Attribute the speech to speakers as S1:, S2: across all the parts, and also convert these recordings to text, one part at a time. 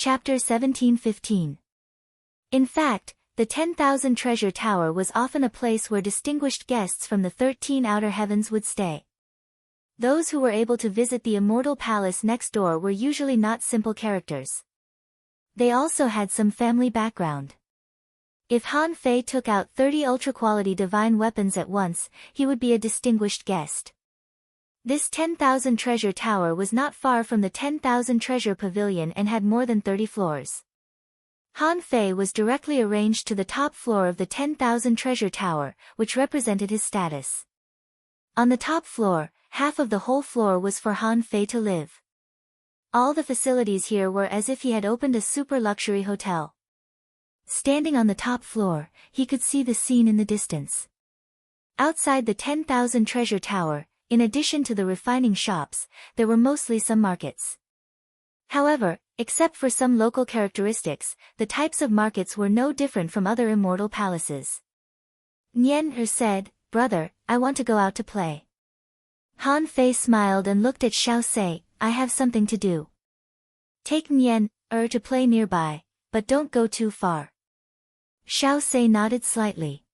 S1: Chapter 1715. In fact, the 10,000 Treasure Tower was often a place where distinguished guests from the 13 outer heavens would stay. Those who were able to visit the immortal palace next door were usually not simple characters. They also had some family background. If Han Fei took out 30 ultra-quality divine weapons at once, he would be a distinguished guest. This 10,000 Treasure Tower was not far from the 10,000 Treasure Pavilion and had more than 30 floors. Han Fei was directly arranged to the top floor of the 10,000 Treasure Tower, which represented his status. On the top floor, half of the whole floor was for Han Fei to live. All the facilities here were as if he had opened a super luxury hotel. Standing on the top floor, he could see the scene in the distance. Outside the 10,000 Treasure Tower, in addition to the refining shops, there were mostly some markets. However, except for some local characteristics, the types of markets were no different from other immortal palaces. Nian said, "Brother, I want to go out to play." Han Fei smiled and looked at Xiao Sei, "I have something to do. Take Nian to play nearby, but don't go too far." Xiao Sei nodded slightly.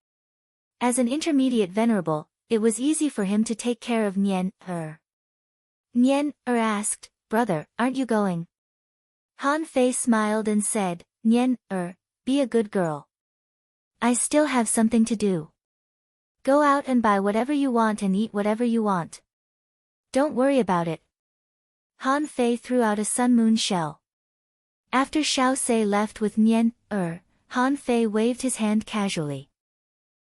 S1: As an intermediate venerable, it was easy for him to take care of Nian Nian asked, "Brother, aren't you going?" Han Fei smiled and said, "Nian be a good girl. I still have something to do. Go out and buy whatever you want and eat whatever you want. Don't worry about it." Han Fei threw out a sun-moon shell. After Xiao Sei left with Nian Han Fei waved his hand casually.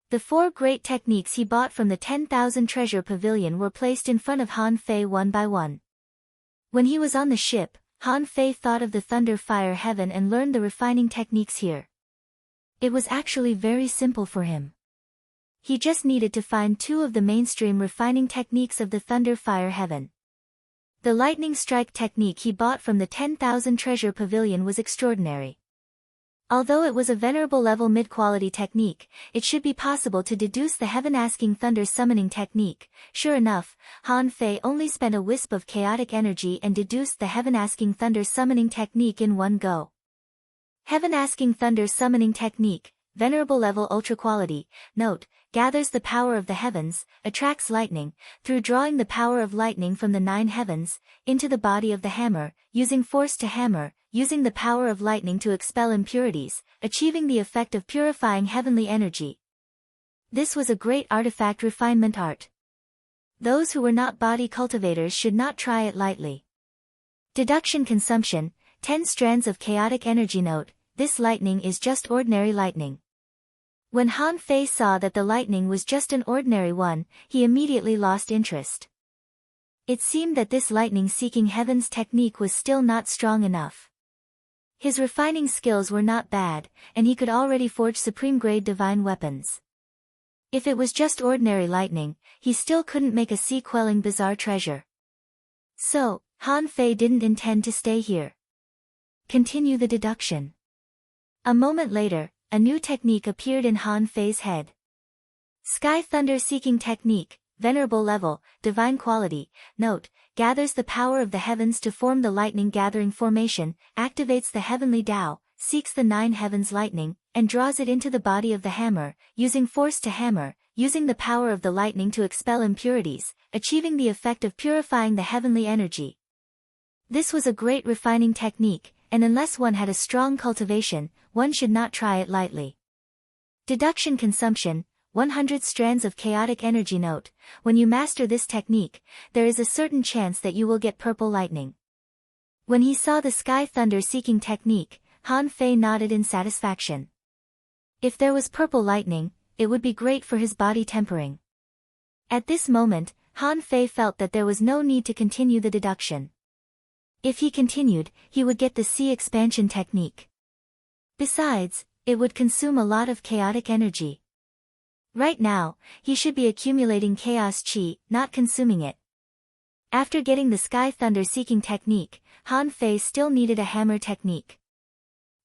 S1: The 4 great techniques he bought from the 10,000 Treasure Pavilion were placed in front of Han Fei one by one. When he was on the ship, Han Fei thought of the Thunder Fire Heaven and learned the refining techniques here. It was actually very simple for him. He just needed to find 2 of the mainstream refining techniques of the Thunder Fire Heaven. The Lightning Strike technique he bought from the 10,000 Treasure Pavilion was extraordinary. Although it was a venerable level mid-quality technique, it should be possible to deduce the heaven-asking thunder summoning technique. Sure enough, Han Fei only spent a wisp of chaotic energy and deduced the heaven-asking thunder summoning technique in one go. Heaven-asking thunder summoning technique, venerable level ultra quality, note, gathers the power of the heavens, attracts lightning, through drawing the power of lightning from the 9 heavens, into the body of the hammer, using force to hammer, using the power of lightning to expel impurities, achieving the effect of purifying heavenly energy. This was a great artifact refinement art. Those who were not body cultivators should not try it lightly. Deduction consumption, 10 strands of chaotic energy. Note, this lightning is just ordinary lightning. When Han Fei saw that the lightning was just an ordinary one, he immediately lost interest. It seemed that this lightning-seeking heavens technique was still not strong enough. His refining skills were not bad, and he could already forge supreme-grade divine weapons. If it was just ordinary lightning, he still couldn't make a sea-quelling bizarre treasure. So, Han Fei didn't intend to stay here. Continue the deduction. A moment later, a new technique appeared in Han Fei's head. Sky Thunder Seeking Technique, venerable level, divine quality, note, gathers the power of the heavens to form the lightning gathering formation, activates the heavenly Tao, seeks the 9 heavens lightning, and draws it into the body of the hammer, using force to hammer, using the power of the lightning to expel impurities, achieving the effect of purifying the heavenly energy. This was a great refining technique, and unless one had a strong cultivation, one should not try it lightly. Deduction consumption, 100 strands of chaotic energy. Note, when you master this technique, there is a certain chance that you will get purple lightning. When he saw the Sky Thunder Seeking technique, Han Fei nodded in satisfaction. If there was purple lightning, it would be great for his body tempering. At this moment, Han Fei felt that there was no need to continue the deduction. If he continued, he would get the Sea Expansion technique. Besides, it would consume a lot of chaotic energy. Right now, he should be accumulating chaos chi, not consuming it. After getting the Sky Thunder Seeking technique, Han Fei still needed a hammer technique.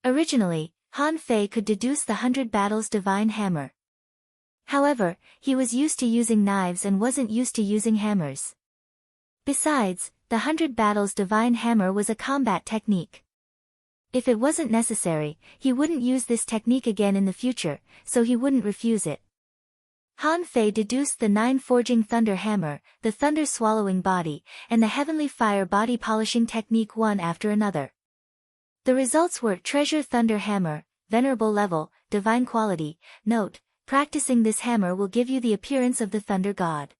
S1: Originally, Han Fei could deduce the 100 Battles Divine Hammer. However, he was used to using knives and wasn't used to using hammers. Besides, the 100 Battles Divine Hammer was a combat technique. If it wasn't necessary, he wouldn't use this technique again in the future, so he wouldn't refuse it. Han Fei deduced the 9 forging thunder hammer, the thunder swallowing body, and the heavenly fire body polishing technique one after another. The results were treasure thunder hammer, venerable level, divine quality. Note, practicing this hammer will give you the appearance of the thunder god.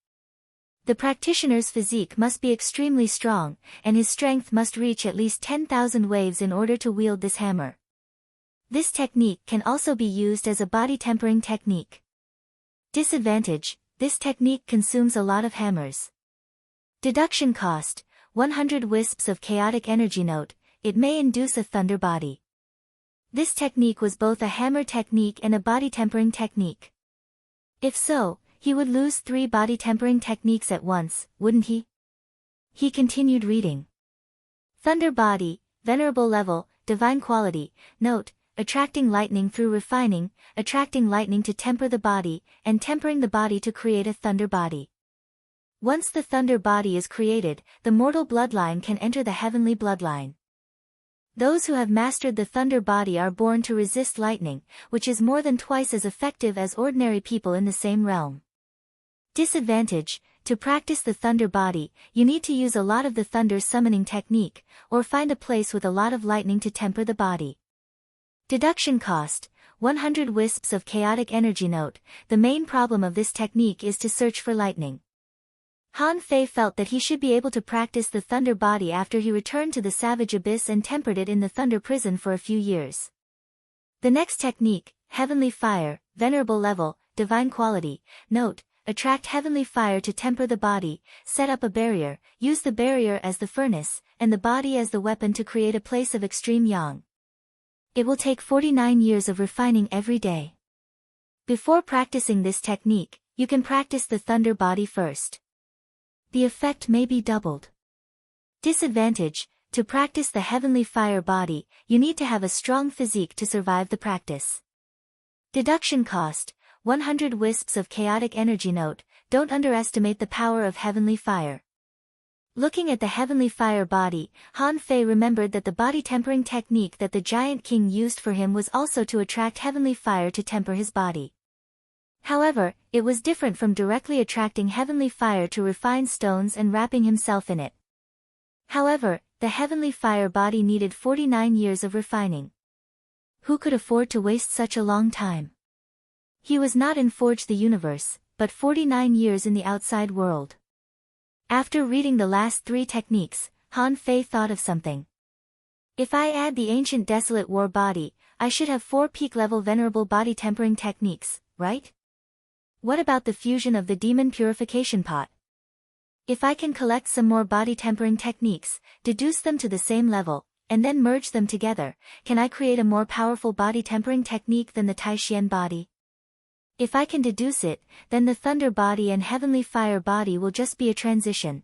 S1: The practitioner's physique must be extremely strong, and his strength must reach at least 10,000 waves in order to wield this hammer. This technique can also be used as a body tempering technique. Disadvantage: this technique consumes a lot of hammers. Deduction cost: 100 wisps of chaotic energy. Note, it may induce a thunder body. This technique was both a hammer technique and a body tempering technique. If so, he would lose 3 body tempering techniques at once, wouldn't he? He continued reading. Thunder body, venerable level, divine quality. Note, attracting lightning through refining, attracting lightning to temper the body, and tempering the body to create a thunder body. Once the thunder body is created, the mortal bloodline can enter the heavenly bloodline. Those who have mastered the thunder body are born to resist lightning, which is more than twice as effective as ordinary people in the same realm. Disadvantage: to practice the thunder body, you need to use a lot of the thunder summoning technique, or find a place with a lot of lightning to temper the body. Deduction cost: 100 wisps of chaotic energy. Note, the main problem of this technique is to search for lightning. Han Fei felt that he should be able to practice the thunder body after he returned to the savage abyss and tempered it in the thunder prison for a few years. The next technique, heavenly fire, venerable level, divine quality. Note, attract heavenly fire to temper the body, set up a barrier, use the barrier as the furnace, and the body as the weapon to create a place of extreme yang. It will take 49 years of refining every day. Before practicing this technique, you can practice the thunder body first. The effect may be doubled. Disadvantage: to practice the heavenly fire body, you need to have a strong physique to survive the practice. Deduction cost: 100 wisps of chaotic energy. Note, don't underestimate the power of heavenly fire. Looking at the heavenly fire body, Han Fei remembered that the body tempering technique that the giant king used for him was also to attract heavenly fire to temper his body. However, it was different from directly attracting heavenly fire to refine stones and wrapping himself in it. However, the heavenly fire body needed 49 years of refining. Who could afford to waste such a long time? He was not in Forge the Universe, but 49 years in the outside world. After reading the last 3 techniques, Han Fei thought of something. If I add the ancient desolate war body, I should have 4 peak-level venerable body tempering techniques, right? What about the fusion of the demon purification pot? If I can collect some more body tempering techniques, deduce them to the same level, and then merge them together, can I create a more powerful body tempering technique than the Taishian body? If I can deduce it, then the thunder body and heavenly fire body will just be a transition.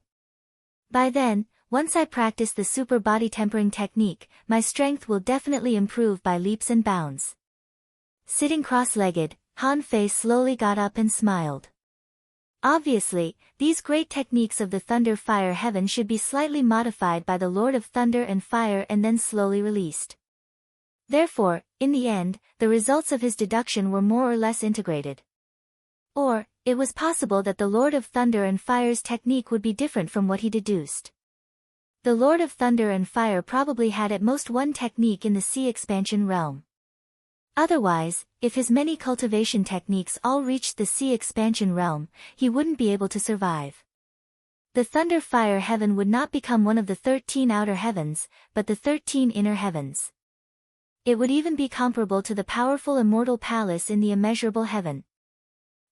S1: By then, once I practice the super body tempering technique, my strength will definitely improve by leaps and bounds. Sitting cross-legged, Han Fei slowly got up and smiled. Obviously, these great techniques of the thunder fire heaven should be slightly modified by the Lord of Thunder and Fire and then slowly released. Therefore, in the end, the results of his deduction were more or less integrated. Or, it was possible that the Lord of Thunder and Fire's technique would be different from what he deduced. The Lord of Thunder and Fire probably had at most one technique in the sea expansion realm. Otherwise, if his many cultivation techniques all reached the sea expansion realm, he wouldn't be able to survive. The thunder fire heaven would not become one of the 13 outer heavens, but the 13 inner heavens. It would even be comparable to the powerful immortal palace in the immeasurable heaven.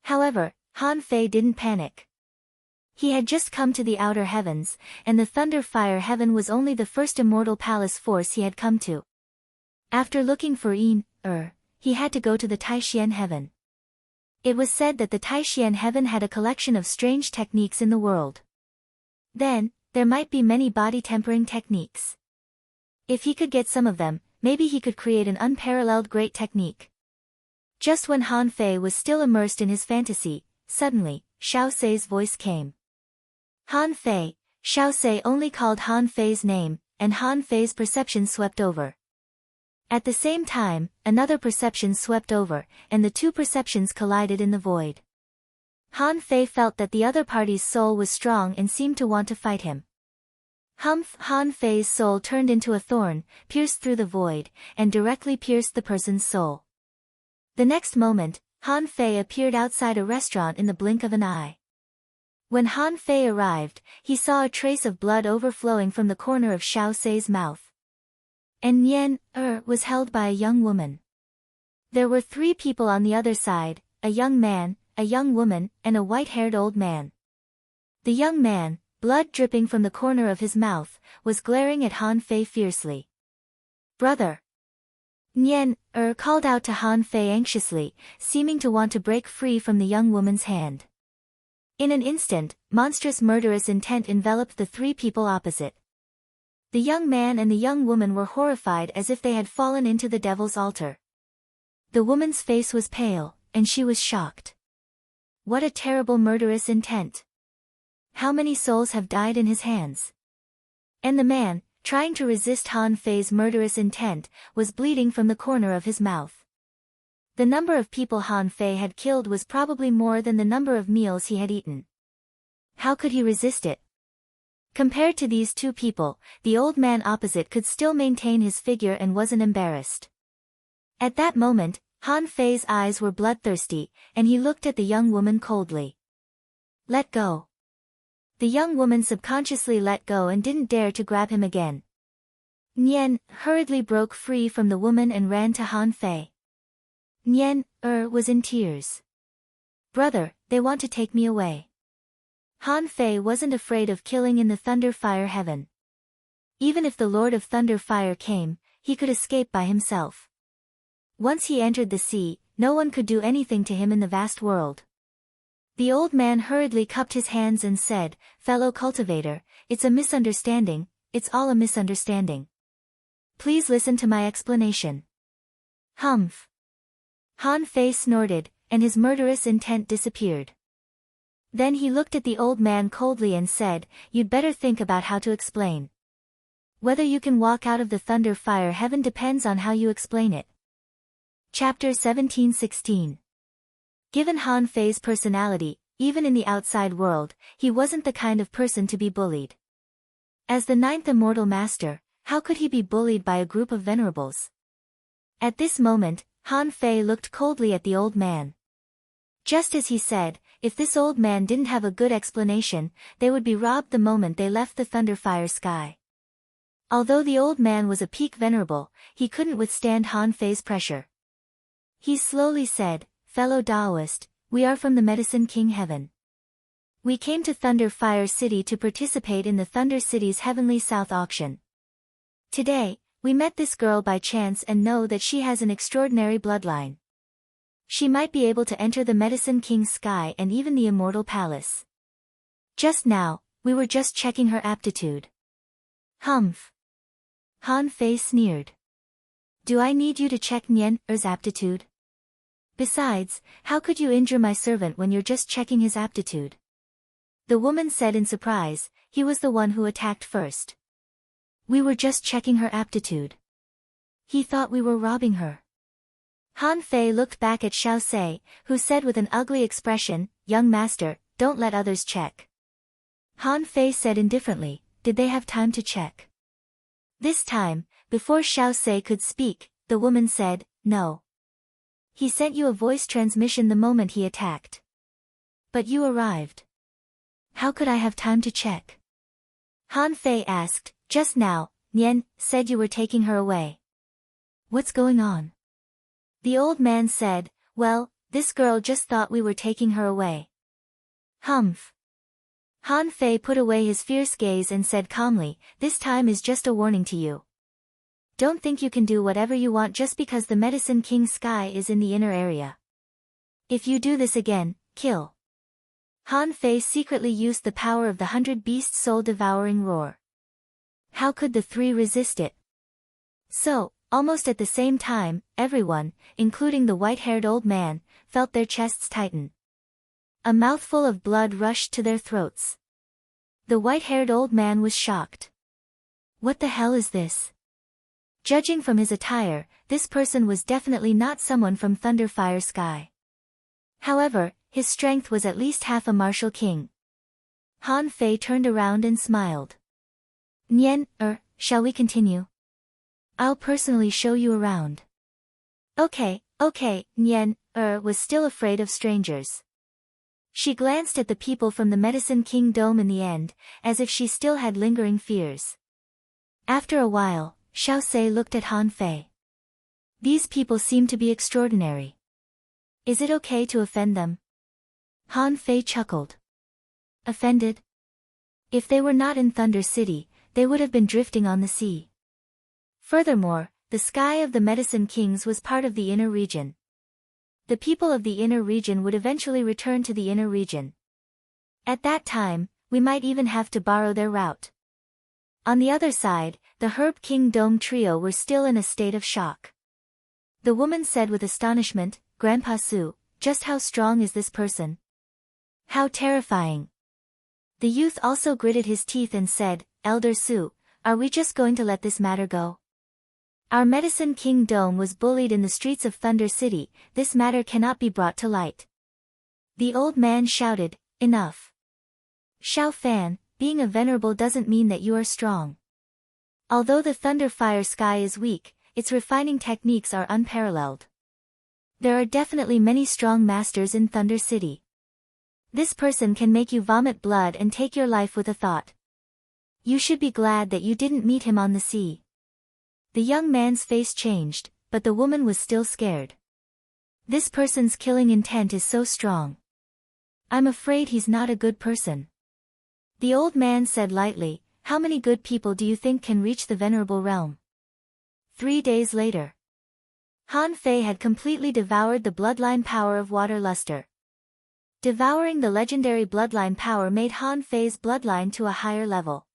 S1: However, Han Fei didn't panic. He had just come to the outer heavens, and the thunder fire heaven was only the first immortal palace force he had come to. After looking for he had to go to the Taishian heaven. It was said that the Taishian heaven had a collection of strange techniques in the world. Then, there might be many body tempering techniques. If he could get some of them, maybe he could create an unparalleled great technique. Just when Han Fei was still immersed in his fantasy, suddenly, Xiao Sei's voice came. Han Fei. Xiao Sei only called Han Fei's name, and Han Fei's perception swept over. At the same time, another perception swept over, and the two perceptions collided in the void. Han Fei felt that the other party's soul was strong and seemed to want to fight him. Humph! Han Fei's soul turned into a thorn, pierced through the void, and directly pierced the person's soul. The next moment, Han Fei appeared outside a restaurant in the blink of an eye. When Han Fei arrived, he saw a trace of blood overflowing from the corner of Xiao Sei's mouth. And Nian was held by a young woman. There were 3 people on the other side, a young man, a young woman, and a white-haired old man. The young man, blood dripping from the corner of his mouth, was glaring at Han Fei fiercely. "Brother!" Nian called out to Han Fei anxiously, seeming to want to break free from the young woman's hand. In an instant, monstrous murderous intent enveloped the 3 people opposite. The young man and the young woman were horrified as if they had fallen into the devil's altar. The woman's face was pale, and she was shocked. What a terrible murderous intent! How many souls have died in his hands? And the man, trying to resist Han Fei's murderous intent, was bleeding from the corner of his mouth. The number of people Han Fei had killed was probably more than the number of meals he had eaten. How could he resist it? Compared to these 2 people, the old man opposite could still maintain his figure and wasn't embarrassed. At that moment, Han Fei's eyes were bloodthirsty, and he looked at the young woman coldly. "Let go." The young woman subconsciously let go and didn't dare to grab him again. Nian hurriedly broke free from the woman and ran to Han Fei. Nian was in tears. "Brother, they want to take me away." Han Fei wasn't afraid of killing in the thunder fire heaven. Even if the Lord of Thunder Fire came, he could escape by himself. Once he entered the sea, no one could do anything to him in the vast world. The old man hurriedly cupped his hands and said, "Fellow cultivator, it's a misunderstanding, it's all a misunderstanding. Please listen to my explanation." Humph! Han Fei snorted, and his murderous intent disappeared. Then he looked at the old man coldly and said, "You'd better think about how to explain. Whether you can walk out of the thunder fire heaven depends on how you explain it." Chapter 17:16. Given Han Fei's personality, even in the outside world, he wasn't the kind of person to be bullied. As the 9th immortal master, how could he be bullied by a group of venerables? At this moment, Han Fei looked coldly at the old man. Just as he said, if this old man didn't have a good explanation, they would be robbed the moment they left the thunderfire sky. Although the old man was a peak venerable, he couldn't withstand Han Fei's pressure. He slowly said, "Fellow Taoist, we are from the Medicine King Heaven. We came to Thunder Fire City to participate in the Thunder City's Heavenly South auction. Today, we met this girl by chance and know that she has an extraordinary bloodline. She might be able to enter the Medicine King's sky and even the Immortal Palace. Just now, we were just checking her aptitude." Humph! Han Fei sneered. "Do I need you to check Nian's aptitude? Besides, how could you injure my servant when you're just checking his aptitude?" The woman said in surprise, "He was the one who attacked first. We were just checking her aptitude. He thought we were robbing her." Han Fei looked back at Xiao Sei, who said with an ugly expression, "Young master, don't let others check." Han Fei said indifferently, "Did they have time to check?" This time, before Xiao Sei could speak, the woman said, "No. He sent you a voice transmission the moment he attacked. But you arrived. How could I have time to check?" Han Fei asked, "Just now, Nian said you were taking her away. What's going on?" The old man said, "Well, this girl just thought we were taking her away." Humph! Han Fei put away his fierce gaze and said calmly, "This time is just a warning to you. Don't think you can do whatever you want just because the Medicine King's sky is in the inner area. If you do this again, kill." Han Fei secretly used the power of the 100-beast soul-devouring roar. How could the 3 resist it? So, almost at the same time, everyone, including the white-haired old man, felt their chests tighten. A mouthful of blood rushed to their throats. The white-haired old man was shocked. "What the hell is this?" Judging from his attire, this person was definitely not someone from Thunder Fire Sky. However, his strength was at least half a martial king. Han Fei turned around and smiled. Nian, shall we continue? I'll personally show you around. Okay, Nian, was still afraid of strangers. She glanced at the people from the Medicine King Dome in the end, as if she still had lingering fears. After a while, Xiao Sei looked at Han Fei. These people seem to be extraordinary. Is it okay to offend them? Han Fei chuckled. Offended? If they were not in Thunder City, they would have been drifting on the sea. Furthermore, the sky of the Medicine Kings was part of the inner region. The people of the inner region would eventually return to the inner region. At that time, we might even have to borrow their route. On the other side, the Herb King Dome trio were still in a state of shock. The woman said with astonishment, Grandpa Su, just how strong is this person? How terrifying. The youth also gritted his teeth and said, Elder Su, are we just going to let this matter go? Our Medicine King Dome was bullied in the streets of Thunder City, this matter cannot be brought to light. The old man shouted, enough. Xiao Fan, being a venerable doesn't mean that you are strong. Although the Thunder Fire Sky is weak, its refining techniques are unparalleled. There are definitely many strong masters in Thunder City. This person can make you vomit blood and take your life with a thought. You should be glad that you didn't meet him on the sea. The young man's face changed, but the woman was still scared. This person's killing intent is so strong. I'm afraid he's not a good person. The old man said lightly, how many good people do you think can reach the venerable realm? 3 days later. Han Fei had completely devoured the bloodline power of Water Luster. Devouring the legendary bloodline power made Han Fei's bloodline to a higher level.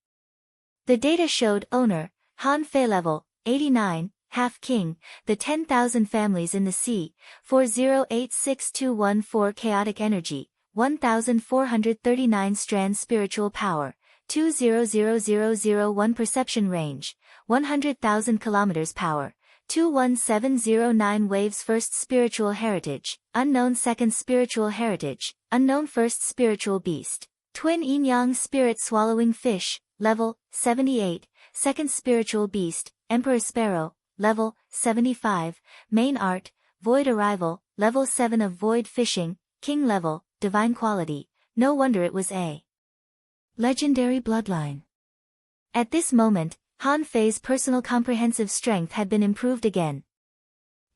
S1: The data showed owner, Han Fei level, 89, half king, the 10,000 families in the sea, 4086214 chaotic energy, 1,439 strands spiritual power, 200001 perception range, 100,000 kilometers power, 21709 waves first spiritual heritage, unknown second spiritual heritage, unknown first spiritual beast, twin yin-yang spirit swallowing fish, level, 78, second spiritual beast, Emperor Sparrow, level, 75, main art, void arrival, level 7 of void fishing, king level, divine quality, no wonder it was a legendary bloodline. At this moment, Han Fei's personal comprehensive strength had been improved again.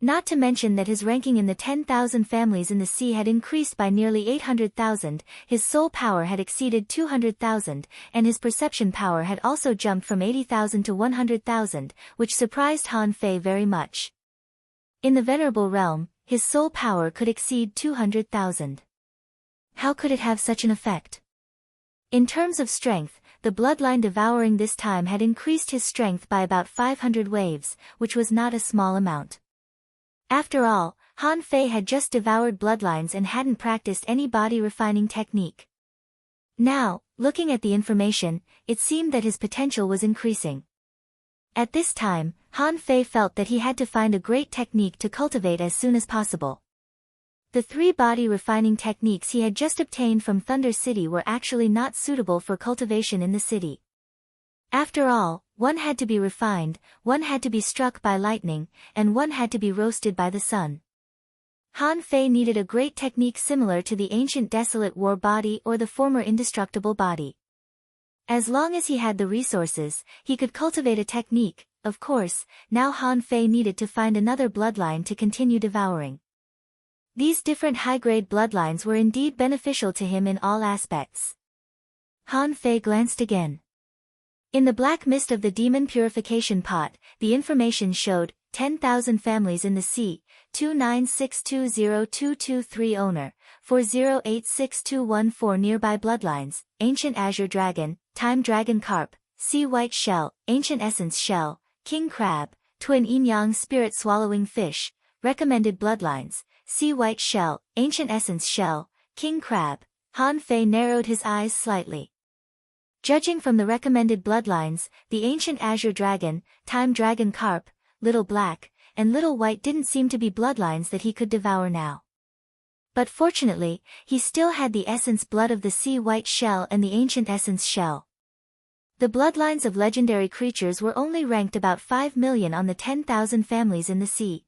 S1: Not to mention that his ranking in the 10,000 families in the sea had increased by nearly 800,000, his soul power had exceeded 200,000, and his perception power had also jumped from 80,000 to 100,000, which surprised Han Fei very much. In the Venerable Realm, his soul power could exceed 200,000. How could it have such an effect? In terms of strength, the bloodline devouring this time had increased his strength by about 500 waves, which was not a small amount. After all, Han Fei had just devoured bloodlines and hadn't practiced any body refining technique. Now, looking at the information, it seemed that his potential was increasing. At this time, Han Fei felt that he had to find a great technique to cultivate as soon as possible. The 3 body refining techniques he had just obtained from Thunder City were actually not suitable for cultivation in the city. After all, one had to be refined, one had to be struck by lightning, and one had to be roasted by the sun. Han Fei needed a great technique similar to the ancient desolate war body or the former indestructible body. As long as he had the resources, he could cultivate a technique. Of course, now Han Fei needed to find another bloodline to continue devouring. These different high-grade bloodlines were indeed beneficial to him in all aspects. Han Fei glanced again. In the black mist of the demon purification pot, the information showed, 10,000 families in the sea, 296202223 owner, 4086214 nearby bloodlines, ancient azure dragon, time dragon carp, sea white shell, ancient essence shell, king crab, twin yin-yang spirit swallowing fish, recommended bloodlines, sea white shell, ancient essence shell, king crab. Han Fei narrowed his eyes slightly. Judging from the recommended bloodlines, the ancient azure dragon, time dragon carp, Little Black, and Little White didn't seem to be bloodlines that he could devour now. But fortunately, he still had the essence blood of the sea white shell and the ancient essence shell. The bloodlines of legendary creatures were only ranked about 5 million on the 10,000 families in the sea.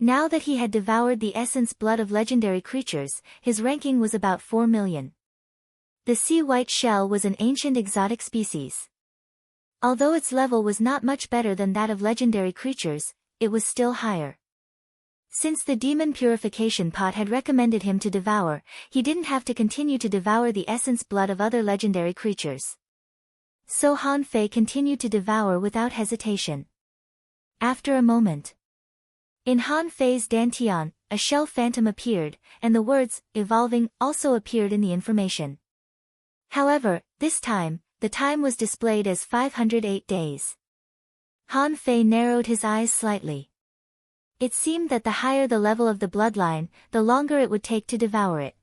S1: Now that he had devoured the essence blood of legendary creatures, his ranking was about 4 million. The sea white shell was an ancient exotic species. Although its level was not much better than that of legendary creatures, it was still higher. Since the demon purification pot had recommended him to devour, he didn't have to continue to devour the essence blood of other legendary creatures. So Han Fei continued to devour without hesitation. After a moment, in Han Fei's dantian, a shell phantom appeared, and the words, evolving, also appeared in the information. However, this time, the time was displayed as 508 days. Han Fei narrowed his eyes slightly. It seemed that the higher the level of the bloodline, the longer it would take to devour it.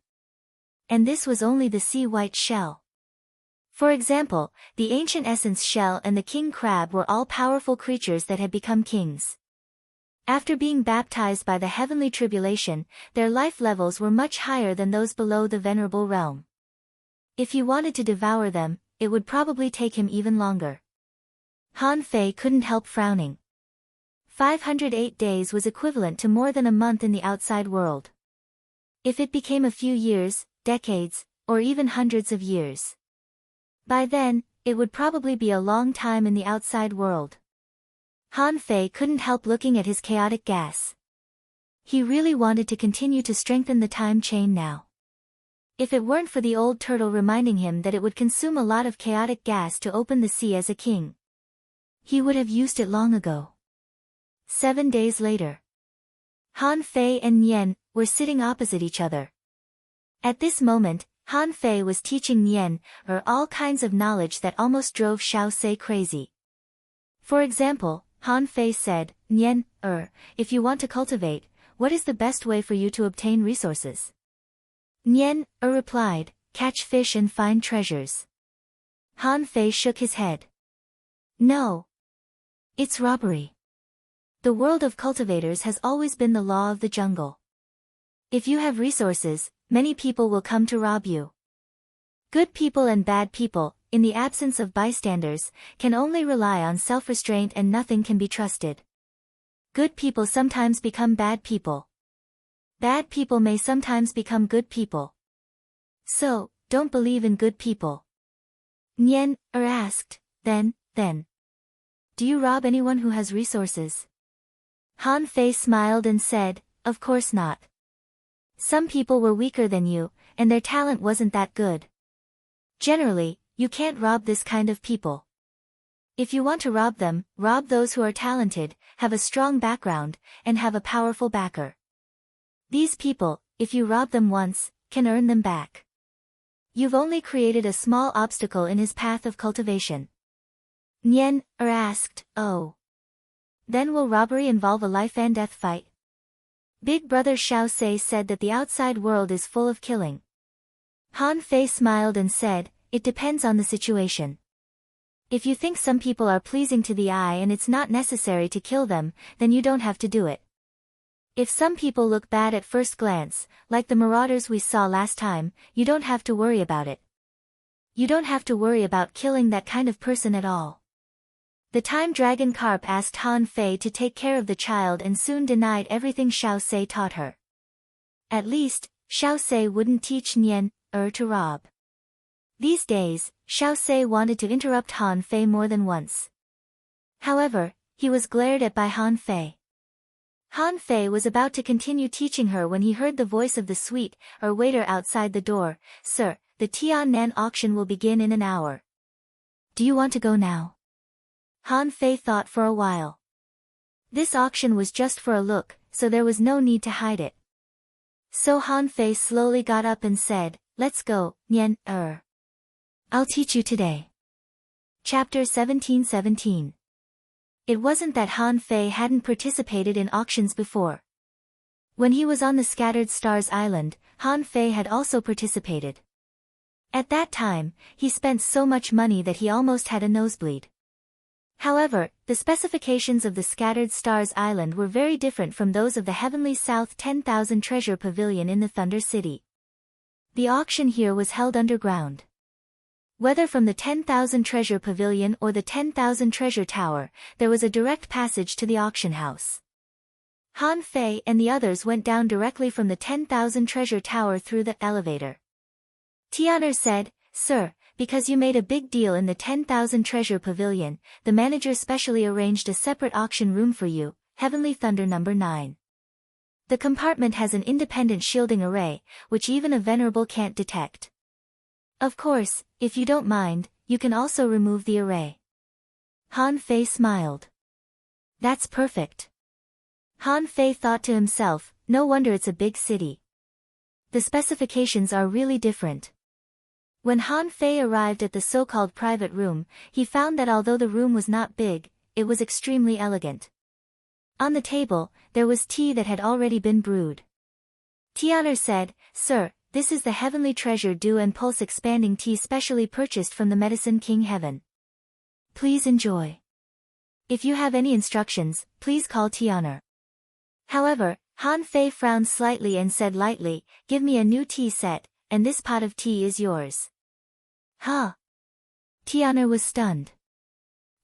S1: And this was only the sea white shell. For example, the ancient essence shell and the king crab were all powerful creatures that had become kings. After being baptized by the heavenly tribulation, their life levels were much higher than those below the venerable realm. If he wanted to devour them, it would probably take him even longer. Han Fei couldn't help frowning. 508 days was equivalent to more than a month in the outside world. If it became a few years, decades, or even hundreds of years, by then, it would probably be a long time in the outside world. Han Fei couldn't help looking at his chaotic gas. He really wanted to continue to strengthen the time chain now. If it weren't for the old turtle reminding him that it would consume a lot of chaotic gas to open the sea as a king, he would have used it long ago. 7 days later, Han Fei and Nian were sitting opposite each other. At this moment, Han Fei was teaching Nian all kinds of knowledge that almost drove Xiao Sei crazy. For example, Han Fei said, Nian, if you want to cultivate, what is the best way for you to obtain resources? Nian, replied, catch fish and find treasures. Han Fei shook his head. No. It's robbery. The world of cultivators has always been the law of the jungle. If you have resources, many people will come to rob you. Good people and bad people, in the absence of bystanders, can only rely on self-restraint and nothing can be trusted. Good people sometimes become bad people. Bad people may sometimes become good people. So, don't believe in good people. Nian, asked, then. Do you rob anyone who has resources? Han Fei smiled and said, of course not. Some people were weaker than you, and their talent wasn't that good. Generally, you can't rob this kind of people. If you want to rob them, rob those who are talented, have a strong background, and have a powerful backer. These people, if you rob them once, can earn them back. You've only created a small obstacle in his path of cultivation. Nian, asked, oh. Then will robbery involve a life and death fight? Big brother Xiao Sei said that the outside world is full of killing. Han Fei smiled and said, it depends on the situation. If you think some people are pleasing to the eye and it's not necessary to kill them, then you don't have to do it. If some people look bad at first glance, like the marauders we saw last time, you don't have to worry about it. You don't have to worry about killing that kind of person at all. The time dragon carp asked Han Fei to take care of the child and soon denied everything Xiao Sei taught her. At least, Xiao Sei wouldn't teach Nian, to rob. These days, Xiao Sei wanted to interrupt Han Fei more than once. However, he was glared at by Han Fei. Han Fei was about to continue teaching her when he heard the voice of the sweet, waiter outside the door, Sir, the Tiannan auction will begin in an hour. Do you want to go now? Han Fei thought for a while. This auction was just for a look, so there was no need to hide it. So Han Fei slowly got up and said, let's go, Nian, I'll teach you today. Chapter 1717. It wasn't that Han Fei hadn't participated in auctions before. When he was on the Scattered Stars Island, Han Fei had also participated. At that time, he spent so much money that he almost had a nosebleed. However, the specifications of the Scattered Stars Island were very different from those of the Heavenly South 10,000 Treasure Pavilion in the Thunder City. The auction here was held underground. Whether from the 10,000 Treasure Pavilion or the 10,000 Treasure Tower, there was a direct passage to the auction house. Han Fei and the others went down directly from the 10,000 Treasure Tower through the elevator. Tian'er said, "Sir, because you made a big deal in the 10,000 Treasure Pavilion, the manager specially arranged a separate auction room for you, Heavenly Thunder number 9. The compartment has an independent shielding array, which even a venerable can't detect. Of course, if you don't mind, you can also remove the array." Han Fei smiled. "That's perfect." Han Fei thought to himself, no wonder it's a big city. The specifications are really different. When Han Fei arrived at the so-called private room, he found that although the room was not big, it was extremely elegant. On the table, there was tea that had already been brewed. Tian'er said, "Sir, this is the Heavenly Treasure Dew and Pulse Expanding Tea specially purchased from the Medicine King Heaven. Please enjoy. If you have any instructions, please call Tian'er." However, Han Fei frowned slightly and said lightly, "Give me a new tea set, and this pot of tea is yours." Huh? Tian'er was stunned.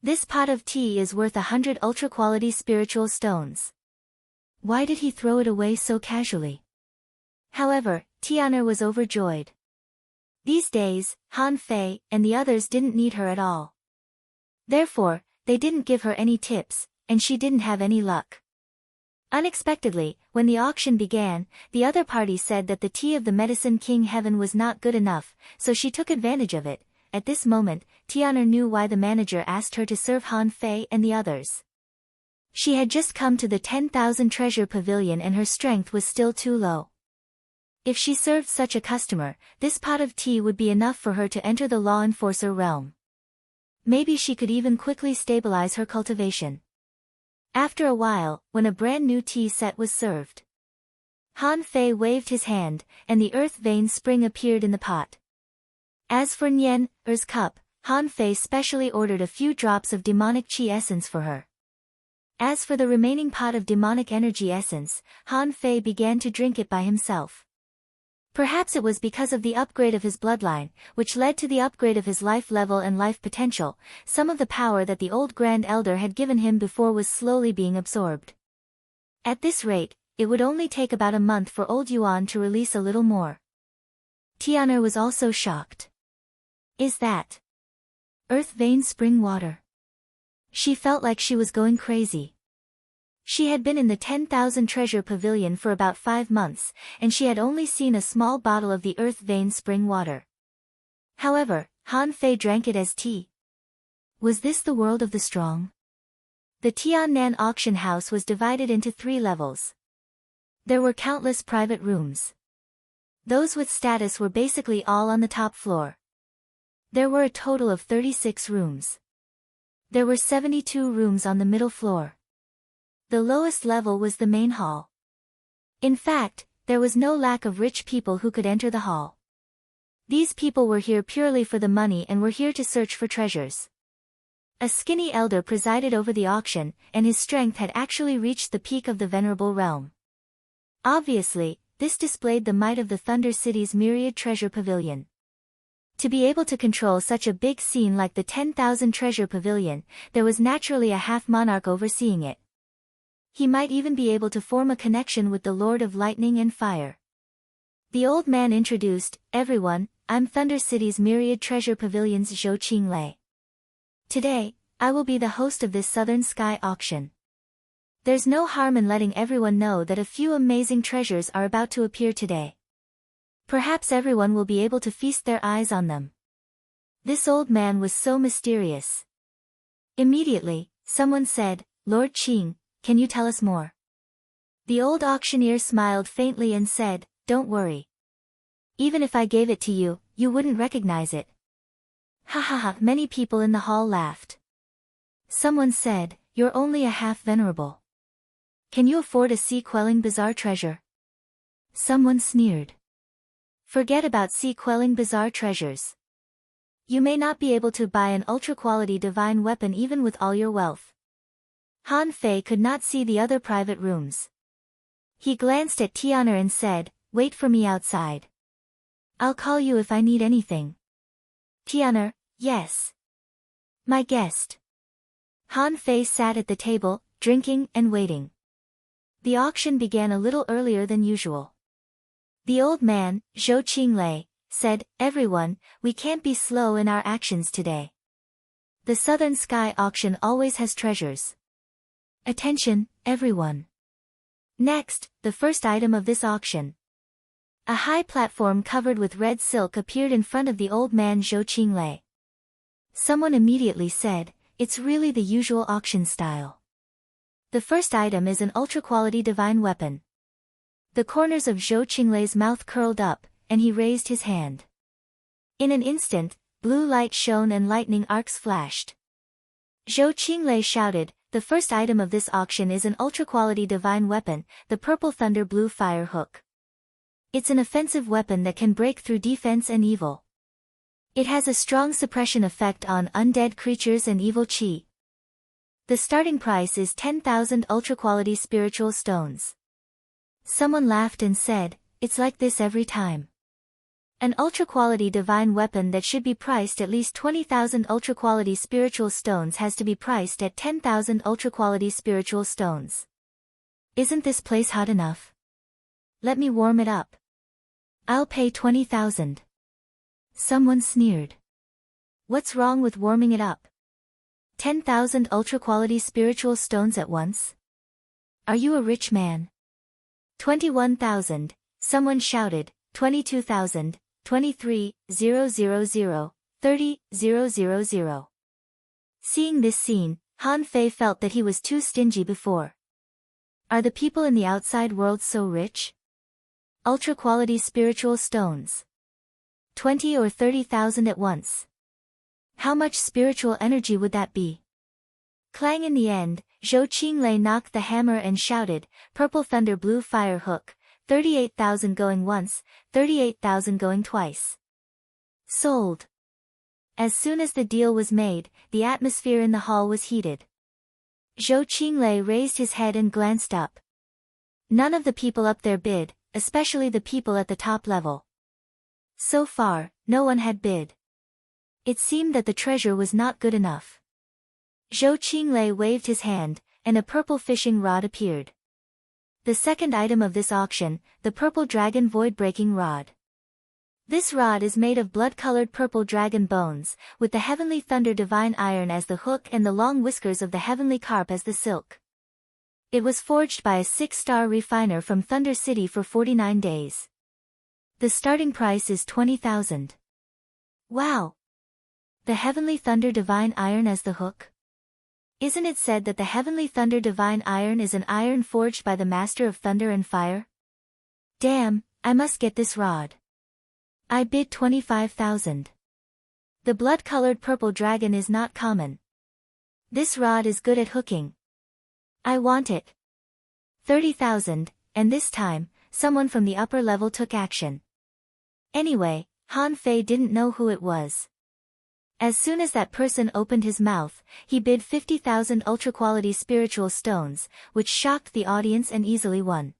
S1: This pot of tea is worth 100 ultra-quality spiritual stones. Why did he throw it away so casually? However, Tian'er was overjoyed. These days, Han Fei and the others didn't need her at all. Therefore, they didn't give her any tips, and she didn't have any luck. Unexpectedly, when the auction began, the other party said that the tea of the Medicine King Heaven was not good enough, so she took advantage of it. At this moment, Tian'er knew why the manager asked her to serve Han Fei and the others. She had just come to the 10,000 Treasure Pavilion and her strength was still too low. If she served such a customer, this pot of tea would be enough for her to enter the law enforcer realm. Maybe she could even quickly stabilize her cultivation. After a while, when a brand new tea set was served, Han Fei waved his hand, and the earth vein spring appeared in the pot. As for Nian'er's cup, Han Fei specially ordered a few drops of demonic chi essence for her. As for the remaining pot of demonic energy essence, Han Fei began to drink it by himself. Perhaps it was because of the upgrade of his bloodline, which led to the upgrade of his life level and life potential. Some of the power that the old Grand Elder had given him before was slowly being absorbed. At this rate, it would only take about a month for old Yuan to release a little more. Tian'er was also shocked. Is that earth vein spring water? She felt like she was going crazy. She had been in the 10,000 Treasure Pavilion for about 5 months, and she had only seen a small bottle of the earth vein spring water. However, Han Fei drank it as tea. Was this the world of the strong? The Tian'an auction house was divided into 3 levels. There were countless private rooms. Those with status were basically all on the top floor. There were a total of 36 rooms. There were 72 rooms on the middle floor. The lowest level was the main hall. In fact, there was no lack of rich people who could enter the hall. These people were here purely for the money and were here to search for treasures. A skinny elder presided over the auction, and his strength had actually reached the peak of the venerable realm. Obviously, this displayed the might of the Thunder City's myriad treasure pavilion. To be able to control such a big scene like the 10,000 Treasure Pavilion, there was naturally a half-monarch overseeing it. He might even be able to form a connection with the Lord of Lightning and Fire. The old man introduced, "Everyone, I'm Thunder City's Myriad Treasure Pavilion's Zhou Qinglei. Today, I will be the host of this Southern Sky auction. There's no harm in letting everyone know that a few amazing treasures are about to appear today. Perhaps everyone will be able to feast their eyes on them." This old man was so mysterious. Immediately, someone said, "Lord Qing, can you tell us more?" The old auctioneer smiled faintly and said, "Don't worry. Even if I gave it to you, you wouldn't recognize it." Ha ha ha, many people in the hall laughed. Someone said, "You're only a half-venerable. Can you afford a sea-quelling bizarre treasure?" Someone sneered. "Forget about sea-quelling bizarre treasures. You may not be able to buy an ultra-quality divine weapon even with all your wealth. Han Fei could not see the other private rooms. He glanced at Tian'er and said, "Wait for me outside. I'll call you if I need anything." Tian'er, "Yes. My guest." Han Fei sat at the table, drinking and waiting. The auction began a little earlier than usual. The old man, Zhou Qinglei, said, "Everyone, we can't be slow in our actions today. The Southern Sky auction always has treasures. Attention, everyone. Next, the first item of this auction." A high platform covered with red silk appeared in front of the old man Zhou Qinglei. Someone immediately said, "It's really the usual auction style." The first item is an ultra-quality divine weapon. The corners of Zhou Qinglei's mouth curled up, and he raised his hand. In an instant, blue light shone and lightning arcs flashed. Zhou Qinglei shouted, "The first item of this auction is an ultra-quality divine weapon, the Purple Thunder Blue Fire Hook. It's an offensive weapon that can break through defense and evil. It has a strong suppression effect on undead creatures and evil chi. The starting price is 10,000 ultra-quality spiritual stones." Someone laughed and said, "It's like this every time. An ultra-quality divine weapon that should be priced at least 20,000 ultra-quality spiritual stones has to be priced at 10,000 ultra-quality spiritual stones. Isn't this place hot enough? Let me warm it up. I'll pay 20,000. Someone sneered. "What's wrong with warming it up? 10,000 ultra-quality spiritual stones at once? Are you a rich man?" 21,000, someone shouted, 22,000, 23,000, 30,000. Seeing this scene, Han Fei felt that he was too stingy before. Are the people in the outside world so rich? Ultra-quality spiritual stones. 20 or 30,000 at once. How much spiritual energy would that be? Clang! In the end, Zhou Qinglei knocked the hammer and shouted, "Purple Thunder Blue Fire Hook, 38,000 going once, 38,000 going twice. Sold." As soon as the deal was made, the atmosphere in the hall was heated. Zhou Qinglei raised his head and glanced up. None of the people up there bid, especially the people at the top level. So far, no one had bid. It seemed that the treasure was not good enough. Zhou Qinglei waved his hand, and a purple fishing rod appeared. The second item of this auction, the Purple Dragon Void-Breaking Rod. This rod is made of blood-colored purple dragon bones, with the Heavenly Thunder Divine Iron as the hook and the long whiskers of the Heavenly Carp as the silk. It was forged by a 6-star refiner from Thunder City for 49 days. The starting price is 20,000. Wow! The Heavenly Thunder Divine Iron as the hook? Isn't it said that the Heavenly Thunder Divine Iron is an iron forged by the Master of Thunder and Fire? Damn, I must get this rod. I bid 25,000. The blood-colored purple dragon is not common. This rod is good at hooking. I want it. 30,000, and this time, someone from the upper level took action. Anyway, Han Fei didn't know who it was. As soon as that person opened his mouth, he bid 50,000 ultra-quality spiritual stones, which shocked the audience and easily won.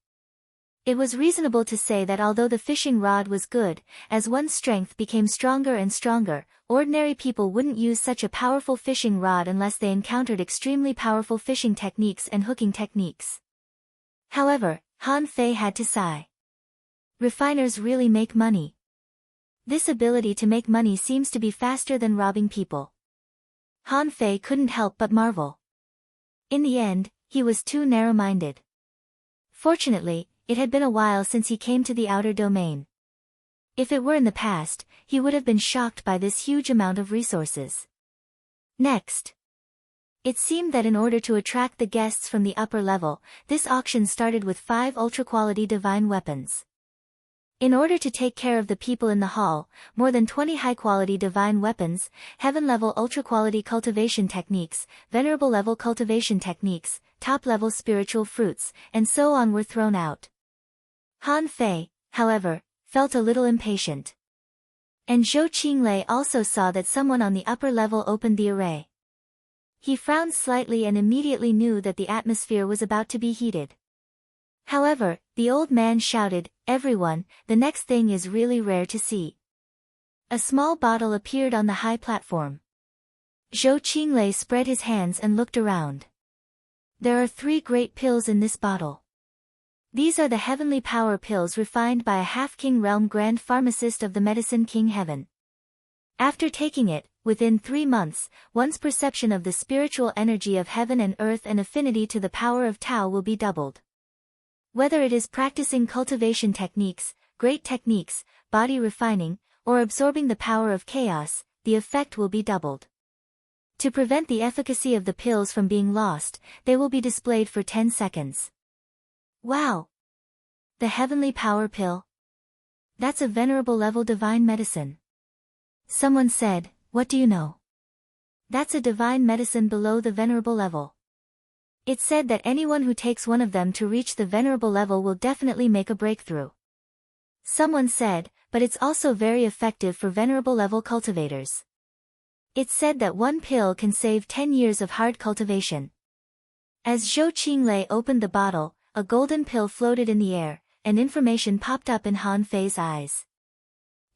S1: It was reasonable to say that although the fishing rod was good, as one's strength became stronger and stronger, ordinary people wouldn't use such a powerful fishing rod unless they encountered extremely powerful fishing techniques and hooking techniques. However, Han Fei had to sigh. Refiners really make money. This ability to make money seems to be faster than robbing people. Han Fei couldn't help but marvel. In the end, he was too narrow-minded. Fortunately, it had been a while since he came to the outer domain. If it were in the past, he would have been shocked by this huge amount of resources. Next. It seemed that in order to attract the guests from the upper level, this auction started with 5 ultra-quality divine weapons. In order to take care of the people in the hall, more than 20 high-quality divine weapons, heaven-level ultra-quality cultivation techniques, venerable-level cultivation techniques, top-level spiritual fruits, and so on were thrown out. Han Fei, however, felt a little impatient. And Zhou Qinglei also saw that someone on the upper level opened the array. He frowned slightly and immediately knew that the atmosphere was about to be heated. However, the old man shouted, "Everyone, the next thing is really rare to see." A small bottle appeared on the high platform. Zhou Qinglei spread his hands and looked around. There are 3 great pills in this bottle. These are the heavenly power pills refined by a half-king realm grand pharmacist of the medicine King Heaven. After taking it, within 3 months, one's perception of the spiritual energy of heaven and earth and affinity to the power of Tao will be doubled. Whether it is practicing cultivation techniques, great techniques, body refining, or absorbing the power of chaos, the effect will be doubled. To prevent the efficacy of the pills from being lost, they will be displayed for 10 seconds. Wow! The heavenly power pill? That's a venerable level divine medicine. Someone said, "What do you know?" That's a divine medicine below the venerable level. It's said that anyone who takes one of them to reach the venerable level will definitely make a breakthrough. Someone said, but it's also very effective for venerable level cultivators. It's said that one pill can save 10 years of hard cultivation. As Zhou Qinglei opened the bottle, a golden pill floated in the air, and information popped up in Han Fei's eyes.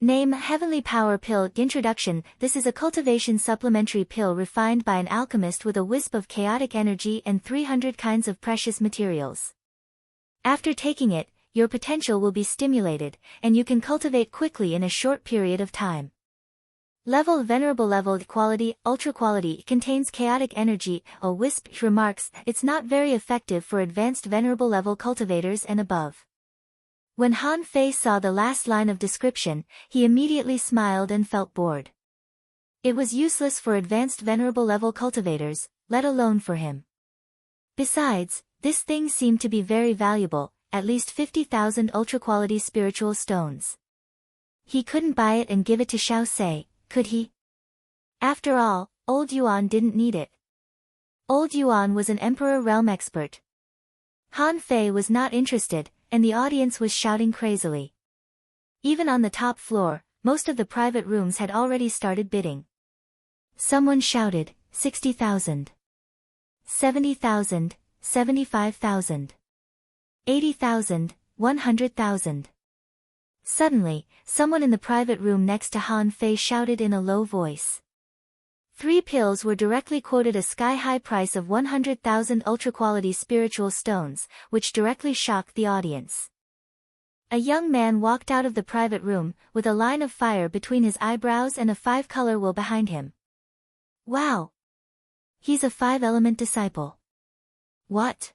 S1: Name: Heavenly Power Pill. Introduction. This is a cultivation supplementary pill refined by an alchemist with a wisp of chaotic energy and 300 kinds of precious materials. After taking it, your potential will be stimulated, and you can cultivate quickly in a short period of time. Level: Venerable level. Quality: Ultra quality. Contains chaotic energy. A wisp. Remarks: It's not very effective for advanced venerable level cultivators and above. When Han Fei saw the last line of description, he immediately smiled and felt bored. It was useless for advanced venerable level cultivators, let alone for him. Besides, this thing seemed to be very valuable, at least 50,000 ultra-quality spiritual stones. He couldn't buy it and give it to Xiao Sei, could he? After all, Old Yuan didn't need it. Old Yuan was an emperor realm expert. Han Fei was not interested, and the audience was shouting crazily. Even on the top floor, most of the private rooms had already started bidding. Someone shouted, 60,000. 70,000, 75,000. 80,000, 100,000. Suddenly, someone in the private room next to Han Fei shouted in a low voice. 3 pills were directly quoted a sky-high price of 100,000 ultra-quality spiritual stones, which directly shocked the audience. A young man walked out of the private room, with a line of fire between his eyebrows and a 5-color will behind him. Wow! He's a 5-element disciple. What?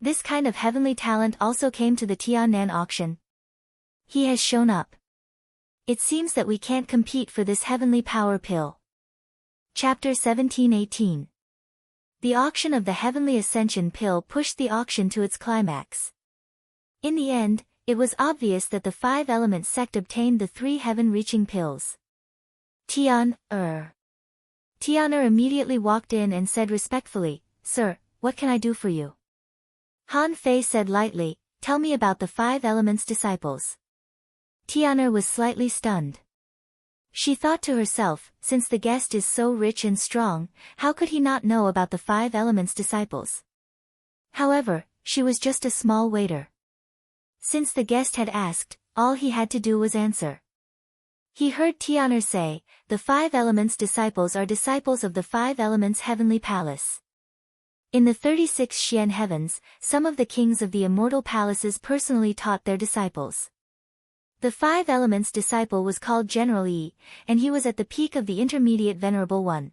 S1: This kind of heavenly talent also came to the Tiannan auction. He has shown up. It seems that we can't compete for this heavenly power pill. Chapter 17-18. The auction of the Heavenly Ascension Pill pushed the auction to its climax. In the end, it was obvious that the 5-element sect obtained the 3 heaven-reaching pills. Tian-er immediately walked in and said respectfully, "Sir, what can I do for you?" Han Fei said lightly, "Tell me about the 5 elements disciples." Tian-er was slightly stunned. She thought to herself, since the guest is so rich and strong, how could he not know about the 5 elements disciples? However, she was just a small waiter. Since the guest had asked, all he had to do was answer. He heard Tian'er say, the 5 elements disciples are disciples of the 5 elements heavenly palace. In the 36 Xian heavens, some of the kings of the immortal palaces personally taught their disciples. The 5 elements disciple was called General Yi, and he was at the peak of the intermediate venerable one.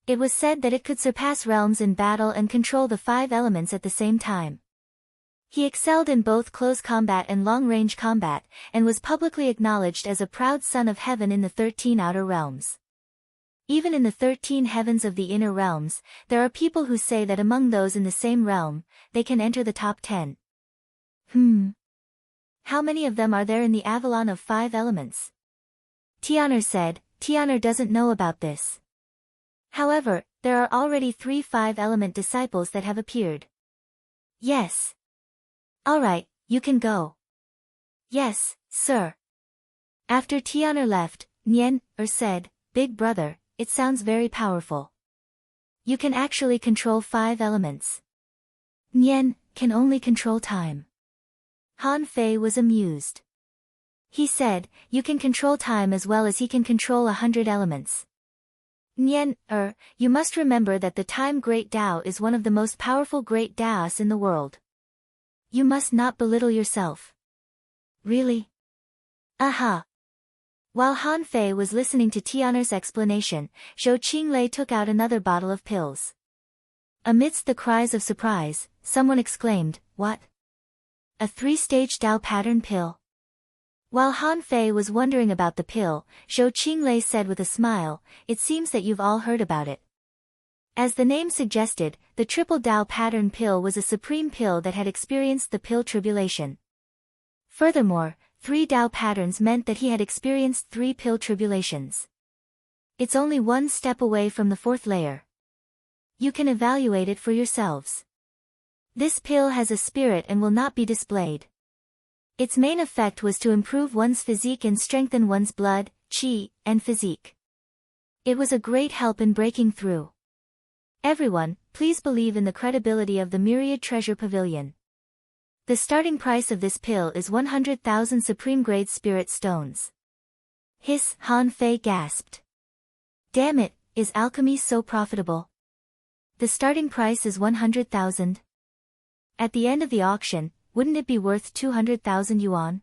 S1: It was said that it could surpass realms in battle and control the 5 elements at the same time. He excelled in both close combat and long-range combat, and was publicly acknowledged as a proud son of heaven in the 13 outer realms. Even in the 13 heavens of the inner realms, there are people who say that among those in the same realm, they can enter the top 10. How many of them are there in the Avalon of 5 elements? Tian'er said, Tian'er doesn't know about this. However, there are already 3 5-element disciples that have appeared. Yes. Alright, you can go. Yes, sir. After Tian'er left, Nian''er said, "Big brother, it sounds very powerful. You can actually control 5 elements. Nian can only control time." Han Fei was amused. He said, "You can control time as well as he can control 100 elements. Nian''er, you must remember that the time Great Tao is one of the most powerful Great Taos in the world. You must not belittle yourself." "Really?" "Aha." While Han Fei was listening to Tian'er's explanation, Zhou Qinglei took out another bottle of pills. Amidst the cries of surprise, someone exclaimed, "What? A 3-stage Tao pattern pill?" While Han Fei was wondering about the pill, Zhou Qinglei said with a smile, "It seems that you've all heard about it." As the name suggested, the triple Tao pattern pill was a supreme pill that had experienced the pill tribulation. Furthermore, 3 Tao patterns meant that he had experienced 3 pill tribulations. It's only 1 step away from the 4th layer. You can evaluate it for yourselves. This pill has a spirit and will not be displayed. Its main effect was to improve one's physique and strengthen one's blood, qi, and physique. It was a great help in breaking through. Everyone, please believe in the credibility of the Myriad Treasure Pavilion. The starting price of this pill is 100,000 supreme-grade spirit stones. Hiss, Han Fei gasped. Damn it, is alchemy so profitable? The starting price is 100,000. At the end of the auction, wouldn't it be worth 200,000 yuan?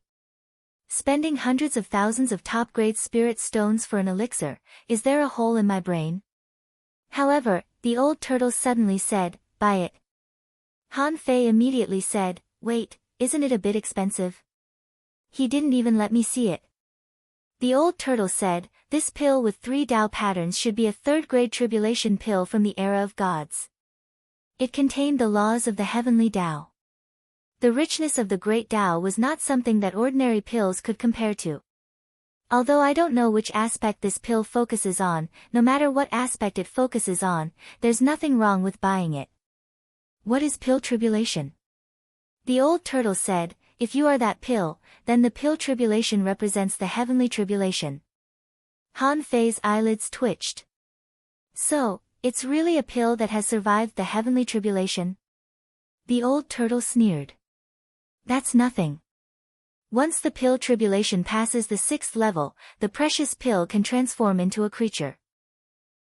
S1: Spending hundreds of thousands of top-grade spirit stones for an elixir, is there a hole in my brain? However, the old turtle suddenly said, "Buy it." Han Fei immediately said, "Wait, isn't it a bit expensive?" He didn't even let me see it. The old turtle said, "This pill with 3 Tao patterns should be a 3rd-grade tribulation pill from the era of gods. It contained the laws of the heavenly Tao. The richness of the great Tao was not something that ordinary pills could compare to. Although I don't know which aspect this pill focuses on, no matter what aspect it focuses on, there's nothing wrong with buying it." "What is pill tribulation?" The old turtle said, "If you are that pill, then the pill tribulation represents the heavenly tribulation." Han Fei's eyelids twitched. "So, it's really a pill that has survived the heavenly tribulation?" The old turtle sneered. "That's nothing. Once the pill tribulation passes the 6th level, the precious pill can transform into a creature.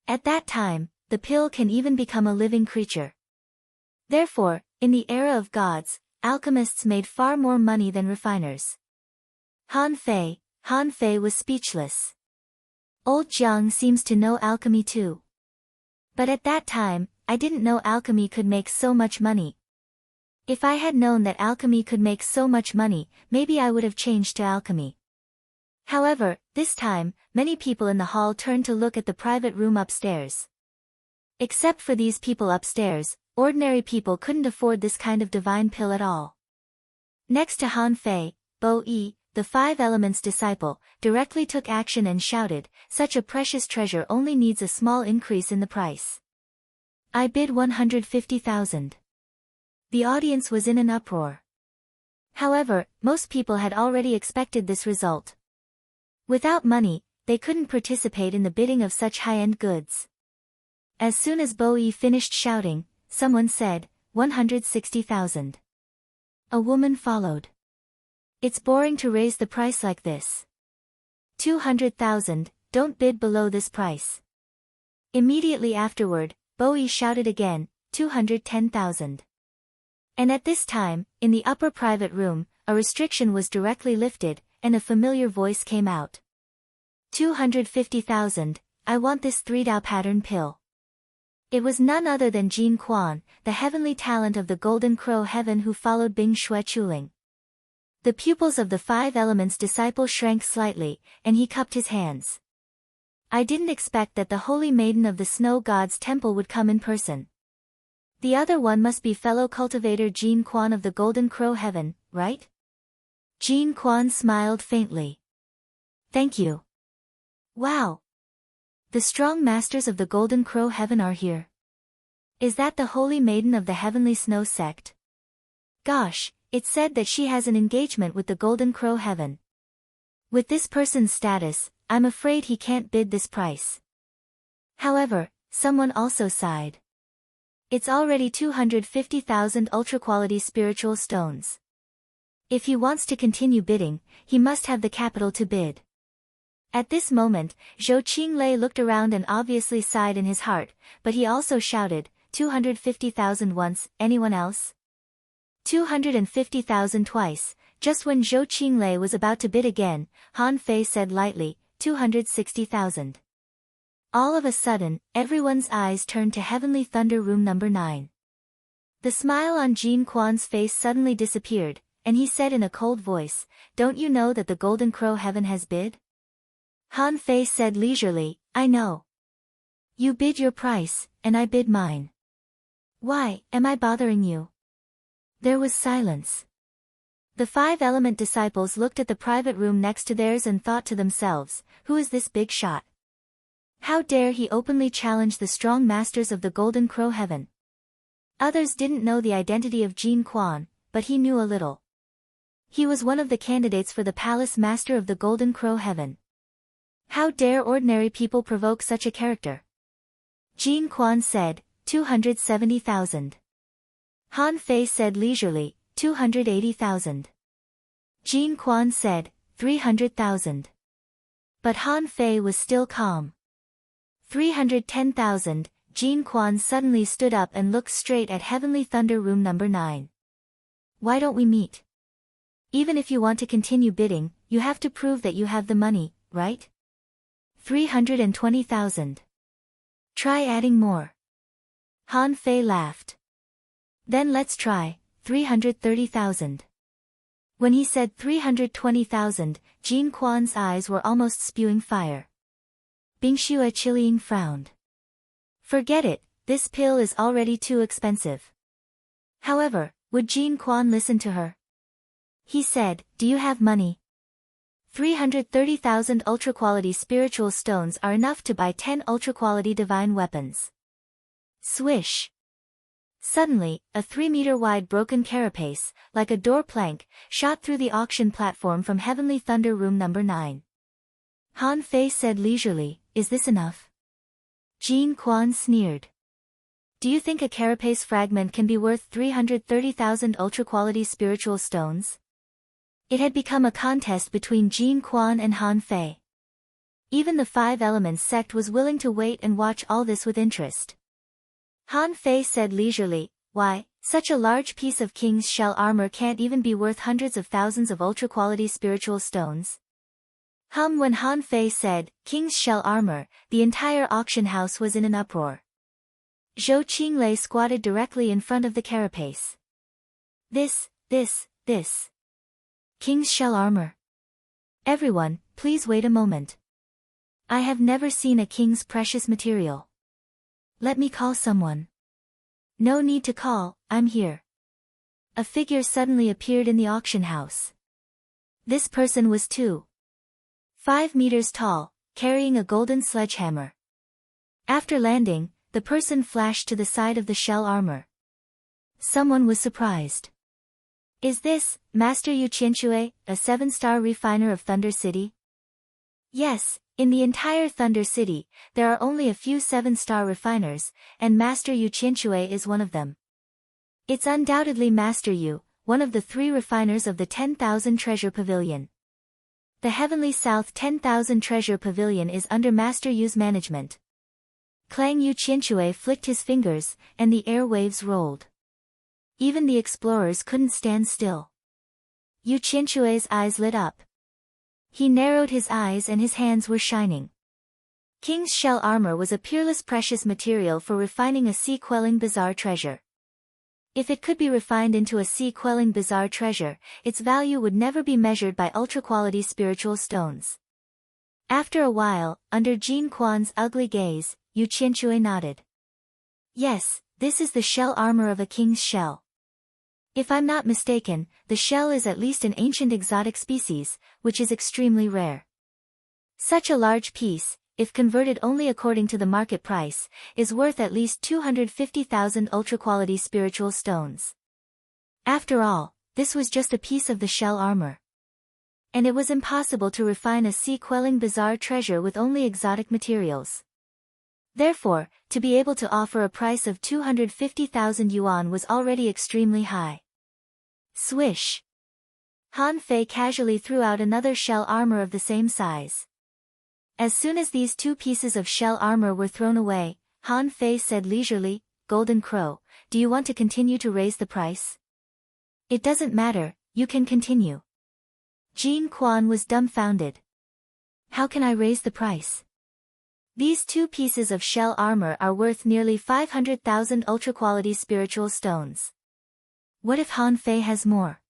S1: At that time, the pill can even become a living creature. Therefore, in the era of gods, alchemists made far more money than refiners." Han Fei was speechless. Old Jiang seems to know alchemy too. But at that time, I didn't know alchemy could make so much money. If I had known that alchemy could make so much money, maybe I would have changed to alchemy. However, this time, many people in the hall turned to look at the private room upstairs. Except for these people upstairs, ordinary people couldn't afford this kind of divine pill at all. Next to Han Fei, Bo Yi, the 5 Elements disciple, directly took action and shouted, "Such a precious treasure only needs a small increase in the price. I bid 150,000. The audience was in an uproar. However, most people had already expected this result. Without money, they couldn't participate in the bidding of such high-end goods. As soon as Bo Yi finished shouting, someone said, 160,000. A woman followed. "It's boring to raise the price like this. 200,000, don't bid below this price." Immediately afterward, Bo Yi shouted again, 210,000. And at this time, in the upper private room, a restriction was directly lifted, and a familiar voice came out. 250,000, I want this 3 Tao pattern pill. It was none other than Jin Quan, the heavenly talent of the Golden Crow Heaven who followed Bing Shui Chuling. The pupils of the 5 Elements disciple shrank slightly, and he cupped his hands. I didn't expect that the Holy Maiden of the Snow God's temple would come in person. The other one must be fellow cultivator Jin Quan of the Golden Crow Heaven, right? Jin Quan smiled faintly. Thank you. Wow! The strong masters of the Golden Crow Heaven are here. Is that the Holy Maiden of the Heavenly Snow sect? Gosh, it's said that she has an engagement with the Golden Crow Heaven. With this person's status, I'm afraid he can't bid this price. However, someone also sighed. It's already 250,000 ultra-quality spiritual stones. If he wants to continue bidding, he must have the capital to bid. At this moment, Zhou Qinglei looked around and obviously sighed in his heart, but he also shouted, 250,000 once, anyone else? 250,000 twice. Just when Zhou Qinglei was about to bid again, Han Fei said lightly, 260,000. All of a sudden, everyone's eyes turned to Heavenly Thunder Room number 9. The smile on Jin Quan's face suddenly disappeared, and he said in a cold voice, don't you know that the Golden Crow Heaven has bid? Han Fei said leisurely, I know. You bid your price, and I bid mine. Why, am I bothering you? There was silence. The 5 element disciples looked at the private room next to theirs and thought to themselves, who is this big shot? How dare he openly challenge the strong masters of the Golden Crow Heaven? Others didn't know the identity of Jin Quan, but he knew a little. He was one of the candidates for the Palace Master of the Golden Crow Heaven. How dare ordinary people provoke such a character? Jin Quan said, 270,000. Han Fei said leisurely, 280,000. Jin Quan said, 300,000. But Han Fei was still calm. 310,000, Jin Quan suddenly stood up and looked straight at Heavenly Thunder Room number 9. Why don't we meet? Even if you want to continue bidding, you have to prove that you have the money, right? 320,000. Try adding more. Han Fei laughed. Then let's try, 330,000. When he said 320,000, Jin Quan's eyes were almost spewing fire. Bingxue Qiliang frowned. Forget it, this pill is already too expensive. However, would Jin Quan listen to her? He said, do you have money? 330,000 ultra-quality spiritual stones are enough to buy 10 ultra-quality divine weapons. Swish! Suddenly, a 3-meter-wide broken carapace, like a door plank, shot through the auction platform from Heavenly Thunder Room number 9. Han Fei said leisurely, is this enough? Jin Quan sneered. Do you think a carapace fragment can be worth 330,000 ultra-quality spiritual stones? It had become a contest between Jin Quan and Han Fei. Even the 5 Elements sect was willing to wait and watch all this with interest. Han Fei said leisurely, why, such a large piece of King's shell armor can't even be worth hundreds of thousands of ultra-quality spiritual stones. When Han Fei said, King's shell armor, the entire auction house was in an uproar. Zhou Qinglei squatted directly in front of the carapace. This. King's shell armor. Everyone, please wait a moment. I have never seen a king's precious material. Let me call someone. No need to call, I'm here. A figure suddenly appeared in the auction house. This person was 5 meters tall, carrying a golden sledgehammer. After landing, the person flashed to the side of the shell armor. Someone was surprised. Is this, Master Yu Qianxue, a 7-star refiner of Thunder City? Yes, in the entire Thunder City, there are only a few 7-star refiners, and Master Yu Qianxue is one of them. It's undoubtedly Master Yu, one of the 3 refiners of the 10,000 Treasure Pavilion. The Heavenly South 10,000 Treasure Pavilion is under Master Yu's management. Clang Yu Qianxue flicked his fingers, and the airwaves rolled. Even the explorers couldn't stand still. Yu Qianxue's eyes lit up. He narrowed his eyes and his hands were shining. King's shell armor was a peerless precious material for refining a sea-quelling bizarre treasure. If it could be refined into a sea-quelling bizarre treasure, its value would never be measured by ultra-quality spiritual stones. After a while, under Jin Quan's ugly gaze, Yu Qianxue nodded. Yes, this is the shell armor of a king's shell. If I'm not mistaken, the shell is at least an ancient exotic species, which is extremely rare. Such a large piece, if converted only according to the market price, is worth at least 250,000 ultra-quality spiritual stones. After all, this was just a piece of the shell armor. And it was impossible to refine a sea-quelling bizarre treasure with only exotic materials. Therefore, to be able to offer a price of 250,000 yuan was already extremely high. Swish! Han Fei casually threw out another shell armor of the same size. As soon as these two pieces of shell armor were thrown away, Han Fei said leisurely, "Golden Crow, do you want to continue to raise the price?" "It doesn't matter, you can continue." Jin Quan was dumbfounded. "How can I raise the price? These two pieces of shell armor are worth nearly 500,000 ultra-quality spiritual stones. What if Han Fei has more?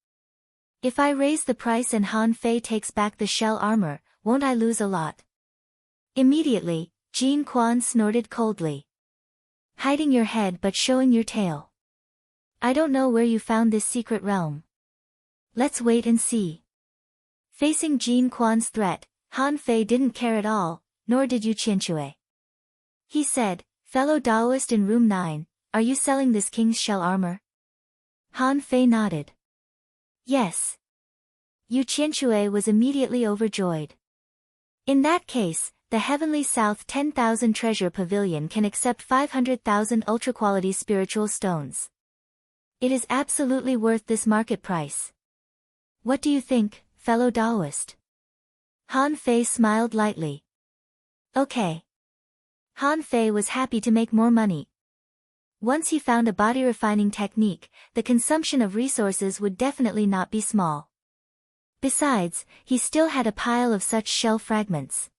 S1: If I raise the price and Han Fei takes back the shell armor, won't I lose a lot?" Immediately, Jin Quan snorted coldly. "Hiding your head but showing your tail. I don't know where you found this secret realm. Let's wait and see." Facing Jin Quan's threat, Han Fei didn't care at all, nor did Yu Qianxue. He said, "Fellow Daoist in room 9, are you selling this king's shell armor?" Han Fei nodded. "Yes." Yu Qianxue was immediately overjoyed. "In that case, the Heavenly South 10,000 Treasure Pavilion can accept 500,000 ultra-quality spiritual stones. It is absolutely worth this market price. What do you think, fellow Daoist?" Han Fei smiled lightly. "Okay." Han Fei was happy to make more money. Once he found a body refining technique, the consumption of resources would definitely not be small. Besides, he still had a pile of such shell fragments.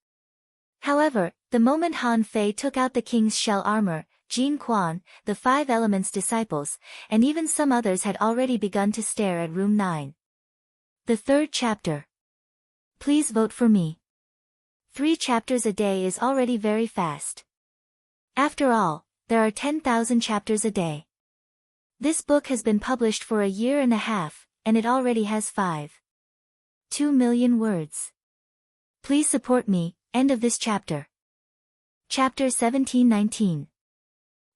S1: However, the moment Han Fei took out the king's shell armor, Jin Quan, the 5 Elements disciples, and even some others had already begun to stare at room 9. The 3rd chapter. Please vote for me. 3 chapters a day is already very fast. After all, there are 10,000 chapters a day. This book has been published for a year and a half, and it already has 5.2 million words. Please support me. End of this chapter. Chapter 17-19.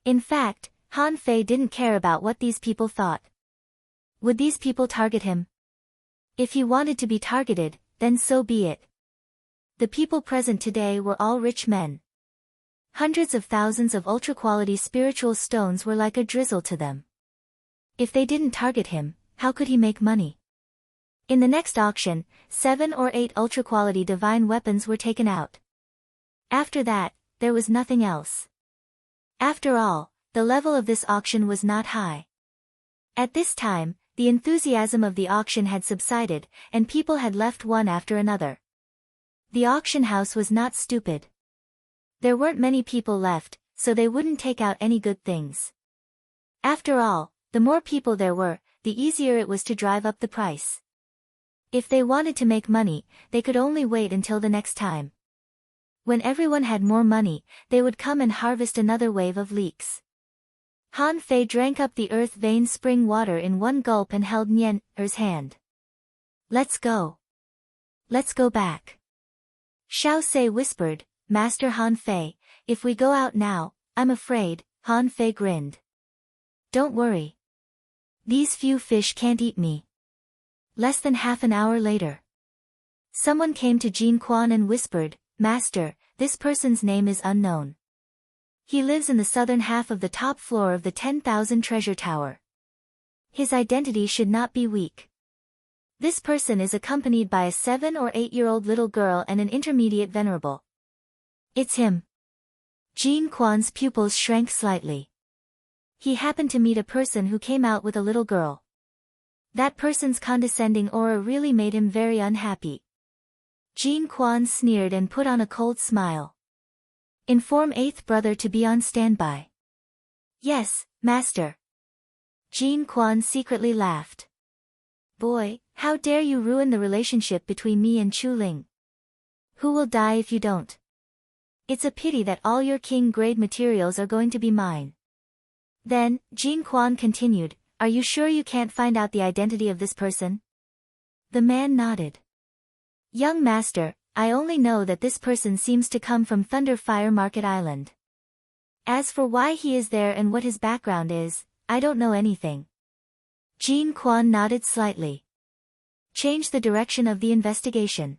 S1: In fact, Han Fei didn't care about what these people thought. Would these people target him? If he wanted to be targeted, then so be it. The people present today were all rich men. Hundreds of thousands of ultra-quality spiritual stones were like a drizzle to them. If they didn't target him, how could he make money? In the next auction, 7 or 8 ultra-quality divine weapons were taken out. After that, there was nothing else. After all, the level of this auction was not high. At this time, the enthusiasm of the auction had subsided, and people had left one after another. The auction house was not stupid. There weren't many people left, so they wouldn't take out any good things. After all, the more people there were, the easier it was to drive up the price. If they wanted to make money, they could only wait until the next time. When everyone had more money, they would come and harvest another wave of leeks. Han Fei drank up the earth vein spring water in one gulp and held Nian Er's hand. "Let's go. Let's go back." Xiao Sei whispered, "Master Han Fei, if we go out now, I'm afraid." Han Fei grinned. "Don't worry. These few fish can't eat me." Less than half an hour later, someone came to Jin Quan and whispered, "Master, this person's name is unknown. He lives in the southern half of the top floor of the 10,000 Treasure Tower. His identity should not be weak. This person is accompanied by a 7 or 8-year-old little girl and an intermediate venerable." "It's him." Jin Quan's pupils shrank slightly. He happened to meet a person who came out with a little girl. That person's condescending aura really made him very unhappy. Jin Quan sneered and put on a cold smile. "Inform 8th brother to be on standby." "Yes, master." Jin Quan secretly laughed. "Boy, how dare you ruin the relationship between me and Chu Ling? Who will die if you don't? It's a pity that all your king-grade materials are going to be mine." Then, Jin Quan continued, "Are you sure you can't find out the identity of this person?" The man nodded. "Young master, I only know that this person seems to come from Thunderfire Market Island. As for why he is there and what his background is, I don't know anything." Jin Quan nodded slightly. Change the direction of the investigation.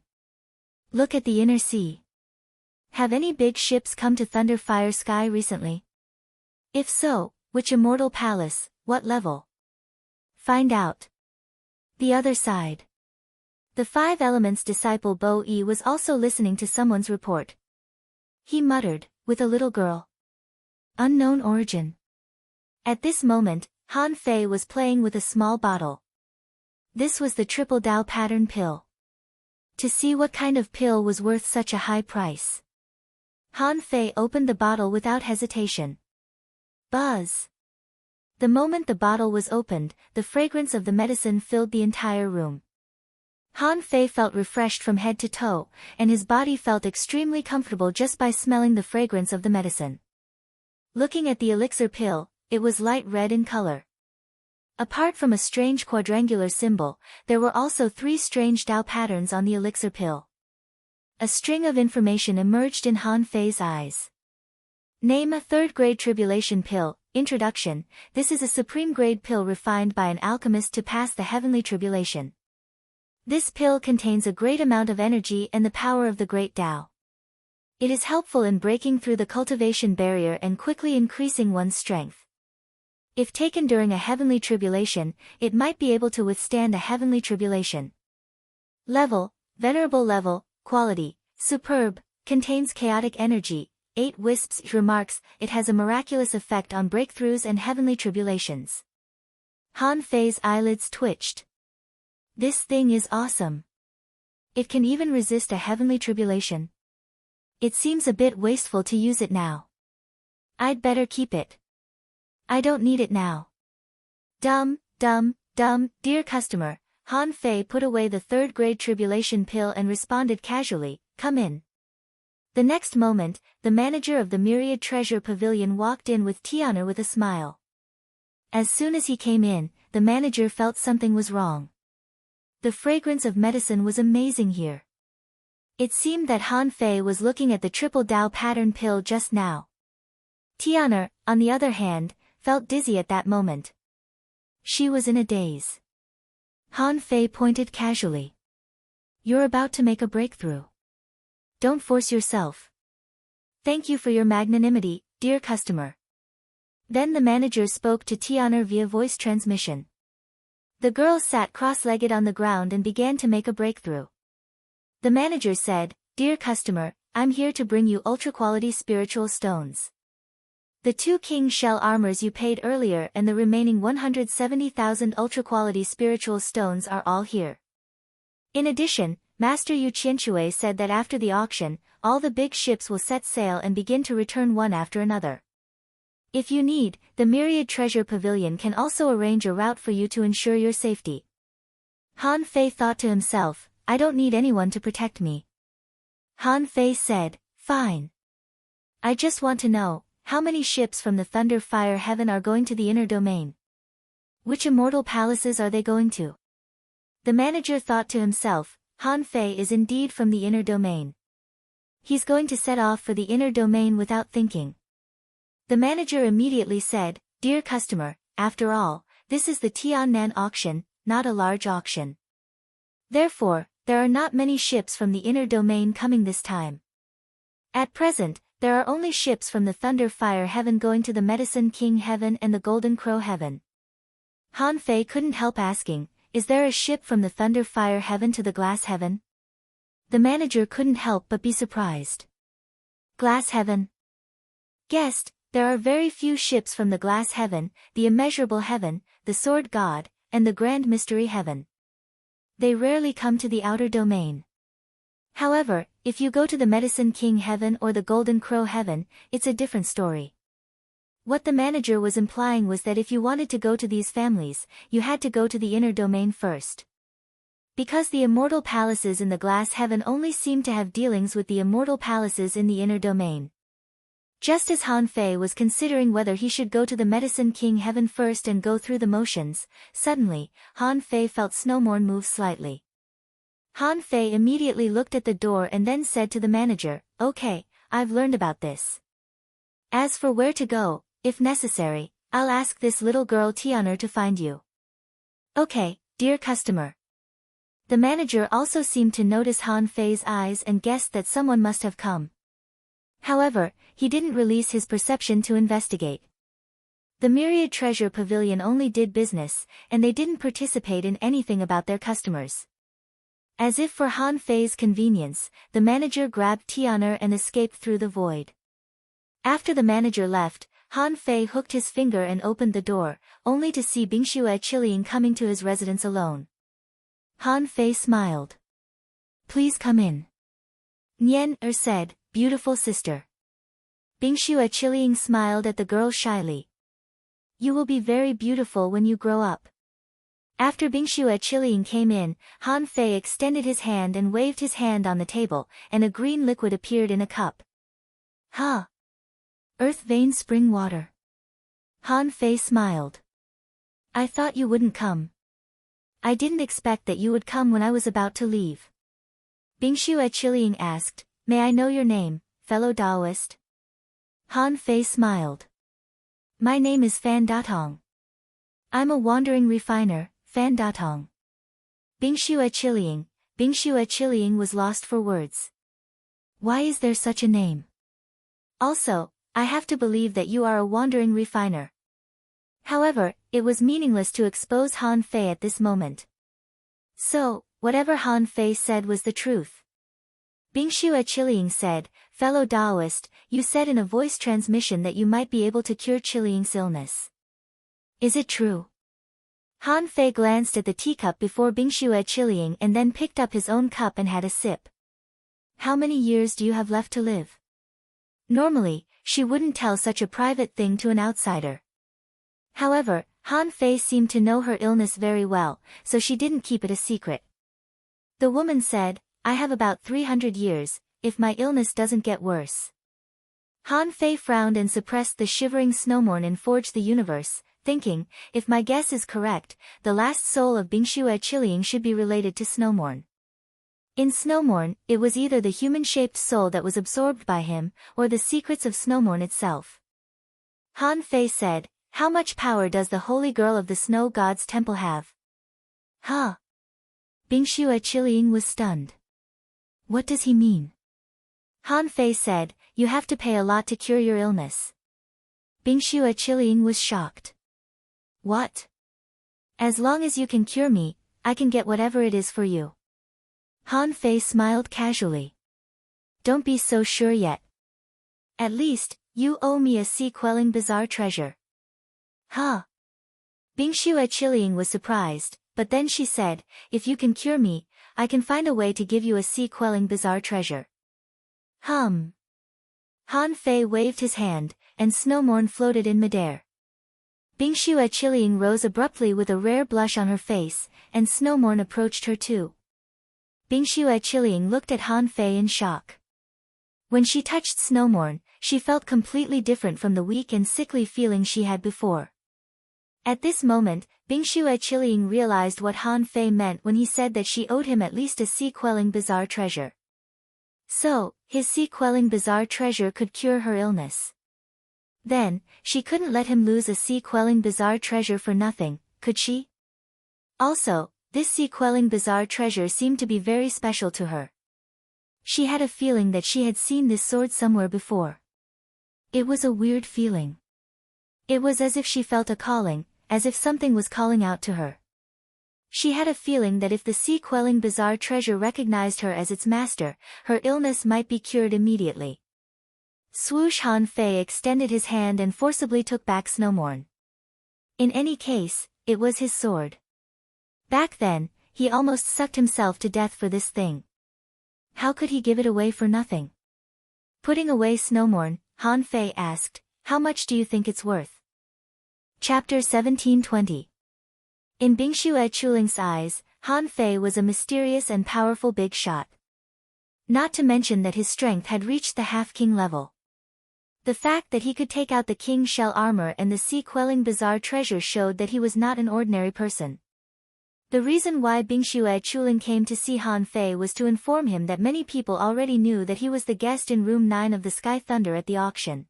S1: Look at the inner sea. Have any big ships come to Thunderfire Sky recently? If so, which immortal palace, what level? Find out. The other side. The Five Elements disciple Bo-E was also listening to someone's report. He muttered, with a little girl. Unknown origin. At this moment, Han Fei was playing with a small bottle. This was the Triple Tao pattern pill. To see what kind of pill was worth such a high price. Han Fei opened the bottle without hesitation. Buzz. The moment the bottle was opened, the fragrance of the medicine filled the entire room. Han Fei felt refreshed from head to toe, and his body felt extremely comfortable just by smelling the fragrance of the medicine. Looking at the elixir pill, it was light red in color. Apart from a strange quadrangular symbol, there were also 3 strange Tao patterns on the elixir pill. A string of information emerged in Han Fei's eyes. Name a 3rd grade tribulation pill. Introduction. This is a supreme grade pill refined by an alchemist to pass the heavenly tribulation. This pill contains a great amount of energy and the power of the great Tao. It is helpful in breaking through the cultivation barrier and quickly increasing one's strength. If taken during a heavenly tribulation, it might be able to withstand a heavenly tribulation. Level, venerable level, quality, superb, contains chaotic energy, 8 wisps. Remarks, it has a miraculous effect on breakthroughs and heavenly tribulations. Han Fei's eyelids twitched. This thing is awesome. It can even resist a heavenly tribulation. It seems a bit wasteful to use it now. I'd better keep it. I don't need it now. Dumb, dear customer. Han Fei put away the 3rd grade tribulation pill and responded casually, come in. The next moment, the manager of the Myriad Treasure Pavilion walked in with Tiana with a smile. As soon as he came in, the manager felt something was wrong. The fragrance of medicine was amazing here. It seemed that Han Fei was looking at the Triple Tao pattern pill just now. Tiana, on the other hand, felt dizzy at that moment. She was in a daze. Han Fei pointed casually. You're about to make a breakthrough. Don't force yourself. Thank you for your magnanimity, dear customer. Then the manager spoke to Tiana via voice transmission. The girl sat cross-legged on the ground and began to make a breakthrough. The manager said, Dear customer, I'm here to bring you ultra-quality spiritual stones. The 2 king shell armors you paid earlier and the remaining 170,000 ultra-quality spiritual stones are all here. In addition, Master Yu Qianxue said that after the auction, all the big ships will set sail and begin to return one after another. If you need, the Myriad Treasure Pavilion can also arrange a route for you to ensure your safety. Han Fei thought to himself, I don't need anyone to protect me. Han Fei said, fine. I just want to know, how many ships from the Thunder Fire Heaven are going to the inner domain? Which immortal palaces are they going to? The manager thought to himself, Han Fei is indeed from the inner domain. He's going to set off for the inner domain without thinking. The manager immediately said, Dear customer, after all, this is the Tiannan auction, not a large auction. Therefore, there are not many ships from the inner domain coming this time. At present, there are only ships from the Thunder Fire Heaven going to the Medicine King Heaven and the Golden Crow Heaven. Han Fei couldn't help asking, is there a ship from the Thunder Fire Heaven to the Glass Heaven? The manager couldn't help but be surprised. Glass Heaven? Guessed, there are very few ships from the Glass Heaven, the Immeasurable Heaven, the Sword God, and the Grand Mystery Heaven. They rarely come to the outer domain. However, if you go to the Medicine King Heaven or the Golden Crow Heaven, it's a different story. What the manager was implying was that if you wanted to go to these families, you had to go to the inner domain first. Because the immortal palaces in the Glass Heaven only seemed to have dealings with the immortal palaces in the inner domain. Just as Han Fei was considering whether he should go to the Medicine King Heaven first and go through the motions, suddenly, Han Fei felt Snowmorn move slightly. Han Fei immediately looked at the door and then said to the manager, Okay, I've learned about this. As for where to go, if necessary, I'll ask this little girl Tianer to find you. Okay, dear customer. The manager also seemed to notice Han Fei's eyes and guessed that someone must have come. However, he didn't release his perception to investigate. The Myriad Treasure Pavilion only did business, and they didn't participate in anything about their customers. As if for Han Fei's convenience, the manager grabbed Tian'er and escaped through the void. After the manager left, Han Fei hooked his finger and opened the door, only to see Bingxue Qiliang coming to his residence alone. Han Fei smiled. "Please come in." Nian said, "Beautiful sister." Bingxue Qiliang smiled at the girl shyly. "You will be very beautiful when you grow up." After Bingxue Qiliang came in, Han Fei extended his hand and waved his hand on the table, and a green liquid appeared in a cup. "Ha! Earth vein spring water." Han Fei smiled. "I thought you wouldn't come. I didn't expect that you would come when I was about to leave." Bingxue Qiliang asked, "May I know your name, fellow Taoist?" Han Fei smiled. "My name is Fan Datong. I'm a wandering refiner, Fan Datong." Bingxue Qiliang was lost for words. Why is there such a name? Also, I have to believe that you are a wandering refiner. However, it was meaningless to expose Han Fei at this moment. So, whatever Han Fei said was the truth. Bingxue Qiliang said, "Fellow Taoist, you said in a voice transmission that you might be able to cure Qiliang's illness. Is it true?" Han Fei glanced at the teacup before Bingxue Qiliang and then picked up his own cup and had a sip. "How many years do you have left to live?" Normally, she wouldn't tell such a private thing to an outsider. However, Han Fei seemed to know her illness very well, so she didn't keep it a secret. The woman said, "I have about 300 years, if my illness doesn't get worse." Han Fei frowned and suppressed the shivering snowmorn in Forge the Universe, thinking, if my guess is correct, the last soul of Bingxue Qiliang should be related to Snowmorn. In Snowmorn, it was either the human-shaped soul that was absorbed by him, or the secrets of Snowmorn itself. Han Fei said, "How much power does the holy girl of the snow god's temple have?" "Huh?" Bingxue Qiliang was stunned. "What does he mean?" Han Fei said, "You have to pay a lot to cure your illness." Bingxue Qiliang was shocked. "What?" "As long as you can cure me, I can get whatever it is for you." Han Fei smiled casually. "Don't be so sure yet. At least, you owe me a sea-quelling bizarre treasure." "Huh?" Bingxue Qiliang was surprised, but then she said, "If you can cure me, I can find a way to give you a sea-quelling bizarre treasure." Han Fei waved his hand, and Snowmorn floated in midair. Bingxue Qiliang rose abruptly with a rare blush on her face, and Snowmorn approached her too. Bingxue Qiliang looked at Han Fei in shock. When she touched Snowmorn, she felt completely different from the weak and sickly feeling she had before. At this moment, Bingxue Qiliang realized what Han Fei meant when he said that she owed him at least a sea-quelling bizarre treasure. So, his sea-quelling bizarre treasure could cure her illness. Then, she couldn't let him lose a sea-quelling bizarre treasure for nothing, could she? Also, this sea-quelling bizarre treasure seemed to be very special to her. She had a feeling that she had seen this sword somewhere before. It was a weird feeling. It was as if she felt a calling, as if something was calling out to her. She had a feeling that if the sea-quelling bizarre treasure recognized her as its master, her illness might be cured immediately. Swoosh! Han Fei extended his hand and forcibly took back Snowmorn. In any case, it was his sword. Back then, he almost sucked himself to death for this thing. How could he give it away for nothing? Putting away Snowmorn, Han Fei asked, "How much do you think it's worth?" Chapter 1720. In Bingxue Qiliang's eyes, Han Fei was a mysterious and powerful big shot. Not to mention that his strength had reached the half-king level. The fact that he could take out the king shell armor and the sea-quelling bizarre treasure showed that he was not an ordinary person. The reason why Bingxue Qiliang came to see Han Fei was to inform him that many people already knew that he was the guest in room 9 of the Sky Thunder at the auction.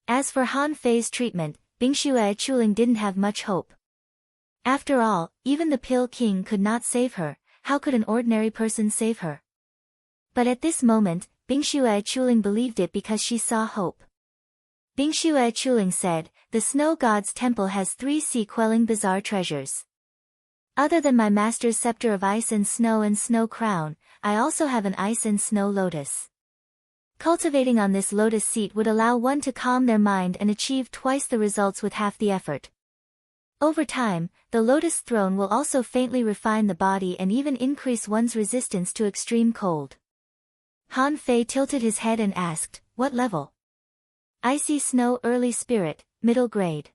S1: As for Han Fei's treatment, Bingxue Qiliang didn't have much hope. After all, even the Pill King could not save her, how could an ordinary person save her? But at this moment, Bingxue Chuling believed it because she saw hope. Bingxue Chuling said, "The snow god's temple has 3 sea-quelling bizarre treasures. Other than my master's scepter of ice and snow crown, I also have an ice and snow lotus. Cultivating on this lotus seat would allow one to calm their mind and achieve twice the results with half the effort. Over time, the lotus throne will also faintly refine the body and even increase one's resistance to extreme cold." Han Fei tilted his head and asked, "What level?" "Icy snow early spirit, middle grade."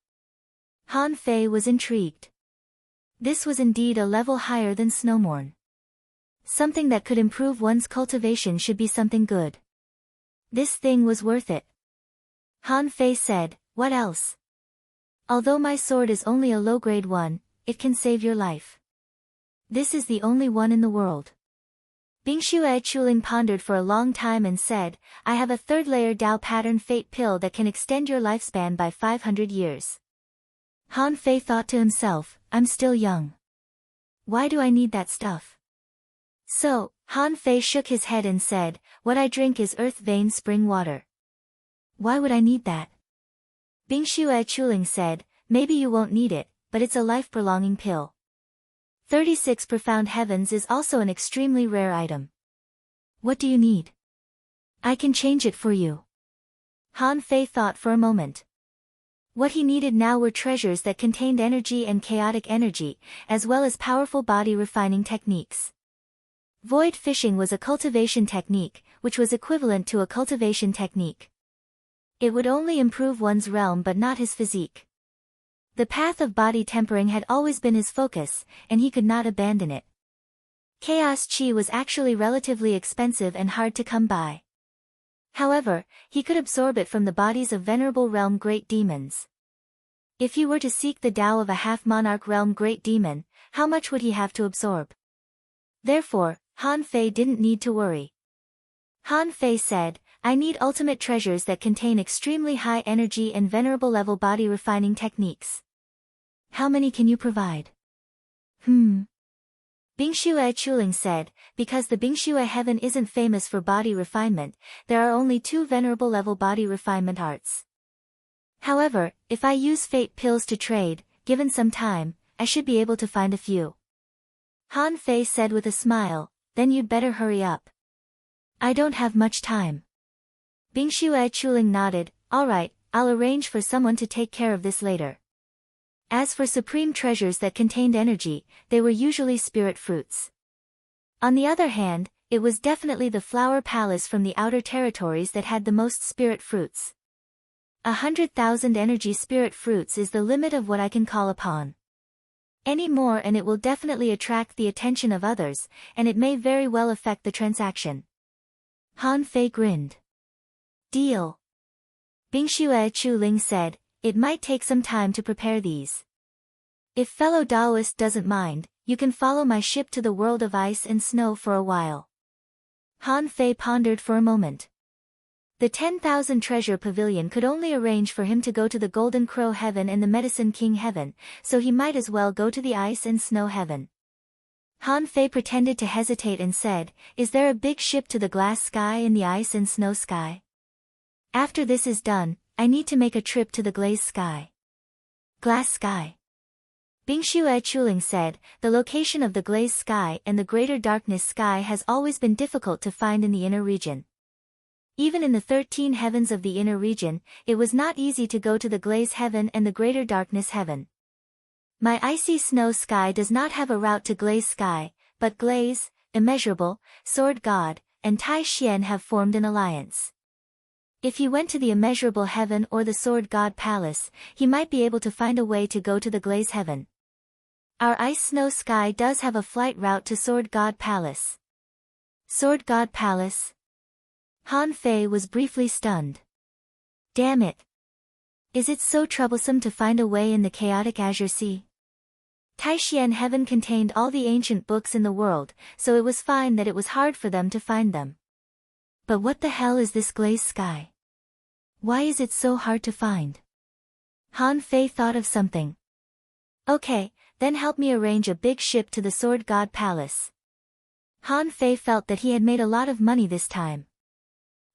S1: Han Fei was intrigued. This was indeed a level higher than Snowmorn. Something that could improve one's cultivation should be something good. This thing was worth it. Han Fei said, "What else?" "Although my sword is only a low-grade one, it can save your life. This is the only one in the world." Bingxue Chuling pondered for a long time and said, "I have a 3rd-layer Dao pattern fate pill that can extend your lifespan by 500 years. Han Fei thought to himself, "I'm still young. Why do I need that stuff?" So, Han Fei shook his head and said, "What I drink is earth vein spring water." "Why would I need that?" Bingxue Chuling said, "Maybe you won't need it, but it's a life-prolonging pill. 36 Profound Heavens is also an extremely rare item. What do you need? I can change it for you." Han Fei thought for a moment. What he needed now were treasures that contained energy and chaotic energy, as well as powerful body-refining techniques. Void fishing was a cultivation technique, which was equivalent to a cultivation technique. It would only improve one's realm but not his physique. The path of body tempering had always been his focus, and he could not abandon it. Chaos Chi was actually relatively expensive and hard to come by. However, he could absorb it from the bodies of venerable realm great demons. If he were to seek the Tao of a half-monarch realm great demon, how much would he have to absorb? Therefore, Han Fei didn't need to worry. Han Fei said, "I need ultimate treasures that contain extremely high energy and venerable level body refining techniques. How many can you provide?" Bingxue Chuling said, "Because the Bingxue heaven isn't famous for body refinement, there are only 2 venerable level body refinement arts. However, if I use fate pills to trade, given some time, I should be able to find a few." Han Fei said with a smile, "Then you'd better hurry up." "I don't have much time." Bingxue Chuling nodded, "All right, I'll arrange for someone to take care of this later." As for supreme treasures that contained energy, they were usually spirit fruits. On the other hand, it was definitely the flower palace from the outer territories that had the most spirit fruits. 100,000 energy spirit fruits is the limit of what I can call upon. Any more and it will definitely attract the attention of others, and it may very well affect the transaction. Han Fei grinned. "Deal." Bingxue Chuling said, "It might take some time to prepare these. If fellow Taoist doesn't mind, you can follow my ship to the world of ice and snow for a while." Han Fei pondered for a moment. The 10,000 treasure pavilion could only arrange for him to go to the Golden Crow heaven and the Medicine King heaven, so he might as well go to the ice and snow heaven. Han Fei pretended to hesitate and said, "Is there a big ship to the glass sky in the ice and snow sky? After this is done, I need to make a trip to the glaze sky." "Glass sky?" Bingxue Chuling said, "The location of the glaze sky and the greater darkness sky has always been difficult to find in the inner region. Even in the 13 heavens of the inner region, it was not easy to go to the glaze heaven and the greater darkness heaven. My icy snow sky does not have a route to glaze sky, but Glaze, Immeasurable, Sword God, and Tai Xian have formed an alliance. If he went to the Immeasurable Heaven or the Sword God Palace, he might be able to find a way to go to the Glaze Heaven. Our ice snow sky does have a flight route to Sword God Palace." "Sword God Palace?" Han Fei was briefly stunned. "Damn it. Is it so troublesome to find a way in the chaotic Azure Sea?" Taishian Heaven contained all the ancient books in the world, so it was fine that it was hard for them to find them. But what the hell is this glaze sky? Why is it so hard to find? Han Fei thought of something. "Okay, then help me arrange a big ship to the Sword God Palace." Han Fei felt that he had made a lot of money this time.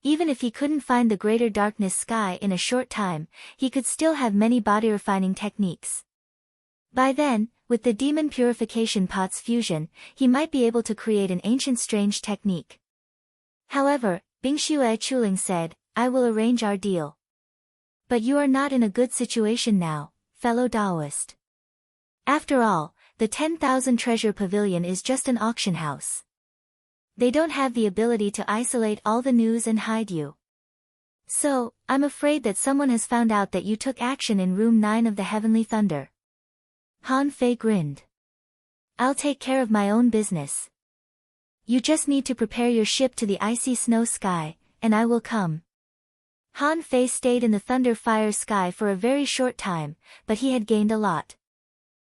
S1: Even if he couldn't find the greater darkness sky in a short time, he could still have many body refining techniques. By then, with the demon purification pot's fusion, he might be able to create an ancient strange technique. However, Bingxue Chuling said, I will arrange our deal. But you are not in a good situation now, fellow Taoist. After all, the 10,000 treasure pavilion is just an auction house. They don't have the ability to isolate all the news and hide you. So, I'm afraid that someone has found out that you took action in room 9 of the Heavenly Thunder. Han Fei grinned. I'll take care of my own business. You just need to prepare your ship to the icy snow sky, and I will come. Han Fei stayed in the thunder fire sky for a very short time, but he had gained a lot.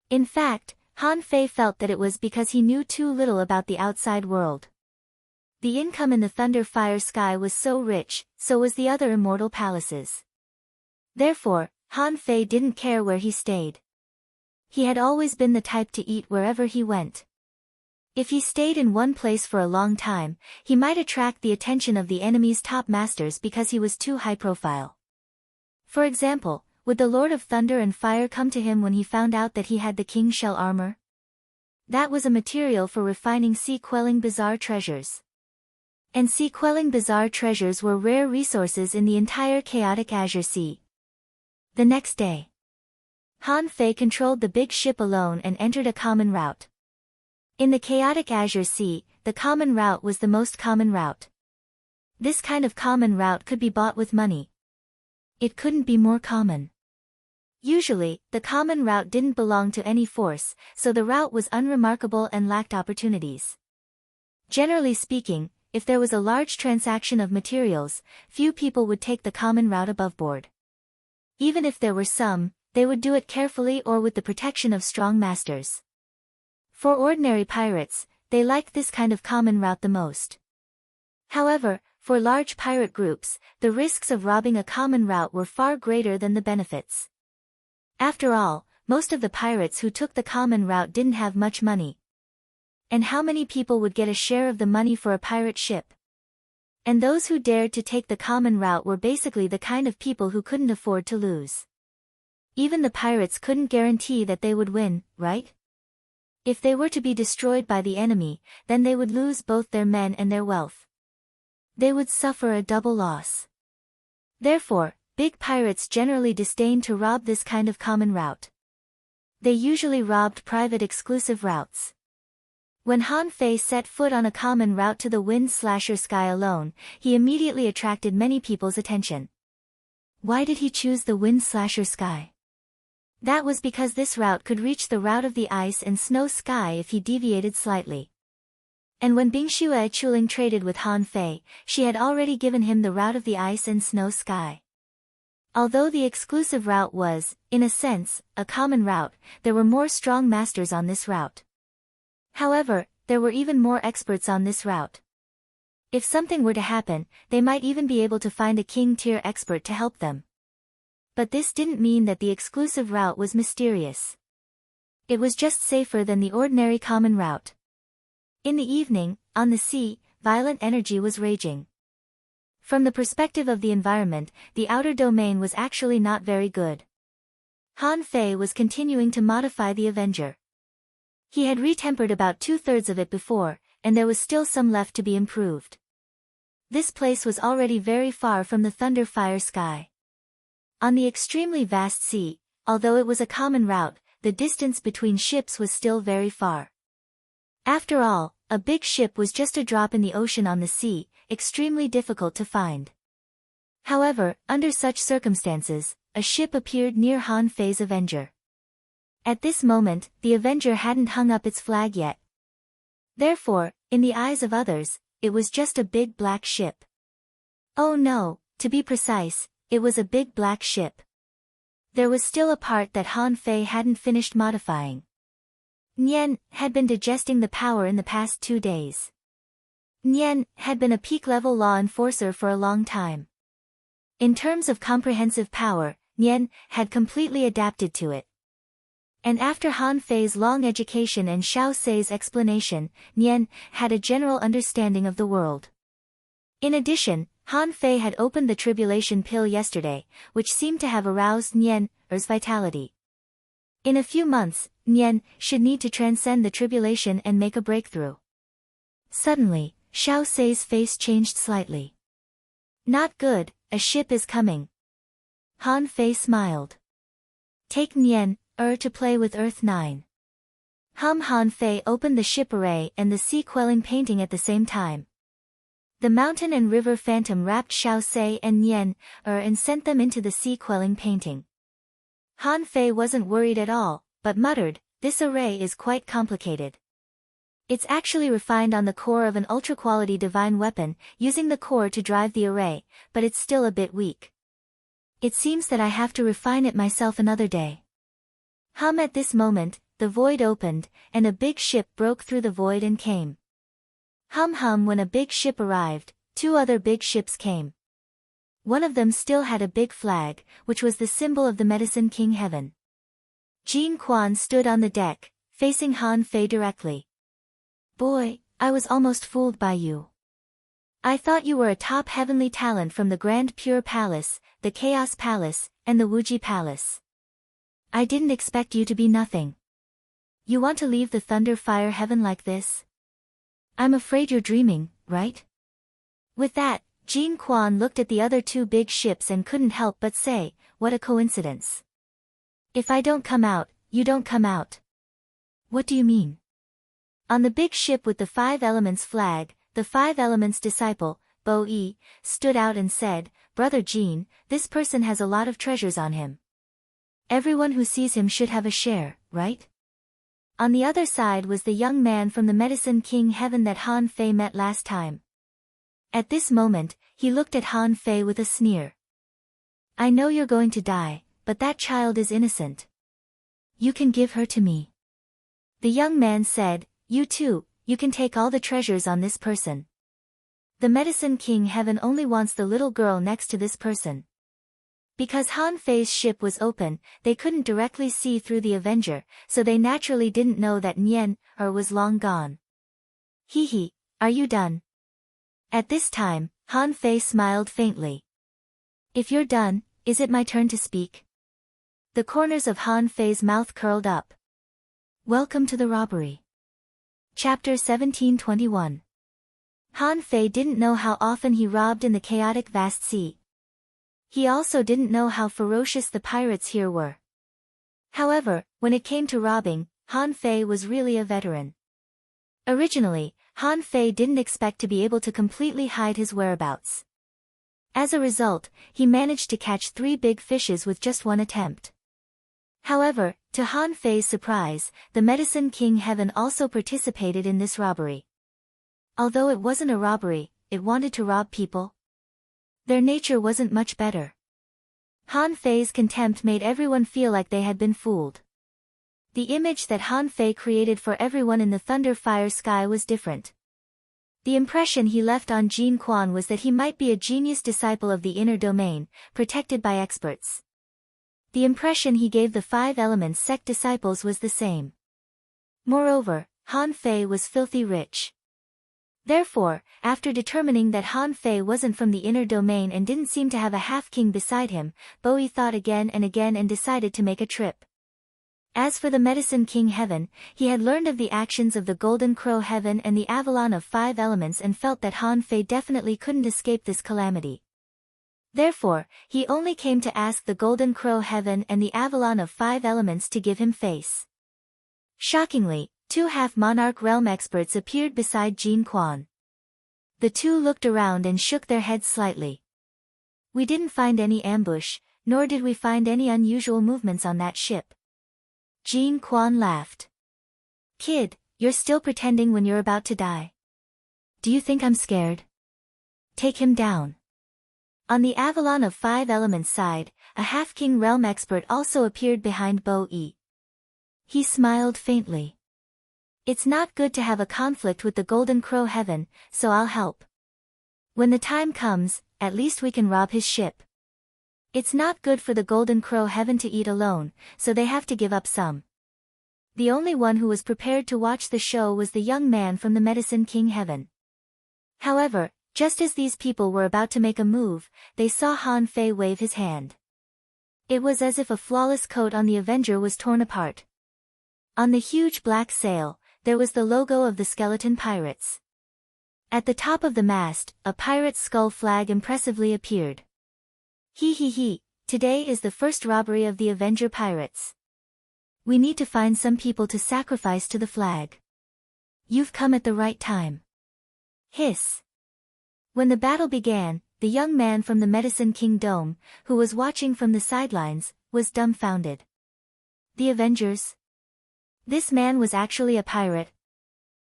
S1: In fact, Han Fei felt that it was because he knew too little about the outside world. The income in the thunder fire sky was so rich, so was the other immortal palaces. Therefore, Han Fei didn't care where he stayed. He had always been the type to eat wherever he went. If he stayed in one place for a long time, he might attract the attention of the enemy's top masters because he was too high profile. For example, would the Lord of Thunder and Fire come to him when he found out that he had the King's Shell armor? That was a material for refining sea-quelling bizarre treasures. And sea-quelling bizarre treasures were rare resources in the entire chaotic Azure Sea. The next day, Han Fei controlled the big ship alone and entered a common route. In the chaotic Azure Sea, the common route was the most common route. This kind of common route could be bought with money. It couldn't be more common. Usually, the common route didn't belong to any force, so the route was unremarkable and lacked opportunities. Generally speaking, if there was a large transaction of materials, few people would take the common route above board. Even if there were some, they would do it carefully or with the protection of strong masters. For ordinary pirates, they liked this kind of common route the most. However, for large pirate groups, the risks of robbing a common route were far greater than the benefits. After all, most of the pirates who took the common route didn't have much money. And how many people would get a share of the money for a pirate ship? And those who dared to take the common route were basically the kind of people who couldn't afford to lose. Even the pirates couldn't guarantee that they would win, right? If they were to be destroyed by the enemy, then they would lose both their men and their wealth. They would suffer a double loss. Therefore, big pirates generally disdained to rob this kind of common route. They usually robbed private exclusive routes. When Han Fei set foot on a common route to the Wind Slasher Sky alone, he immediately attracted many people's attention. Why did he choose the Wind Slasher Sky? That was because this route could reach the route of the ice and snow sky if he deviated slightly. And when Bingxue Chuling traded with Han Fei, she had already given him the route of the ice and snow sky. Although the exclusive route was, in a sense, a common route, there were more strong masters on this route. However, there were even more experts on this route. If something were to happen, they might even be able to find a king-tier expert to help them. But this didn't mean that the exclusive route was mysterious. It was just safer than the ordinary common route. In the evening, on the sea, violent energy was raging. From the perspective of the environment, the outer domain was actually not very good. Han Fei was continuing to modify the Avenger. He had retempered about 2/3 of it before, and there was still some left to be improved. This place was already very far from the thunder fire sky. On the extremely vast sea, although it was a common route, the distance between ships was still very far. After all, a big ship was just a drop in the ocean on the sea, extremely difficult to find. However, under such circumstances, a ship appeared near Han Fei's Avenger. At this moment, the Avenger hadn't hung up its flag yet. Therefore, in the eyes of others, it was just a big black ship. Oh no, to be precise, it was a big black ship. There was still a part that Han Fei hadn't finished modifying. Nian had been digesting the power in the past 2 days. Nian had been a peak-level law enforcer for a long time. In terms of comprehensive power, Nian had completely adapted to it. And after Han Fei's long education and Xiao Sei's explanation, Nian had a general understanding of the world. In addition, Han Fei had opened the tribulation pill yesterday, which seemed to have aroused Nian's vitality. In a few months, Nian should need to transcend the tribulation and make a breakthrough. Suddenly, Xiao Sei's face changed slightly. Not good, a ship is coming. Han Fei smiled. Take Nian to play with Earth 9. Han Fei opened the ship array and the sea-quelling painting at the same time. The mountain and river phantom wrapped Xiao Sei and Nian and sent them into the sea-quelling painting. Han Fei wasn't worried at all, but muttered, "This array is quite complicated. It's actually refined on the core of an ultra-quality divine weapon, using the core to drive the array, but it's still a bit weak. It seems that I have to refine it myself another day." At this moment, the void opened, and a big ship broke through the void and came. When a big ship arrived, two other big ships came. One of them still had a big flag, which was the symbol of the Medicine King Heaven. Jin Quan stood on the deck, facing Han Fei directly. "Boy, I was almost fooled by you. I thought you were a top heavenly talent from the Grand Pure Palace, the Chaos Palace, and the Wuji Palace. I didn't expect you to be nothing. You want to leave the Thunder Fire Heaven like this? I'm afraid you're dreaming, right?" With that, Jin Quan looked at the other two big ships and couldn't help but say, "What a coincidence. If I don't come out, you don't come out." "What do you mean?" On the big ship with the Five Elements flag, the Five Elements disciple, Bo Yi, stood out and said, "Brother Jin, this person has a lot of treasures on him. Everyone who sees him should have a share, right?" On the other side was the young man from the Medicine King Heaven that Han Fei met last time. At this moment, he looked at Han Fei with a sneer. "I know you're going to die, but that child is innocent. You can give her to me." The young man said, "You too, you can take all the treasures on this person. The Medicine King Heaven only wants the little girl next to this person." Because Han Fei's ship was open, they couldn't directly see through the Avenger, so they naturally didn't know that Nian was long gone. "Hee, are you done?" At this time, Han Fei smiled faintly. "If you're done, is it my turn to speak?" The corners of Han Fei's mouth curled up. Welcome to the robbery. Chapter 1721. Han Fei didn't know how often he robbed in the chaotic vast sea. He also didn't know how ferocious the pirates here were. However, when it came to robbing, Han Fei was really a veteran. Originally, Han Fei didn't expect to be able to completely hide his whereabouts. As a result, he managed to catch 3 big fishes with just one attempt. However, to Han Fei's surprise, the Medicine King Heaven also participated in this robbery. Although it wasn't a robbery, it wanted to rob people. Their nature wasn't much better. Han Fei's contempt made everyone feel like they had been fooled. The image that Han Fei created for everyone in the thunder fire sky was different. The impression he left on Jin Quan was that he might be a genius disciple of the inner domain, protected by experts. The impression he gave the Five Elements sect disciples was the same. Moreover, Han Fei was filthy rich. Therefore, after determining that Han Fei wasn't from the inner domain and didn't seem to have a half-king beside him, Bo Yi thought again and again and decided to make a trip. As for the Medicine King Heaven, he had learned of the actions of the Golden Crow Heaven and the Avalon of Five Elements and felt that Han Fei definitely couldn't escape this calamity. Therefore, he only came to ask the Golden Crow Heaven and the Avalon of Five Elements to give him face. Shockingly, 2 half-monarch realm experts appeared beside Jin Quan. The two looked around and shook their heads slightly. "We didn't find any ambush, nor did we find any unusual movements on that ship." Jin Quan laughed. "Kid, you're still pretending when you're about to die. Do you think I'm scared? Take him down." On the Avalon of Five Elements side, a half-king realm expert also appeared behind Bo Yi. He smiled faintly. "It's not good to have a conflict with the Golden Crow Heaven, so I'll help. When the time comes, at least we can rob his ship. It's not good for the Golden Crow Heaven to eat alone, so they have to give up some. The only one who was prepared to watch the show was the young man from the Medicine King Heaven. However, just as these people were about to make a move, they saw Han Fei wave his hand. It was as if a flawless coat on the Avenger was torn apart. On the huge black sail, there was the logo of the Skeleton Pirates. At the top of the mast, a pirate's skull flag impressively appeared. He, today is the first robbery of the Avenger Pirates. We need to find some people to sacrifice to the flag. You've come at the right time. Hiss. When the battle began, the young man from the Medicine King Dome, who was watching from the sidelines, was dumbfounded. The Avengers? This man was actually a pirate.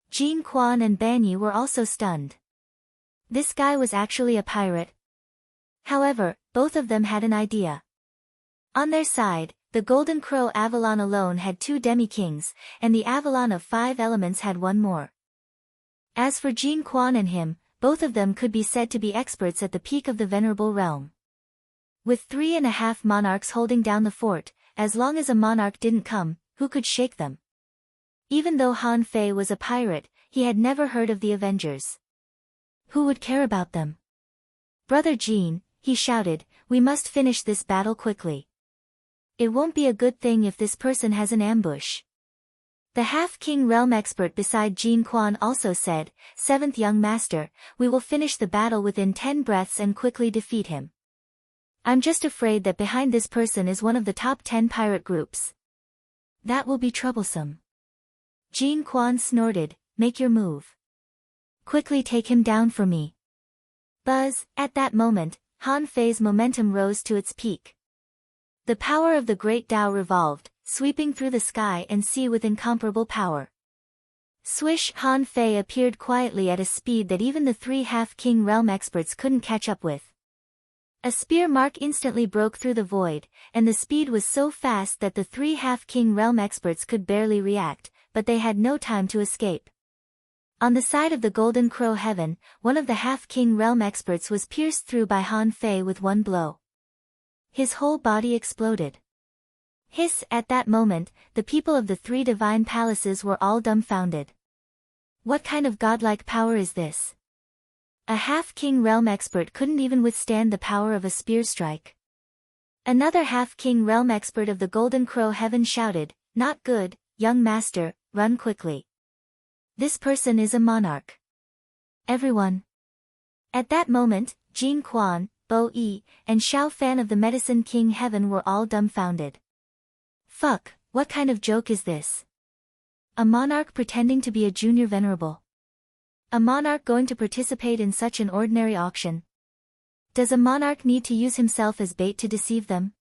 S1: Jean Quan and Banyi were also stunned. This guy was actually a pirate. However, both of them had an idea. On their side, the Golden Crow Avalon alone had 2 demi-kings, and the Avalon of 5 elements had 1 more. As for Jean Quan and him, both of them could be said to be experts at the peak of the Venerable Realm. With 3.5 monarchs holding down the fort, as long as a monarch didn't come, who could shake them? Even though Han Fei was a pirate, he had never heard of the Avengers. Who would care about them? Brother Jean, he shouted, we must finish this battle quickly. It won't be a good thing if this person has an ambush. The half-king realm expert beside Jean Quan also said, 7th young master, we will finish the battle within 10 breaths and quickly defeat him. I'm just afraid that behind this person is one of the top 10 pirate groups. That will be troublesome. Jean Quan snorted, make your move. Quickly take him down for me. Buzz, at that moment, Han Fei's momentum rose to its peak. The power of the great Tao revolved, sweeping through the sky and sea with incomparable power. Swish! Han Fei appeared quietly at a speed that even the 3 half-king realm experts couldn't catch up with. A spear mark instantly broke through the void, and the speed was so fast that the 3 half-king realm experts could barely react, but they had no time to escape. On the side of the Golden Crow Heaven, one of the half-king realm experts was pierced through by Han Fei with 1 blow. His whole body exploded. Hiss! At that moment, the people of the 3 divine palaces were all dumbfounded. What kind of godlike power is this? A half-king realm expert couldn't even withstand the power of a spear strike. Another half-king realm expert of the Golden Crow Heaven shouted, not good, young master, run quickly. This person is a monarch. Everyone. At that moment, Jean Quan, Bo Yi, and Xiao Fan of the Medicine King Heaven were all dumbfounded. Fuck, what kind of joke is this? A monarch pretending to be a junior venerable. A monarch going to participate in such an ordinary auction. Does a monarch need to use himself as bait to deceive them?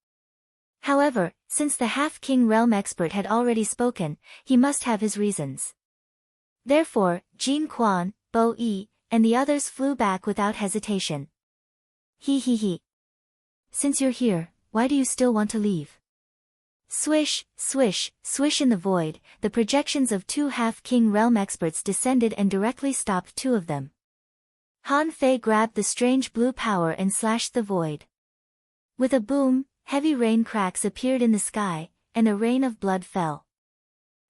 S1: However, since the half-king realm expert had already spoken, he must have his reasons. Therefore, Jean Quan, Bo Yi, and the others flew back without hesitation. He. Since you're here, why do you still want to leave? Swish, swish, swish in the void, the projections of 2 half-king realm experts descended and directly stopped 2 of them. Han Fei grabbed the strange blue power and slashed the void. With a boom, heavy rain cracks appeared in the sky, and a rain of blood fell.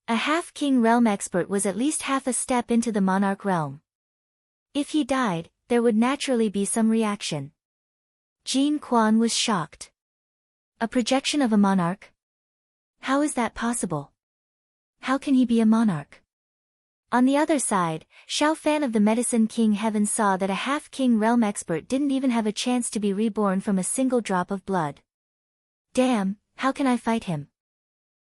S1: A half-king realm expert was at least half a step into the monarch realm. If he died, there would naturally be some reaction. Jean Quan was shocked. A projection of a monarch? How is that possible? How can he be a monarch? On the other side, Xiao Fan of the Medicine King Heaven saw that a half-king realm expert didn't even have a chance to be reborn from a single drop of blood. Damn, how can I fight him?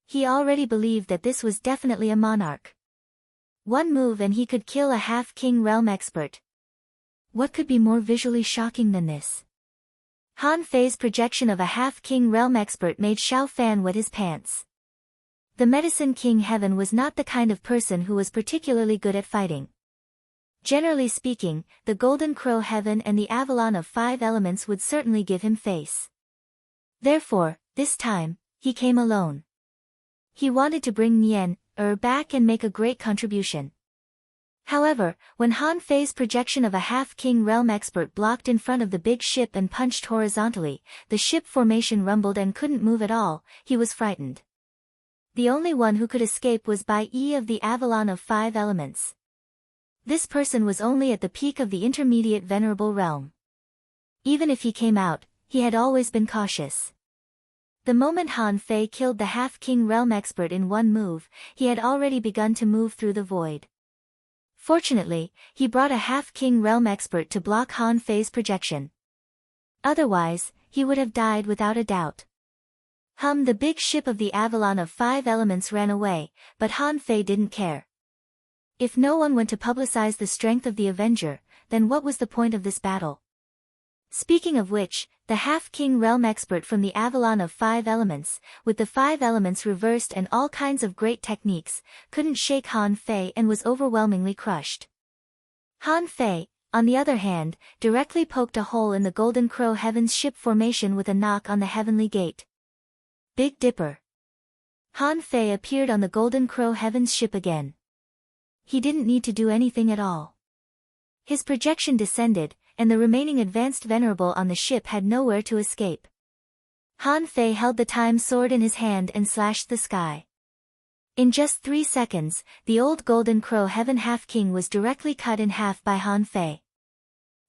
S1: He already believed that this was definitely a monarch. 1 move and he could kill a half-king realm expert. What could be more visually shocking than this? Han Fei's projection of a half-king realm expert made Xiao Fan wet his pants. The Medicine King Heaven was not the kind of person who was particularly good at fighting. Generally speaking, the Golden Crow Heaven and the Avalon of 5 elements would certainly give him face. Therefore, this time, he came alone. He wanted to bring Nian, back and make a great contribution. However, when Han Fei's projection of a half-king realm expert blocked in front of the big ship and punched horizontally, the ship formation rumbled and couldn't move at all, he was frightened. The only one who could escape was by of the Avalon of 5 elements. This person was only at the peak of the intermediate venerable realm. Even if he came out, he had always been cautious. The moment Han Fei killed the half-king realm expert in one move, he had already begun to move through the void. Fortunately, he brought a half-king realm expert to block Han Fei's projection. Otherwise, he would have died without a doubt. The big ship of the Avalon of 5 elements ran away, but Han Fei didn't care. If no one went to publicize the strength of the Avenger, then what was the point of this battle? Speaking of which, the half-king realm expert from the Avalon of 5 elements, with the 5 elements reversed and all kinds of great techniques, couldn't shake Han Fei and was overwhelmingly crushed. Han Fei, on the other hand, directly poked a hole in the Golden Crow Heaven's ship formation with a knock on the heavenly gate. Big Dipper. Han Fei appeared on the Golden Crow Heaven's ship again. He didn't need to do anything at all. His projection descended, and the remaining advanced venerable on the ship had nowhere to escape. Han Fei held the time sword in his hand and slashed the sky. In just 3 seconds, the old Golden Crow Heaven half-king was directly cut in half by Han Fei.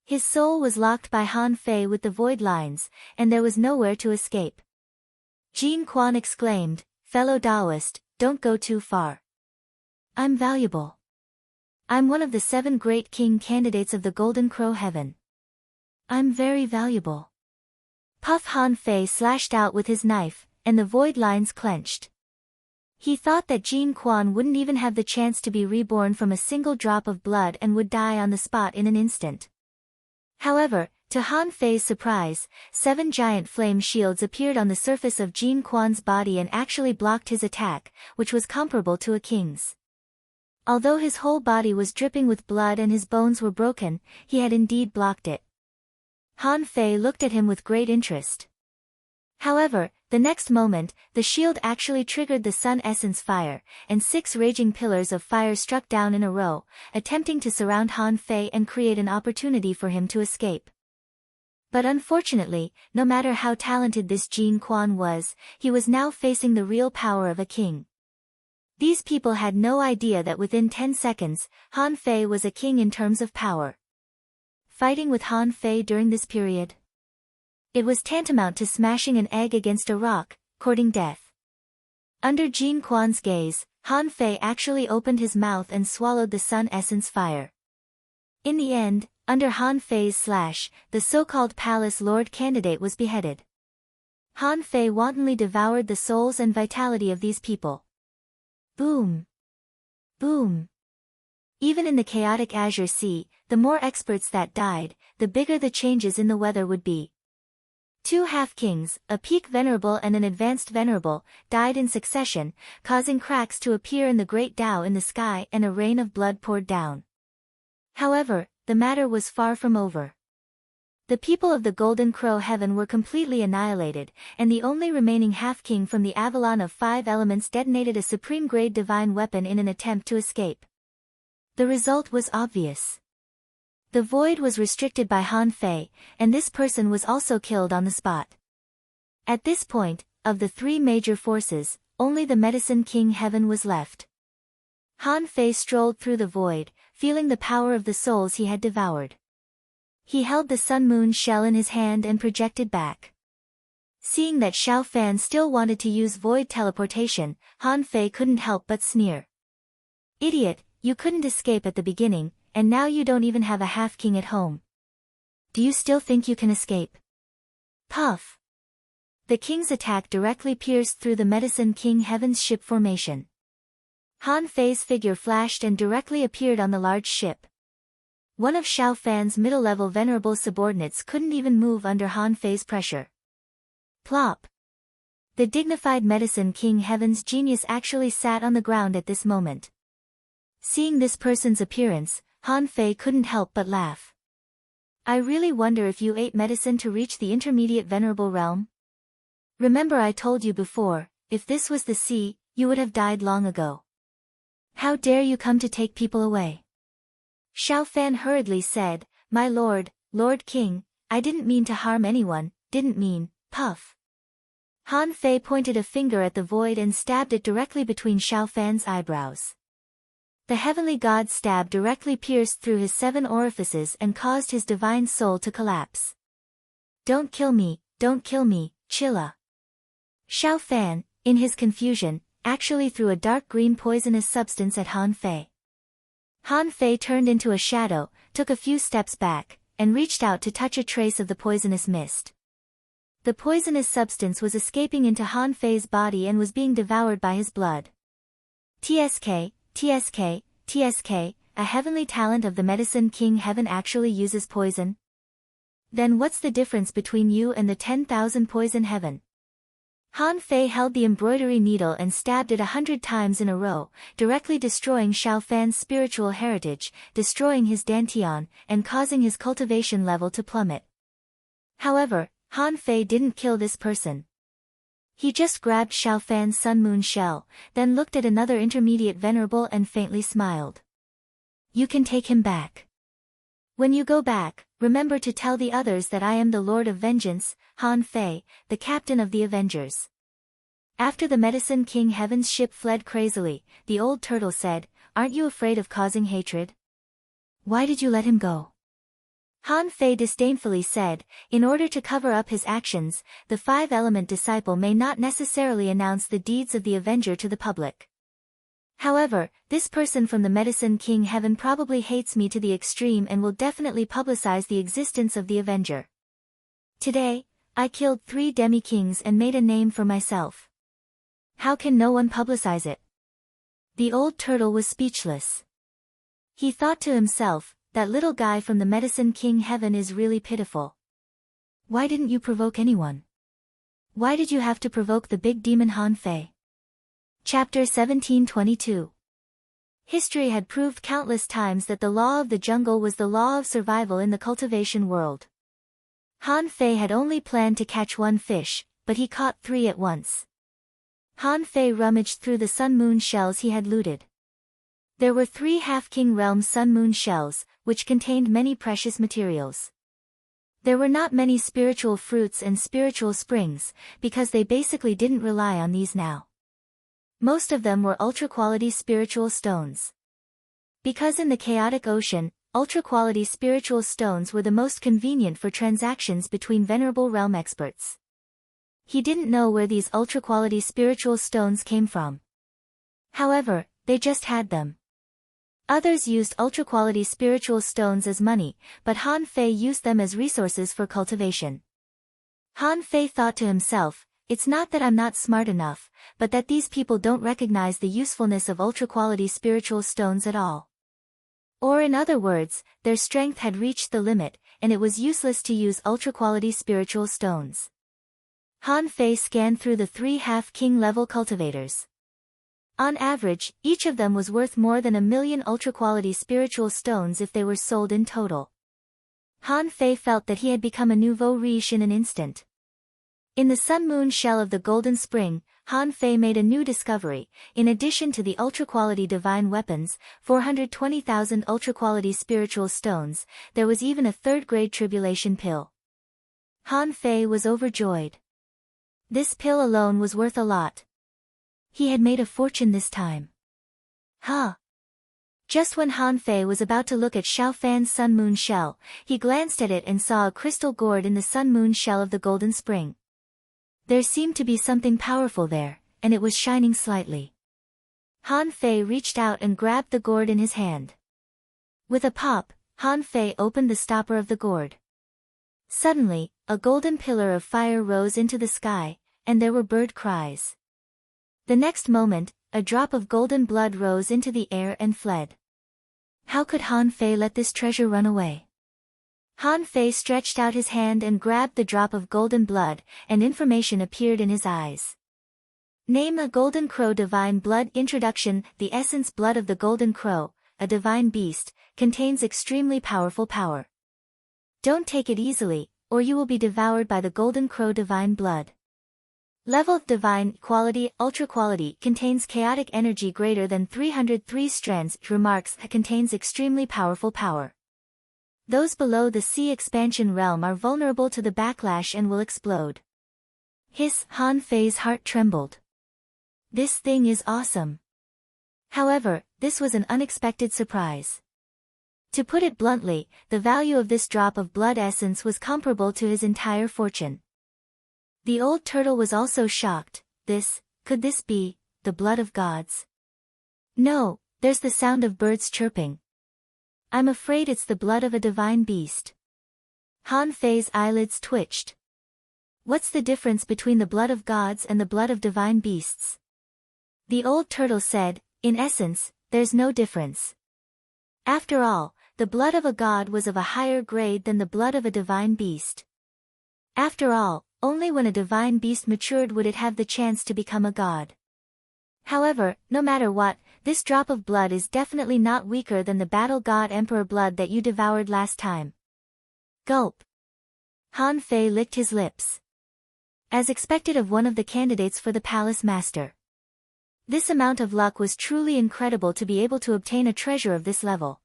S1: His soul was locked by Han Fei with the void lines, and there was nowhere to escape. Jin Quan exclaimed, "Fellow Taoist, don't go too far. I'm valuable. I'm one of the 7 great king candidates of the Golden Crow Heaven. I'm very valuable." Puff Han Fei slashed out with his knife, and the void lines clenched. He thought that Jin Quan wouldn't even have the chance to be reborn from a single drop of blood and would die on the spot in an instant. However, to Han Fei's surprise, 7 giant flame shields appeared on the surface of Jin Quan's body and actually blocked his attack, which was comparable to a king's. Although his whole body was dripping with blood and his bones were broken, he had indeed blocked it. Han Fei looked at him with great interest. However, the next moment, the shield actually triggered the sun essence fire, and 6 raging pillars of fire struck down in a row, attempting to surround Han Fei and create an opportunity for him to escape. But unfortunately, no matter how talented this Jin Quan was, he was now facing the real power of a king. These people had no idea that within 10 seconds, Han Fei was a king in terms of power. Fighting with Han Fei during this period, it was tantamount to smashing an egg against a rock, courting death. Under Jin Quan's gaze, Han Fei actually opened his mouth and swallowed the sun essence fire. In the end, under Han Fei's slash, the so-called palace lord candidate was beheaded. Han Fei wantonly devoured the souls and vitality of these people. Boom! Boom! Even in the chaotic Azure Sea, the more experts that died, the bigger the changes in the weather would be. 2 half-kings, a peak venerable and an advanced venerable, died in succession, causing cracks to appear in the great Tao in the sky and a rain of blood poured down. However, the matter was far from over. The people of the Golden Crow Heaven were completely annihilated, and the only remaining half-king from the Avalon of 5 elements detonated a supreme-grade divine weapon in an attempt to escape. The result was obvious. The void was restricted by Han Fei, and this person was also killed on the spot. At this point, of the 3 major forces, only the Medicine King Heaven was left. Han Fei strolled through the void, feeling the power of the souls he had devoured. He held the sun-moon shell in his hand and projected back. Seeing that Xiao Fan still wanted to use void teleportation, Han Fei couldn't help but sneer. "Idiot, you couldn't escape at the beginning, and now you don't even have a half-king at home. Do you still think you can escape?" Puff! The king's attack directly pierced through the Medicine King Heaven's ship formation. Han Fei's figure flashed and directly appeared on the large ship. One of Xiao Fan's middle-level venerable subordinates couldn't even move under Han Fei's pressure. Plop! The dignified Medicine King Heaven's genius actually sat on the ground at this moment. Seeing this person's appearance, Han Fei couldn't help but laugh. "I really wonder if you ate medicine to reach the intermediate venerable realm? Remember I told you before, if this was the sea, you would have died long ago. How dare you come to take people away?" Xiao Fan hurriedly said, "My lord, Lord King, I didn't mean to harm anyone, didn't mean," puff. Han Fei pointed a finger at the void and stabbed it directly between Xiao Fan's eyebrows. The heavenly god's stab directly pierced through his 7 orifices and caused his divine soul to collapse. Don't kill me, Chilla. Xiao Fan, in his confusion, actually threw a dark green poisonous substance at Han Fei. Han Fei turned into a shadow, took a few steps back, and reached out to touch a trace of the poisonous mist. The poisonous substance was escaping into Han Fei's body and was being devoured by his blood. TSK, a heavenly talent of the Medicine King Heaven actually uses poison? Then what's the difference between you and the 10,000 poison heaven? Han Fei held the embroidery needle and stabbed it 100 times in a row, directly destroying Xiao Fan's spiritual heritage, destroying his dantian, and causing his cultivation level to plummet. However, Han Fei didn't kill this person. He just grabbed Xiao Fan's sun moon shell, then looked at another intermediate venerable and faintly smiled. You can take him back. When you go back, remember to tell the others that I am the Lord of Vengeance, Han Fei, the captain of the Avengers. After the Medicine King Heaven's ship fled crazily, the old turtle said, Aren't you afraid of causing hatred? Why did you let him go? Han Fei disdainfully said, in order to cover up his actions, the 5-element disciple may not necessarily announce the deeds of the Avenger to the public. However, this person from the Medicine King Heaven probably hates me to the extreme and will definitely publicize the existence of the Avenger. Today, I killed 3 demi-kings and made a name for myself. How can no one publicize it? The old turtle was speechless. He thought to himself, that little guy from the Medicine King Heaven is really pitiful. Why didn't you provoke anyone? Why did you have to provoke the big demon Han Fei? Chapter 1722. History had proved countless times that the law of the jungle was the law of survival in the cultivation world. Han Fei had only planned to catch 1 fish, but he caught 3 at once. Han Fei rummaged through the sun moon shells he had looted. There were 3 half-king realm sun moon shells, which contained many precious materials. There were not many spiritual fruits and spiritual springs, because they basically didn't rely on these now. Most of them were ultra-quality spiritual stones. Because in the chaotic ocean, ultra-quality spiritual stones were the most convenient for transactions between venerable realm experts. He didn't know where these ultra-quality spiritual stones came from. However, they just had them. Others used ultra-quality spiritual stones as money, but Han Fei used them as resources for cultivation. Han Fei thought to himself, it's not that I'm not smart enough, but that these people don't recognize the usefulness of ultra-quality spiritual stones at all. Or in other words, their strength had reached the limit, and it was useless to use ultra-quality spiritual stones. Han Fei scanned through the 3 half-king level cultivators. On average, each of them was worth more than 1 million ultra-quality spiritual stones if they were sold in total. Han Fei felt that he had become a nouveau riche in an instant. In the sun moon shell of the Golden Spring, Han Fei made a new discovery. In addition to the ultra-quality divine weapons, 420,000 ultra-quality spiritual stones, there was even a 3rd-grade tribulation pill. Han Fei was overjoyed. This pill alone was worth a lot. He had made a fortune this time. Just when Han Fei was about to look at Xiao Fan's sun moon shell, he glanced at it and saw a crystal gourd in the sun moon shell of the Golden Spring. There seemed to be something powerful there, and it was shining slightly. Han Fei reached out and grabbed the gourd in his hand. With a pop, Han Fei opened the stopper of the gourd. Suddenly, a golden pillar of fire rose into the sky, and there were bird cries. The next moment, a drop of golden blood rose into the air and fled. How could Han Fei let this treasure run away? Han Fei stretched out his hand and grabbed the drop of golden blood, and information appeared in his eyes. Name a Golden Crow Divine Blood Introduction. The essence blood of the Golden Crow, a divine beast, contains extremely powerful power. Don't take it easily, or you will be devoured by the Golden Crow Divine Blood. Level of Divine Quality Ultra Quality contains chaotic energy greater than 303 strands. Remarks contains extremely powerful power. Those below the sea expansion realm are vulnerable to the backlash and will explode. Han Fei's heart trembled. This thing is awesome. However, this was an unexpected surprise. To put it bluntly, the value of this drop of blood essence was comparable to his entire fortune. The old turtle was also shocked. Could this be the blood of gods? No, there's the sound of birds chirping. I'm afraid it's the blood of a divine beast. Han Fei's eyelids twitched. What's the difference between the blood of gods and the blood of divine beasts? The old turtle said, in essence, there's no difference. After all, the blood of a god was of a higher grade than the blood of a divine beast. After all, only when a divine beast matured would it have the chance to become a god. However, no matter what, this drop of blood is definitely not weaker than the battle god emperor blood that you devoured last time. Gulp. Han Fei licked his lips. As expected of one of the candidates for the palace master. This amount of luck was truly incredible to be able to obtain a treasure of this level.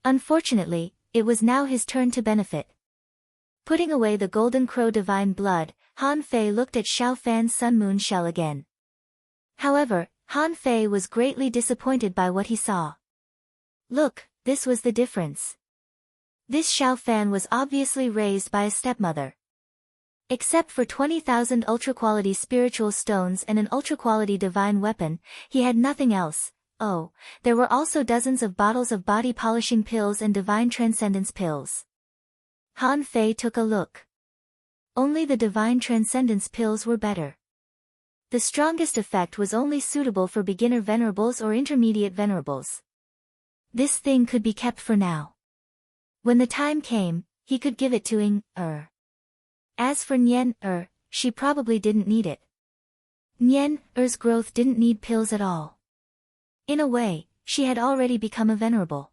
S1: Unfortunately, it was now his turn to benefit. Putting away the golden crow divine blood, Han Fei looked at Xiao Fan's sun moon shell again. However, Han Fei was greatly disappointed by what he saw. Look, this was the difference. This Xiao Fan was obviously raised by a stepmother. Except for 20,000 ultra-quality spiritual stones and an ultra-quality divine weapon, he had nothing else. Oh, there were also dozens of bottles of body polishing pills and divine transcendence pills. Han Fei took a look. Only the divine transcendence pills were better. The strongest effect was only suitable for beginner venerables or intermediate venerables. This thing could be kept for now. When the time came, he could give it to Ing. As for Nian, she probably didn't need it. Nian-er's growth didn't need pills at all. In a way, she had already become a venerable.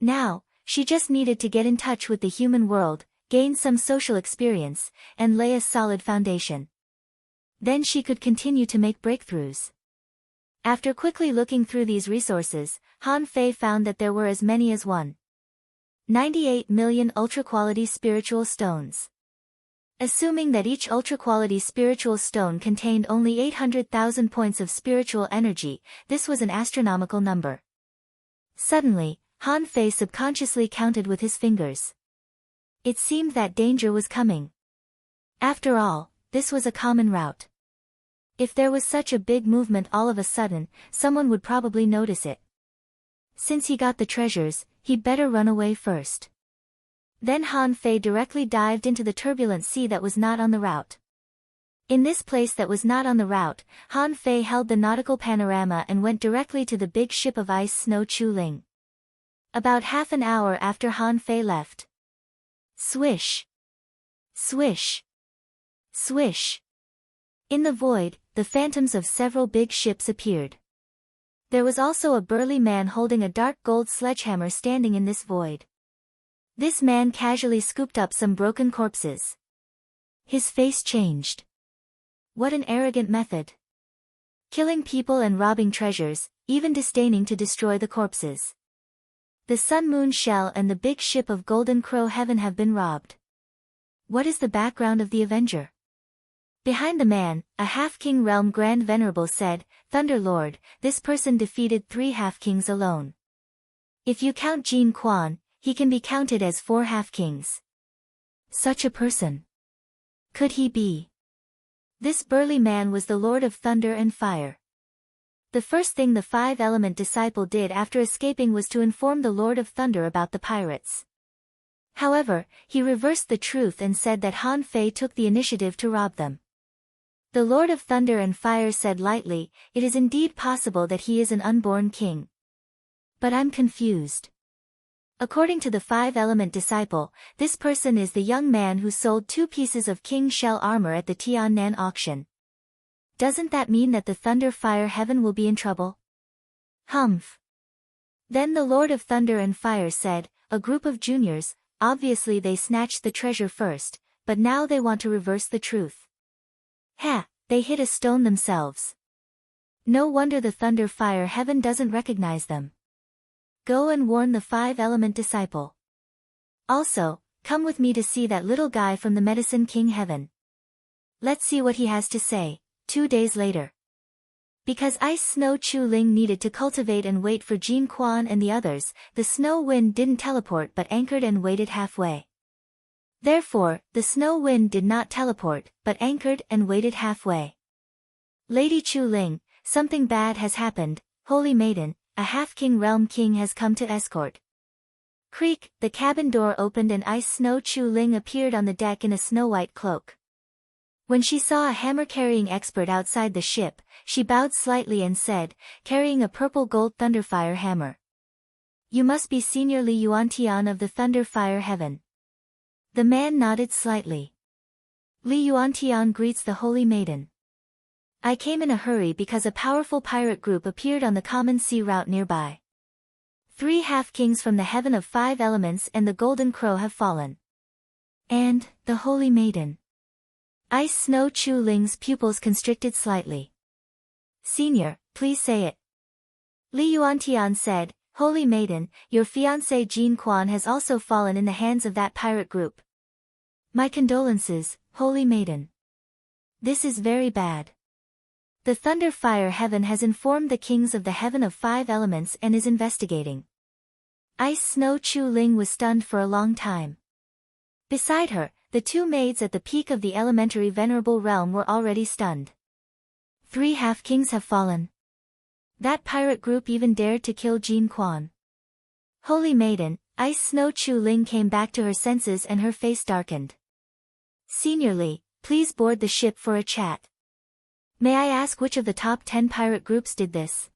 S1: Now, she just needed to get in touch with the human world, gain some social experience, and lay a solid foundation. Then she could continue to make breakthroughs. After quickly looking through these resources, Han Fei found that there were as many as 1.98 million ultra-quality spiritual stones. Assuming that each ultra-quality spiritual stone contained only 800,000 points of spiritual energy, this was an astronomical number. Suddenly, Han Fei subconsciously counted with his fingers. It seemed that danger was coming. After all, this was a common route. If there was such a big movement all of a sudden, someone would probably notice it. Since he got the treasures, he'd better run away first. Then Han Fei directly dived into the turbulent sea that was not on the route. In this place that was not on the route, Han Fei held the nautical panorama and went directly to the big ship of ice Snow Chu Ling. About half an hour after Han Fei left. Swish! Swish! Swish! In the void, the phantoms of several big ships appeared. There was also a burly man holding a dark gold sledgehammer standing in this void. This man casually scooped up some broken corpses. His face changed. What an arrogant method. Killing people and robbing treasures, even disdaining to destroy the corpses. The sun moon shell and the big ship of golden crow heaven have been robbed. What is the background of the Avenger? Behind the man, a half-king realm grand venerable said, Thunder Lord, this person defeated 3 half-kings alone. If you count Jin Quan, he can be counted as 4 half-kings. Such a person. Could he be? This burly man was the Lord of Thunder and Fire. The first thing the 5-element disciple did after escaping was to inform the Lord of Thunder about the pirates. However, he reversed the truth and said that Han Fei took the initiative to rob them. The Lord of Thunder and Fire said lightly, it is indeed possible that he is an unborn king. But I'm confused. According to the 5-element disciple, this person is the young man who sold 2 pieces of king shell armor at the Tiannan auction. Doesn't that mean that the Thunder Fire Heaven will be in trouble? Humph. Then the Lord of Thunder and Fire said, a group of juniors, obviously they snatched the treasure first, but now they want to reverse the truth. They hit a stone themselves. No wonder the Thunder Fire Heaven doesn't recognize them. Go and warn the 5-element disciple. Also, come with me to see that little guy from the Medicine King Heaven. Let's see what he has to say. 2 days later. Because Ice Snow Chu Ling needed to cultivate and wait for Jin Quan and the others, the Snow Wind didn't teleport but anchored and waited halfway. Therefore, the Snow Wind did not teleport, but anchored and waited halfway. Lady Chu Ling, something bad has happened. Holy Maiden, a half-king realm king has come to escort. Creak, the cabin door opened and Ice Snow Chu Ling appeared on the deck in a snow-white cloak. When she saw a hammer-carrying expert outside the ship, she bowed slightly and said, carrying a purple gold Thunderfire hammer. You must be Senior Li Yuantian of the Thunderfire Heaven. The man nodded slightly. Li Yuantian greets the Holy Maiden. I came in a hurry because a powerful pirate group appeared on the common sea route nearby. 3 half-kings from the Heaven of 5 Elements and the Golden Crow have fallen. And, the Holy Maiden. Ice Snow Chu Ling's pupils constricted slightly. Senior, please say it. Li Yuantian said, Holy Maiden, your fiancé Jin Quan has also fallen in the hands of that pirate group. My condolences, Holy Maiden. This is very bad. The Thunderfire Heaven has informed the kings of the Heaven of 5 Elements and is investigating. Ice Snow Chu Ling was stunned for a long time. Beside her, the 2 maids at the peak of the elementary venerable realm were already stunned. 3 half-kings have fallen. That pirate group even dared to kill Jin Quan. Holy Maiden, Ice Snow Chu Ling came back to her senses and her face darkened. Senior Li, please board the ship for a chat. May I ask which of the top 10 pirate groups did this?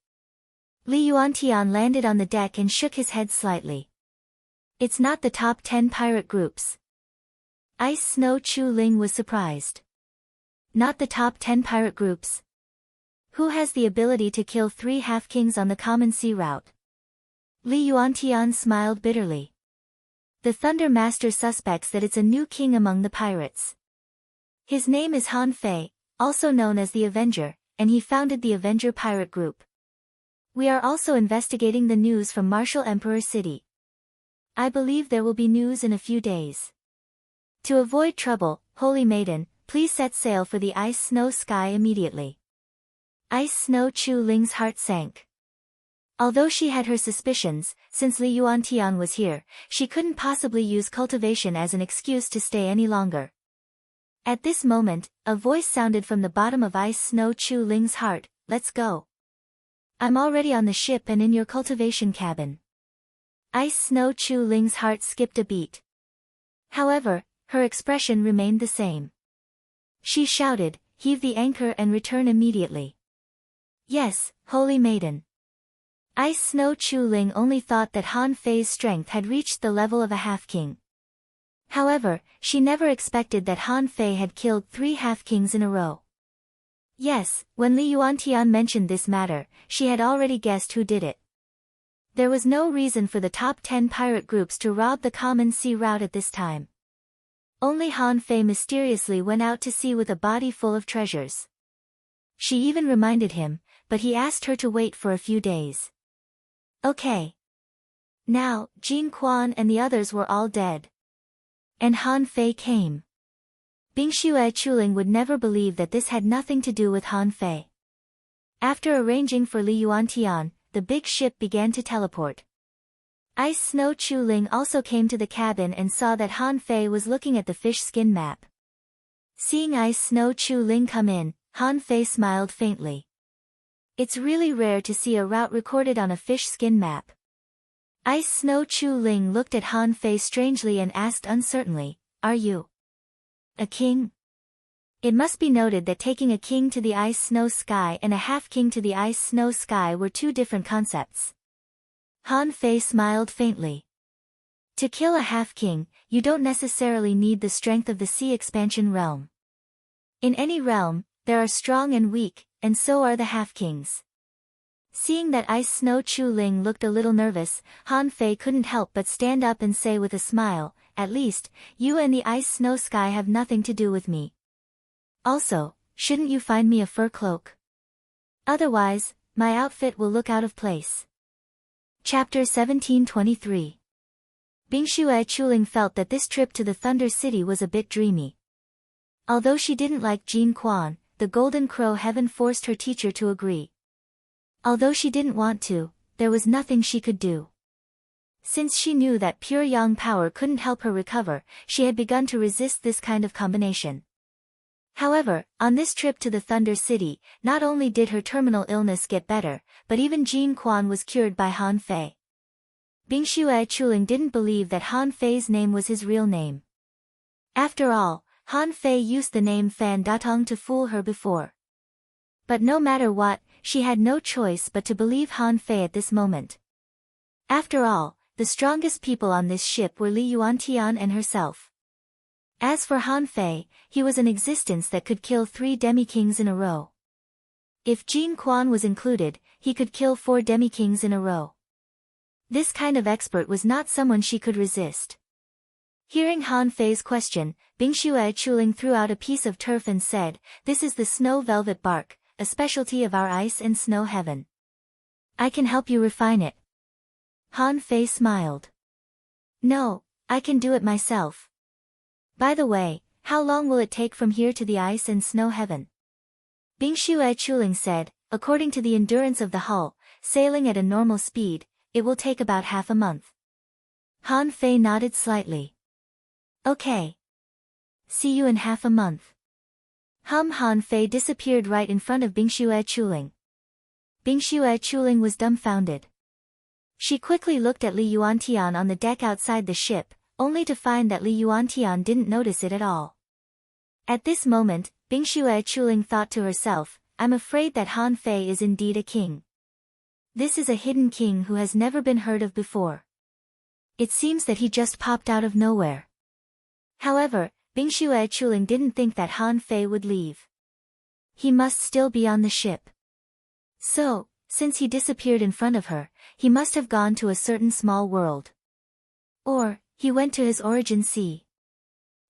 S1: Li Yuantian landed on the deck and shook his head slightly. It's not the top 10 pirate groups. Ice Snow Chu Ling was surprised. Not the top 10 pirate groups. Who has the ability to kill 3 half-kings on the common sea route? Li Yuantian smiled bitterly. The Thunder Master suspects that it's a new king among the pirates. His name is Han Fei, also known as the Avenger, and he founded the Avenger pirate group. We are also investigating the news from Martial Emperor City. I believe there will be news in a few days. To avoid trouble, Holy Maiden, please set sail for the Ice Snow Sky immediately. Ice Snow Chu Ling's heart sank. Although she had her suspicions, since Li Yuantian was here, she couldn't possibly use cultivation as an excuse to stay any longer. At this moment, a voice sounded from the bottom of Ice Snow Chu Ling's heart, let's go. I'm already on the ship and in your cultivation cabin. Ice Snow Chu Ling's heart skipped a beat. However, her expression remained the same. She shouted, heave the anchor and return immediately. Yes, Holy Maiden. Ice Snow Chu Ling only thought that Han Fei's strength had reached the level of a half-king. However, she never expected that Han Fei had killed 3 half-kings in a row. Yes, when Li Yuantian mentioned this matter, she had already guessed who did it. There was no reason for the top 10 pirate groups to rob the common sea route at this time. Only Han Fei mysteriously went out to sea with a body full of treasures. She even reminded him, but he asked her to wait for a few days. Okay. Now, Jin Quan and the others were all dead. And Han Fei came. Bingxue Chuling would never believe that this had nothing to do with Han Fei. After arranging for Li Yuantian, the big ship began to teleport. Ice Snow Chu Ling also came to the cabin and saw that Han Fei was looking at the fish skin map. Seeing Ice Snow Chu Ling come in, Han Fei smiled faintly. It's really rare to see a route recorded on a fish skin map. Ice Snow Chu Ling looked at Han Fei strangely and asked uncertainly, are you a king? It must be noted that taking a king to the Ice Snow Sky and a half-king to the Ice Snow Sky were 2 different concepts. Han Fei smiled faintly. To kill a half-king, you don't necessarily need the strength of the Sea Expansion realm. In any realm, there are strong and weak, and so are the half-kings. Seeing that Ice Snow Chu Ling looked a little nervous, Han Fei couldn't help but stand up and say with a smile, at least, you and the Ice Snow Sky have nothing to do with me. Also, shouldn't you find me a fur cloak? Otherwise, my outfit will look out of place. Chapter 1723. Bingxue Chuling felt that this trip to the Thunder City was a bit dreamy. Although she didn't like Jean Quan, the Golden Crow Heaven forced her teacher to agree. Although she didn't want to, there was nothing she could do. Since she knew that pure yang power couldn't help her recover, she had begun to resist this kind of combination. However, on this trip to the Thunder City, not only did her terminal illness get better, but even Jean Quan was cured by Han Fei. Bingxue Chuling didn't believe that Han Fei's name was his real name. After all, Han Fei used the name Fan Datong to fool her before. But no matter what, she had no choice but to believe Han Fei at this moment. After all, the strongest people on this ship were Li Yuantian and herself. As for Han Fei, he was an existence that could kill 3 demi-kings in a row. If Jean Quan was included, he could kill 4 demi-kings in a row. This kind of expert was not someone she could resist. Hearing Han Fei's question, Bingxue Chuling threw out a piece of turf and said, "This is the snow velvet bark, a specialty of our ice and snow heaven. I can help you refine it." Han Fei smiled. "No, I can do it myself. By the way, how long will it take from here to the ice and snow heaven?" Bingxue Chuling said, "According to the endurance of the hull, sailing at a normal speed, it will take about half a month." Han Fei nodded slightly. "Okay. See you in half a month." Han Fei disappeared right in front of Bingxue Chuling. Bingxue Chuling was dumbfounded. She quickly looked at Li Yuantian on the deck outside the ship, only to find that Li Yuantian didn't notice it at all. At this moment, Bingxue Chuling thought to herself, "I'm afraid that Han Fei is indeed a king. This is a hidden king who has never been heard of before. It seems that he just popped out of nowhere." However, Bingxue Chuling didn't think that Han Fei would leave. He must still be on the ship. So, since he disappeared in front of her, he must have gone to a certain small world. Or, he went to his origin sea.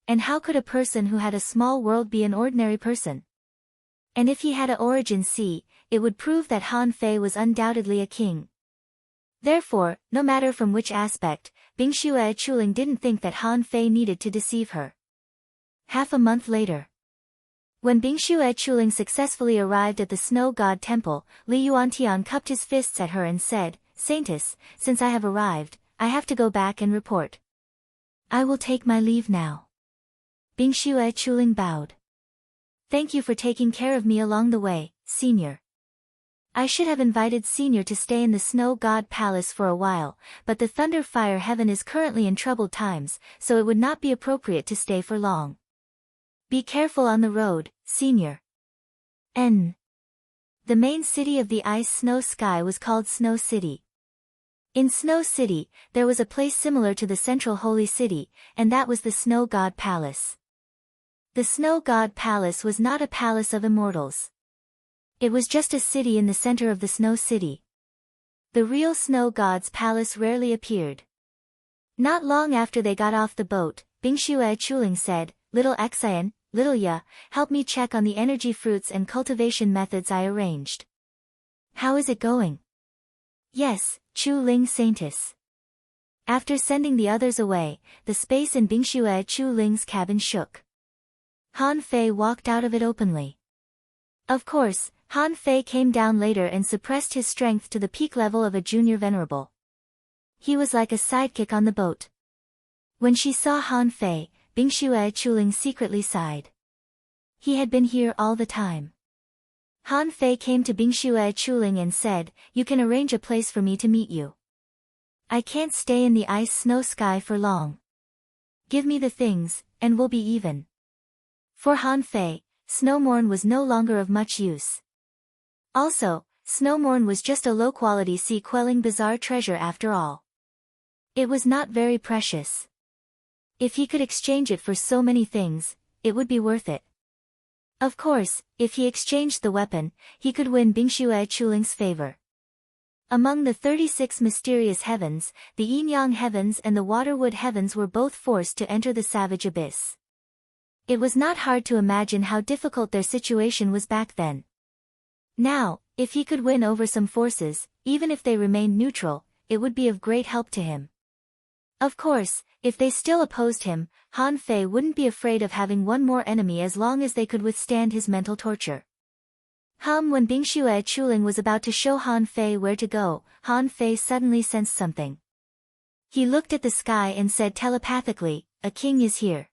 S1: And how could a person who had a small world be an ordinary person? And if he had a origin sea, it would prove that Han Fei was undoubtedly a king. Therefore, no matter from which aspect, Bingxue Chuling didn't think that Han Fei needed to deceive her. Half a month later. When Bingxue Chuling successfully arrived at the Snow God Temple, Li Yuantian cupped his fists at her and said, "Saintess, since I have arrived, I have to go back and report. I will take my leave now." Bingxue Chuling bowed. "Thank you for taking care of me along the way, Senior. I should have invited Senior to stay in the Snow God Palace for a while, but the Thunder Fire Heaven is currently in troubled times, so it would not be appropriate to stay for long. Be careful on the road, Senior." The main city of the ice snow sky was called Snow City. In Snow City, there was a place similar to the central holy city, and that was the Snow God Palace. The Snow God Palace was not a palace of immortals. It was just a city in the center of the Snow City. The real Snow God's palace rarely appeared. Not long after they got off the boat, Bingxue Chuling said, "Little Xian, Little Ya, help me check on the energy fruits and cultivation methods I arranged." "How is it going?" "Yes, Chu Ling Saintess." After sending the others away, the space in Bingxue Chuling's cabin shook. Han Fei walked out of it openly. Of course, Han Fei came down later and suppressed his strength to the peak level of a junior venerable. He was like a sidekick on the boat. When she saw Han Fei, Bingxue Chuling secretly sighed. He had been here all the time. Han Fei came to Bingxue Chuling and said, "You can arrange a place for me to meet you. I can't stay in the ice snow sky for long. Give me the things, and we'll be even." For Han Fei, Snowmorn was no longer of much use. Also, Snowmorn was just a low-quality sea-quelling bizarre treasure after all. It was not very precious. If he could exchange it for so many things, it would be worth it. Of course, if he exchanged the weapon, he could win Bingxue Chuling's favor. Among the 36 mysterious heavens, the Yin-Yang heavens and the Waterwood heavens were both forced to enter the savage abyss. It was not hard to imagine how difficult their situation was back then. Now, if he could win over some forces, even if they remained neutral, it would be of great help to him. Of course, If they still opposed him, Han Fei wouldn't be afraid of having one more enemy as long as they could withstand his mental torture. When Bingxue Chuling was about to show Han Fei where to go, Han Fei suddenly sensed something. He looked at the sky and said telepathically, "A king is here."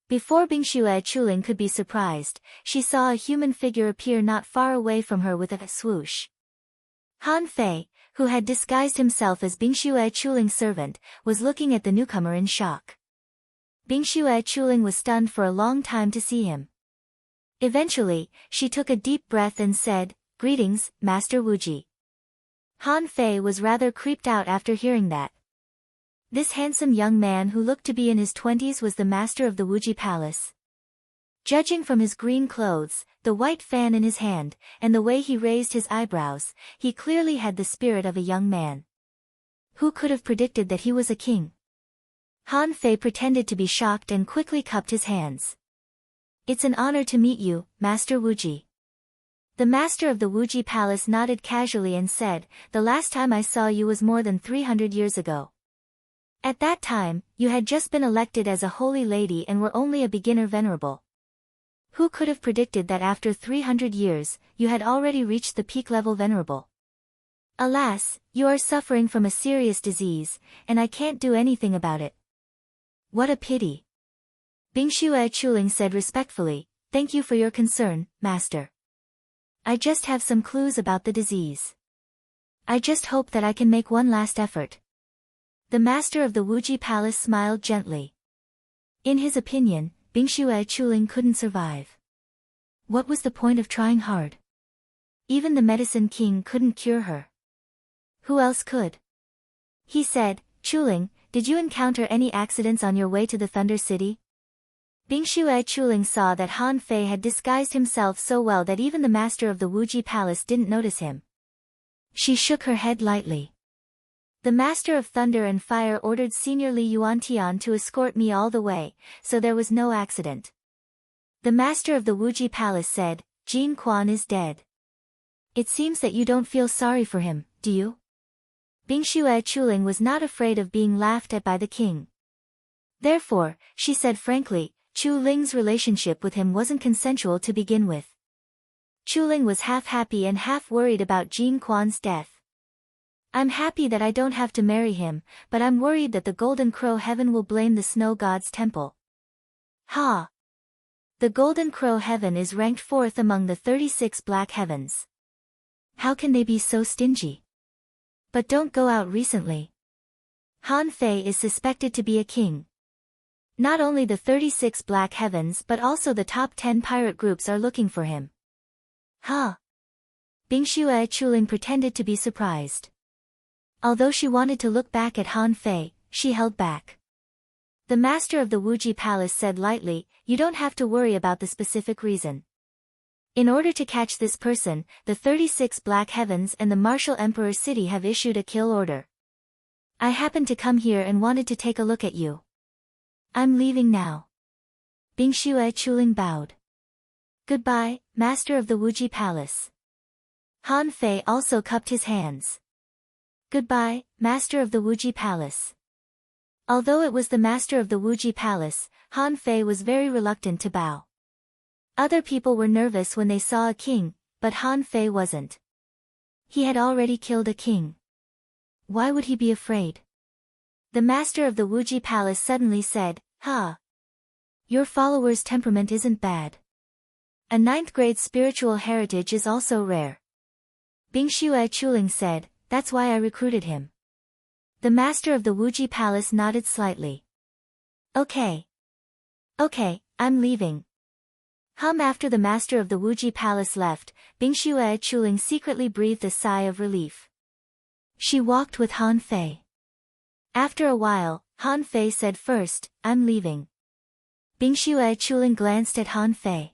S1: Before Bingxue Chuling could be surprised, she saw a human figure appear not far away from her with a swoosh. Han Fei, who had disguised himself as Bingxue Chuling's servant, was looking at the newcomer in shock. Bingxue Chuling was stunned for a long time to see him. Eventually, she took a deep breath and said, "Greetings, Master Wuji." Han Fei was rather creeped out after hearing that. This handsome young man who looked to be in his 20s was the master of the Wuji Palace. Judging from his green clothes, the white fan in his hand, and the way he raised his eyebrows, he clearly had the spirit of a young man. Who could have predicted that he was a king? Han Fei pretended to be shocked and quickly cupped his hands. "It's an honor to meet you, Master Wuji." The master of the Wuji Palace nodded casually and said, "The last time I saw you was more than 300 years ago. At that time, you had just been elected as a holy lady and were only a beginner venerable. Who could have predicted that after 300 years, you had already reached the peak level venerable? Alas, you are suffering from a serious disease, and I can't do anything about it." "What a pity." Bingxue Chuling said respectfully, "Thank you for your concern, master. I just have some clues about the disease. I just hope that I can make one last effort." The master of the Wuji Palace smiled gently. In his opinion, Bingxue Chuling couldn't survive. What was the point of trying hard? Even the Medicine King couldn't cure her. Who else could? He said, "Chuling, did you encounter any accidents on your way to the Thunder City?" Bingxue Chuling saw that Han Fei had disguised himself so well that even the master of the Wuji Palace didn't notice him. She shook her head lightly. "The Master of Thunder and Fire ordered Senior Li Yuantian to escort me all the way, so there was no accident." The master of the Wuji Palace said, "Jin Quan is dead. It seems that you don't feel sorry for him, do you?" Bingxue Chuling was not afraid of being laughed at by the king. Therefore, she said frankly, Chu Ling's relationship with him wasn't consensual to begin with. Chuling was half happy and half worried about Jin Quan's death. "I'm happy that I don't have to marry him, but I'm worried that the Golden Crow Heaven will blame the Snow God's temple." Ha! The Golden Crow Heaven is ranked 4th among the 36 Black Heavens. How can they be so stingy? But don't go out recently. Han Fei is suspected to be a king. Not only the 36 Black Heavens but also the top 10 pirate groups are looking for him. Ha! Bingxue Chuling pretended to be surprised. Although she wanted to look back at Han Fei, she held back. The master of the Wuji Palace said lightly, "You don't have to worry about the specific reason. In order to catch this person, the 36 Black Heavens and the Martial Emperor City have issued a kill order. I happened to come here and wanted to take a look at you. I'm leaving now." Bingxue Chuling bowed. "Goodbye, master of the Wuji Palace." Han Fei also cupped his hands. "Goodbye, master of the Wuji Palace." Although it was the master of the Wuji Palace, Han Fei was very reluctant to bow. Other people were nervous when they saw a king, but Han Fei wasn't. He had already killed a king. Why would he be afraid? The master of the Wuji Palace suddenly said, "Ha! Your follower's temperament isn't bad. A 9th grade spiritual heritage is also rare." Bingxue Chuling said, "That's why I recruited him." The master of the Wuji Palace nodded slightly. Okay, I'm leaving." After the master of the Wuji Palace left, Bingxue Chuling secretly breathed a sigh of relief. She walked with Han Fei. After a while, Han Fei said first, "I'm leaving." Bingxue Chuling glanced at Han Fei.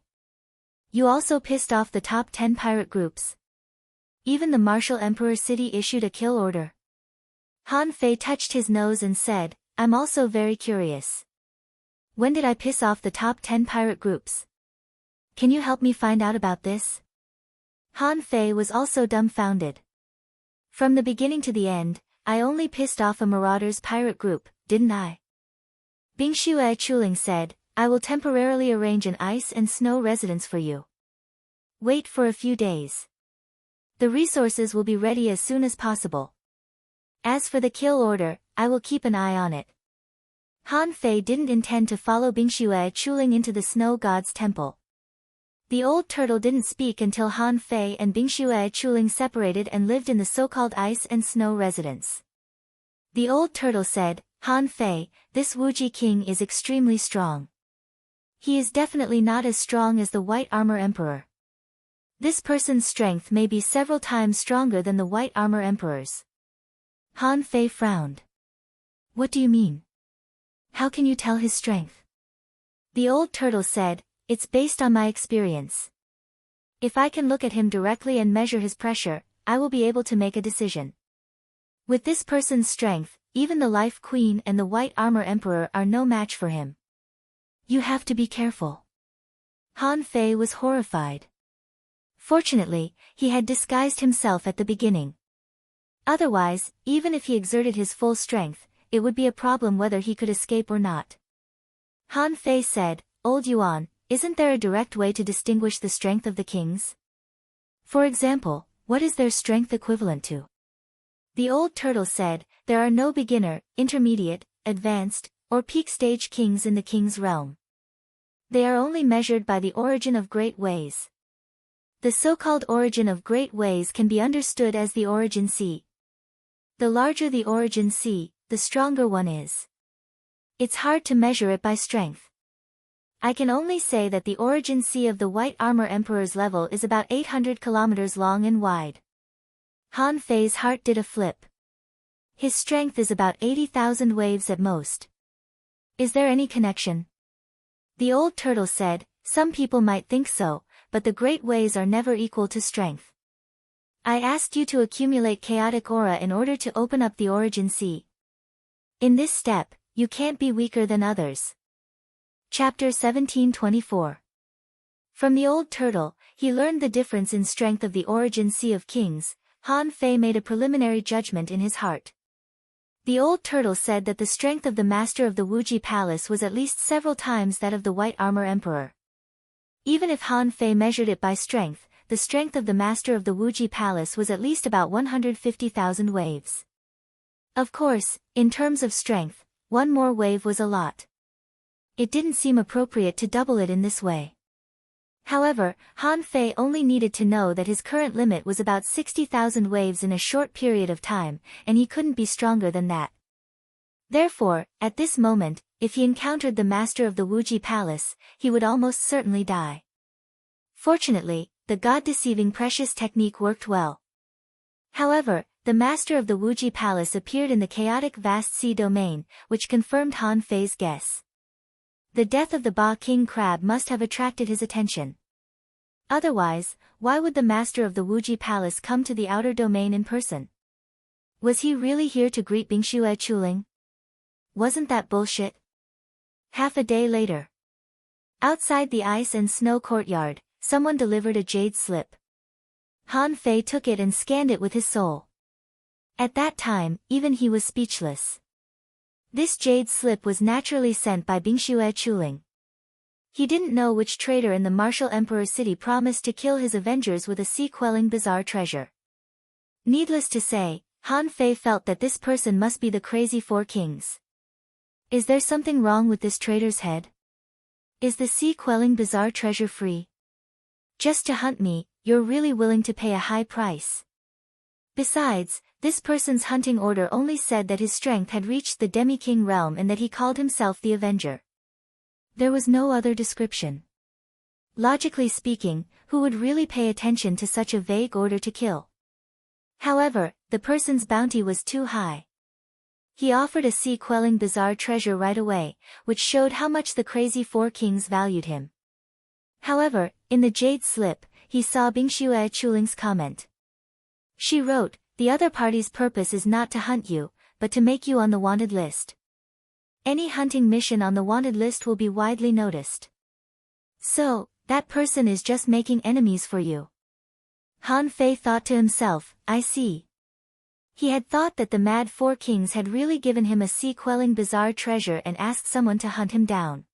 S1: "You also pissed off the top 10 pirate groups. Even the Martial Emperor City issued a kill order." Han Fei touched his nose and said, "I'm also very curious. When did I piss off the top 10 pirate groups? Can you help me find out about this?" Han Fei was also dumbfounded. "From the beginning to the end, I only pissed off a Marauders pirate group, didn't I?" Bingxue Chuling said, I will temporarily arrange an ice and snow residence for you. Wait for a few days. The resources will be ready as soon as possible. As for the kill order, I will keep an eye on it. Han Fei didn't intend to follow Bingxue Chuling into the snow god's temple. The old turtle didn't speak until Han Fei and Bingxue Chuling separated and lived in the so-called ice and snow residence. The old turtle said, Han Fei, this Wuji king is extremely strong. He is definitely not as strong as the White Armor Emperor. This person's strength may be several times stronger than the White Armor Emperor's. Han Fei frowned. What do you mean? How can you tell his strength? The old turtle said, it's based on my experience. If I can look at him directly and measure his pressure, I will be able to make a decision. With this person's strength, even the Life Queen and the White Armor Emperor are no match for him. You have to be careful. Han Fei was horrified. Fortunately, he had disguised himself at the beginning. Otherwise, even if he exerted his full strength, it would be a problem whether he could escape or not. Han Fei said, Old Yuan, isn't there a direct way to distinguish the strength of the kings? For example, what is their strength equivalent to? The old turtle said, there are no beginner, intermediate, advanced, or peak stage kings in the king's realm. They are only measured by the origin of great ways. The so-called origin of great ways can be understood as the origin C. The larger the origin C, the stronger one is. It's hard to measure it by strength. I can only say that the origin C of the White Armor Emperor's level is about 800 kilometers long and wide. Han Fei's heart did a flip. His strength is about 80,000 waves at most. Is there any connection? The old turtle said, some people might think so, but the great ways are never equal to strength. I asked you to accumulate chaotic aura in order to open up the origin C. In this step, you can't be weaker than others. Chapter 1724. From the old turtle, he learned the difference in strength of the origin C of kings. Han Fei made a preliminary judgment in his heart. The old turtle said that the strength of the master of the Wuji palace was at least several times that of the White Armor Emperor. Even if Han Fei measured it by strength, the strength of the master of the Wuji palace was at least about 150,000 waves. Of course, in terms of strength, one more wave was a lot. It didn't seem appropriate to double it in this way. However, Han Fei only needed to know that his current limit was about 60,000 waves in a short period of time, and he couldn't be stronger than that. Therefore, at this moment, if he encountered the master of the Wuji palace, he would almost certainly die. Fortunately, the god-deceiving precious technique worked well. However, the master of the Wuji palace appeared in the chaotic vast sea domain, which confirmed Han Fei's guess. The death of the Ba King crab must have attracted his attention. Otherwise, why would the master of the Wuji palace come to the outer domain in person? Was he really here to greet Bingxue Chuling? Wasn't that bullshit? Half a day later. Outside the ice and snow courtyard, someone delivered a jade slip. Han Fei took it and scanned it with his soul. At that time, even he was speechless. This jade slip was naturally sent by Bingxue Chuling. He didn't know which traitor in the martial emperor city promised to kill his avengers with a sea-quelling bizarre treasure. Needless to say, Han Fei felt that this person must be the crazy Four Kings. Is there something wrong with this traitor's head? Is the sea-quelling bizarre treasure free? Just to hunt me, you're really willing to pay a high price. Besides, this person's hunting order only said that his strength had reached the demi-king realm and that he called himself the Avenger. There was no other description. Logically speaking, who would really pay attention to such a vague order to kill? However, the person's bounty was too high. He offered a sea-quelling bizarre treasure right away, which showed how much the crazy Four Kings valued him. However, in the jade slip, he saw Bingxue Chuling's comment. She wrote, the other party's purpose is not to hunt you, but to make you on the wanted list. Any hunting mission on the wanted list will be widely noticed. So, that person is just making enemies for you. Han Fei thought to himself, I see. He had thought that the mad four kings had really given him a sea-quelling bizarre treasure and asked someone to hunt him down.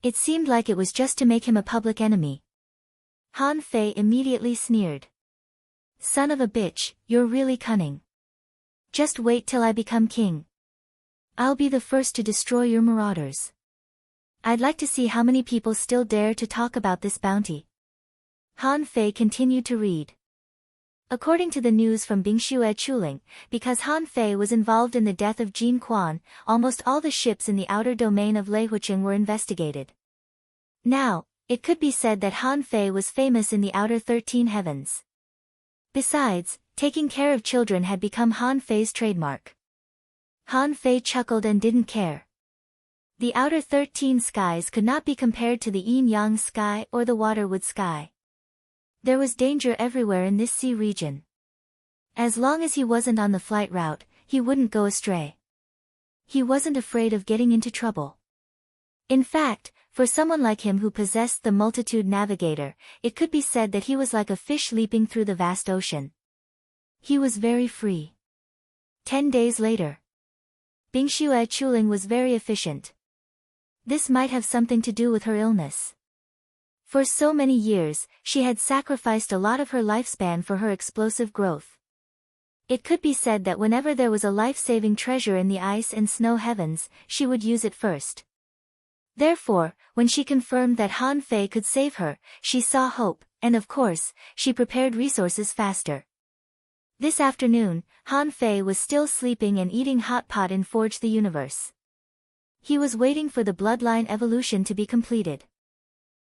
S1: It seemed like it was just to make him a public enemy. Han Fei immediately sneered. Son of a bitch, you're really cunning. Just wait till I become king. I'll be the first to destroy your marauders. I'd like to see how many people still dare to talk about this bounty. Han Fei continued to read. According to the news from Bingxue Chuling, because Han Fei was involved in the death of Jin Quan, almost all the ships in the outer domain of Leihucheng were investigated. Now, it could be said that Han Fei was famous in the outer 13 heavens. Besides, taking care of children had become Han Fei's trademark. Han Fei chuckled and didn't care. The outer 13 skies could not be compared to the yin-yang sky or the waterwood sky. There was danger everywhere in this sea region. As long as he wasn't on the flight route, he wouldn't go astray. He wasn't afraid of getting into trouble. In fact, for someone like him who possessed the multitude navigator, it could be said that he was like a fish leaping through the vast ocean. He was very free. 10 days later. Bingxue Chuling was very efficient. This might have something to do with her illness. For so many years, she had sacrificed a lot of her lifespan for her explosive growth. It could be said that whenever there was a life-saving treasure in the ice and snow heavens, she would use it first. Therefore, when she confirmed that Han Fei could save her, she saw hope, and of course, she prepared resources faster. This afternoon, Han Fei was still sleeping and eating hot pot in Forge the Universe. He was waiting for the bloodline evolution to be completed.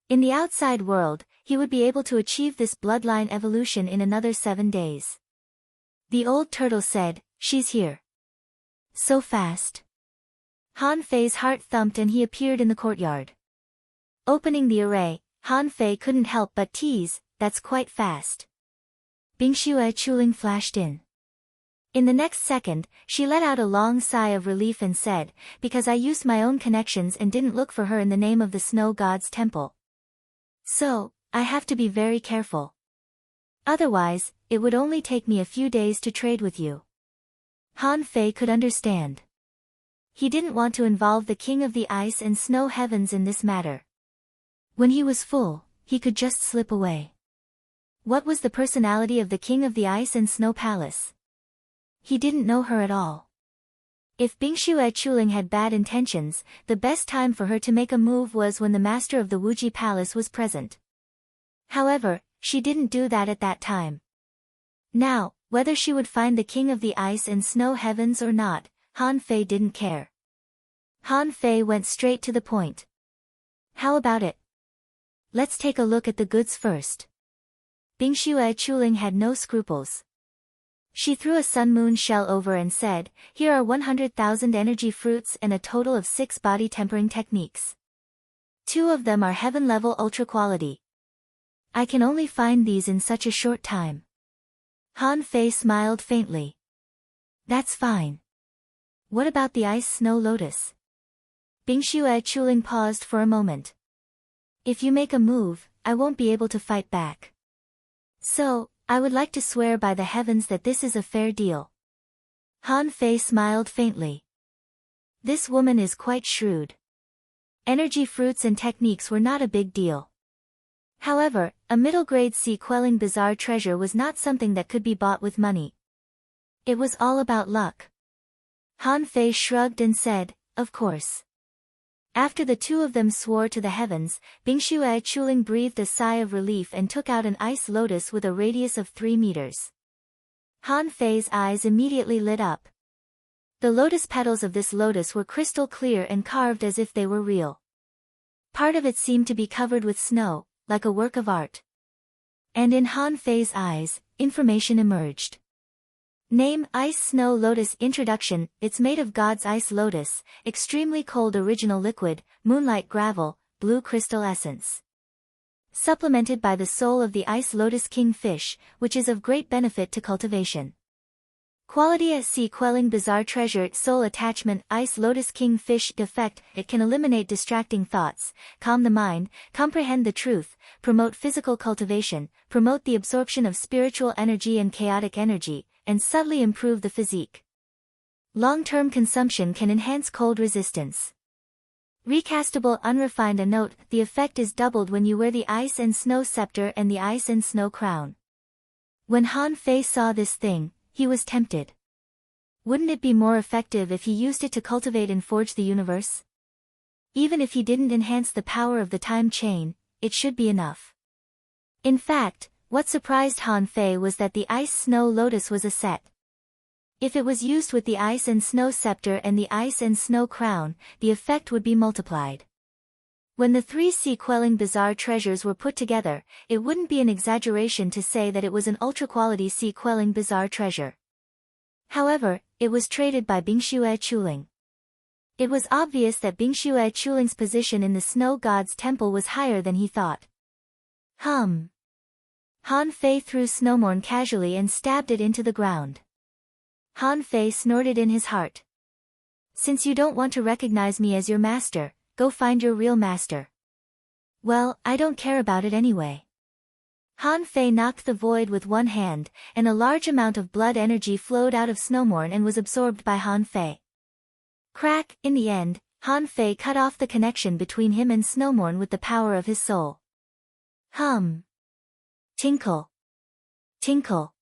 S1: In the outside world, he would be able to achieve this bloodline evolution in another 7 days. The old turtle said, "She's here." So fast. Han Fei's heart thumped and he appeared in the courtyard. Opening the array, Han Fei couldn't help but tease, "That's quite fast." Bingxue Chuling flashed in. In the next second, she let out a long sigh of relief and said, "Because I used my own connections and didn't look for her in the name of the snow god's temple. So, I have to be very careful. Otherwise, it would only take me a few days to trade with you." Han Fei could understand. He didn't want to involve the king of the ice and snow heavens in this matter. When he was full, he could just slip away. What was the personality of the king of the ice and snow palace? He didn't know her at all. If Bingxue Chuling had bad intentions, the best time for her to make a move was when the master of the Wuji Palace was present. However, she didn't do that at that time. Now, whether she would find the king of the ice and snow heavens or not, Han Fei didn't care. Han Fei went straight to the point. "How about it? Let's take a look at the goods first." Bingxue Chuling had no scruples. She threw a sun-moon shell over and said, "Here are 100,000 energy fruits and a total of 6 body tempering techniques. 2 of them are heaven-level ultra-quality. I can only find these in such a short time." Han Fei smiled faintly. "That's fine. What about the ice-snow lotus?" Bingxue Chuling paused for a moment. "If you make a move, I won't be able to fight back. So, I would like to swear by the heavens that this is a fair deal." Han Fei smiled faintly. This woman is quite shrewd. Energy fruits and techniques were not a big deal. However, a middle-grade sea-quelling bizarre treasure was not something that could be bought with money. It was all about luck. Han Fei shrugged and said, "Of course." After the 2 of them swore to the heavens, Bingxue Chuling breathed a sigh of relief and took out an ice lotus with a radius of 3 meters. Han Fei's eyes immediately lit up. The lotus petals of this lotus were crystal clear and carved as if they were real. Part of it seemed to be covered with snow, like a work of art. And in Han Fei's eyes, information emerged. Name: Ice Snow Lotus. Introduction. It's made of God's ice lotus, extremely cold original liquid, moonlight gravel, blue crystal essence. Supplemented by the soul of the ice lotus kingfish, which is of great benefit to cultivation. Quality: a sea-quelling bizarre treasure. Soul attachment. Ice lotus kingfish. Defect: it can eliminate distracting thoughts, calm the mind, comprehend the truth, promote physical cultivation, promote the absorption of spiritual energy and chaotic energy, and subtly improve the physique. Long-term consumption can enhance cold resistance. Recastable unrefined. A note, the effect is doubled when you wear the ice and snow scepter and the ice and snow crown. When Han Fei saw this thing, he was tempted. Wouldn't it be more effective if he used it to cultivate and forge the universe? Even if he didn't enhance the power of the time chain, it should be enough. In fact, what surprised Han Fei was that the ice snow lotus was a set. If it was used with the ice and snow scepter and the ice and snow crown, the effect would be multiplied. When the three sea-quelling bizarre treasures were put together, it wouldn't be an exaggeration to say that it was an ultra-quality sea-quelling bizarre treasure. However, it was traded by Bingxue Chuling. It was obvious that Bingxue Chuling's position in the snow god's temple was higher than he thought. Han Fei threw Snowmorn casually and stabbed it into the ground. Han Fei snorted in his heart. Since you don't want to recognize me as your master, go find your real master. Well, I don't care about it anyway. Han Fei knocked the void with one hand, and a large amount of blood energy flowed out of Snowmorn and was absorbed by Han Fei. Crack, in the end, Han Fei cut off the connection between him and Snowmorn with the power of his soul. Tinkle. Tinkle.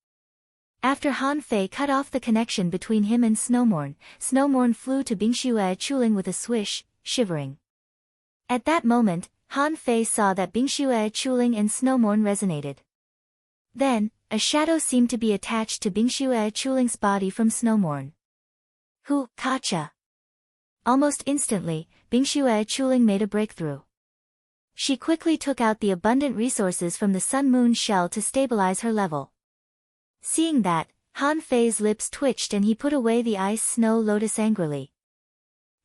S1: After Han Fei cut off the connection between him and Snowmorn, Snowmorn flew to Bingxue Chuling with a swish, shivering. At that moment, Han Fei saw that Bingxue Chuling and Snowmorn resonated. Then, a shadow seemed to be attached to Bingxue Chuling's body from Snowmorn. Kacha. Almost instantly, Bingxue Chuling made a breakthrough. She quickly took out the abundant resources from the sun-moon shell to stabilize her level. Seeing that, Han Fei's lips twitched and he put away the ice snow lotus angrily.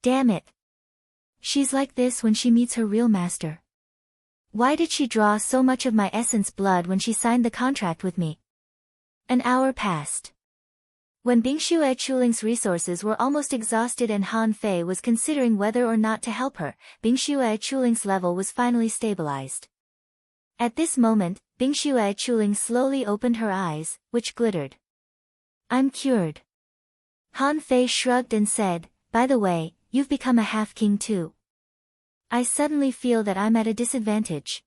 S1: Damn it. She's like this when she meets her real master. Why did she draw so much of my essence blood when she signed the contract with me? An hour passed. When Bingxue Chuling's resources were almost exhausted and Han Fei was considering whether or not to help her, Bingxue Chuling's level was finally stabilized. At this moment, Bingxue Chuling slowly opened her eyes, which glittered. I'm cured. Han Fei shrugged and said, by the way, you've become a half-king too. I suddenly feel that I'm at a disadvantage.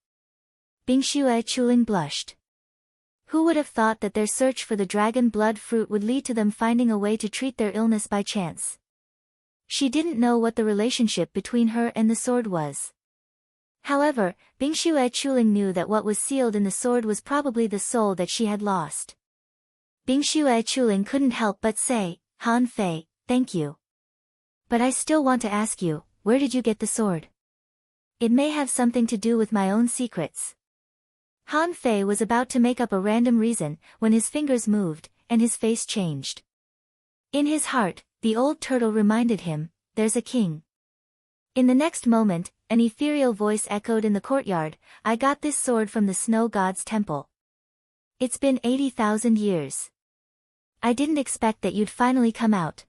S1: Bingxue Chuling blushed. Who would have thought that their search for the dragon blood fruit would lead to them finding a way to treat their illness by chance? She didn't know what the relationship between her and the sword was. However, Bingxue Chuling knew that what was sealed in the sword was probably the soul that she had lost. Bingxue Chuling couldn't help but say, Han Fei, thank you. But I still want to ask you, where did you get the sword? It may have something to do with my own secrets. Han Fei was about to make up a random reason, when his fingers moved, and his face changed. In his heart, the old turtle reminded him, there's a king. In the next moment, an ethereal voice echoed in the courtyard, I got this sword from the snow god's temple. It's been 80,000 years. I didn't expect that you'd finally come out.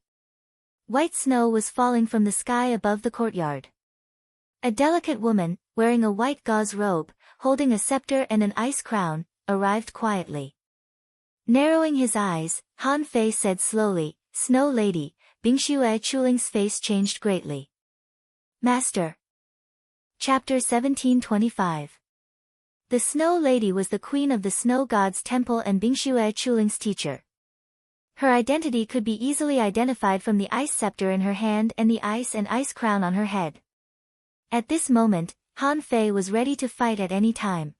S1: White snow was falling from the sky above the courtyard. A delicate woman, wearing a white gauze robe, holding a scepter and an ice crown, arrived quietly. Narrowing his eyes, Han Fei said slowly, Snow Lady. Bingxue Chuling's face changed greatly. Master. Chapter 1725. The Snow Lady was the queen of the snow god's temple and Bingxue Chuling's teacher. Her identity could be easily identified from the ice scepter in her hand and the ice crown on her head. At this moment, Han Fei was ready to fight at any time.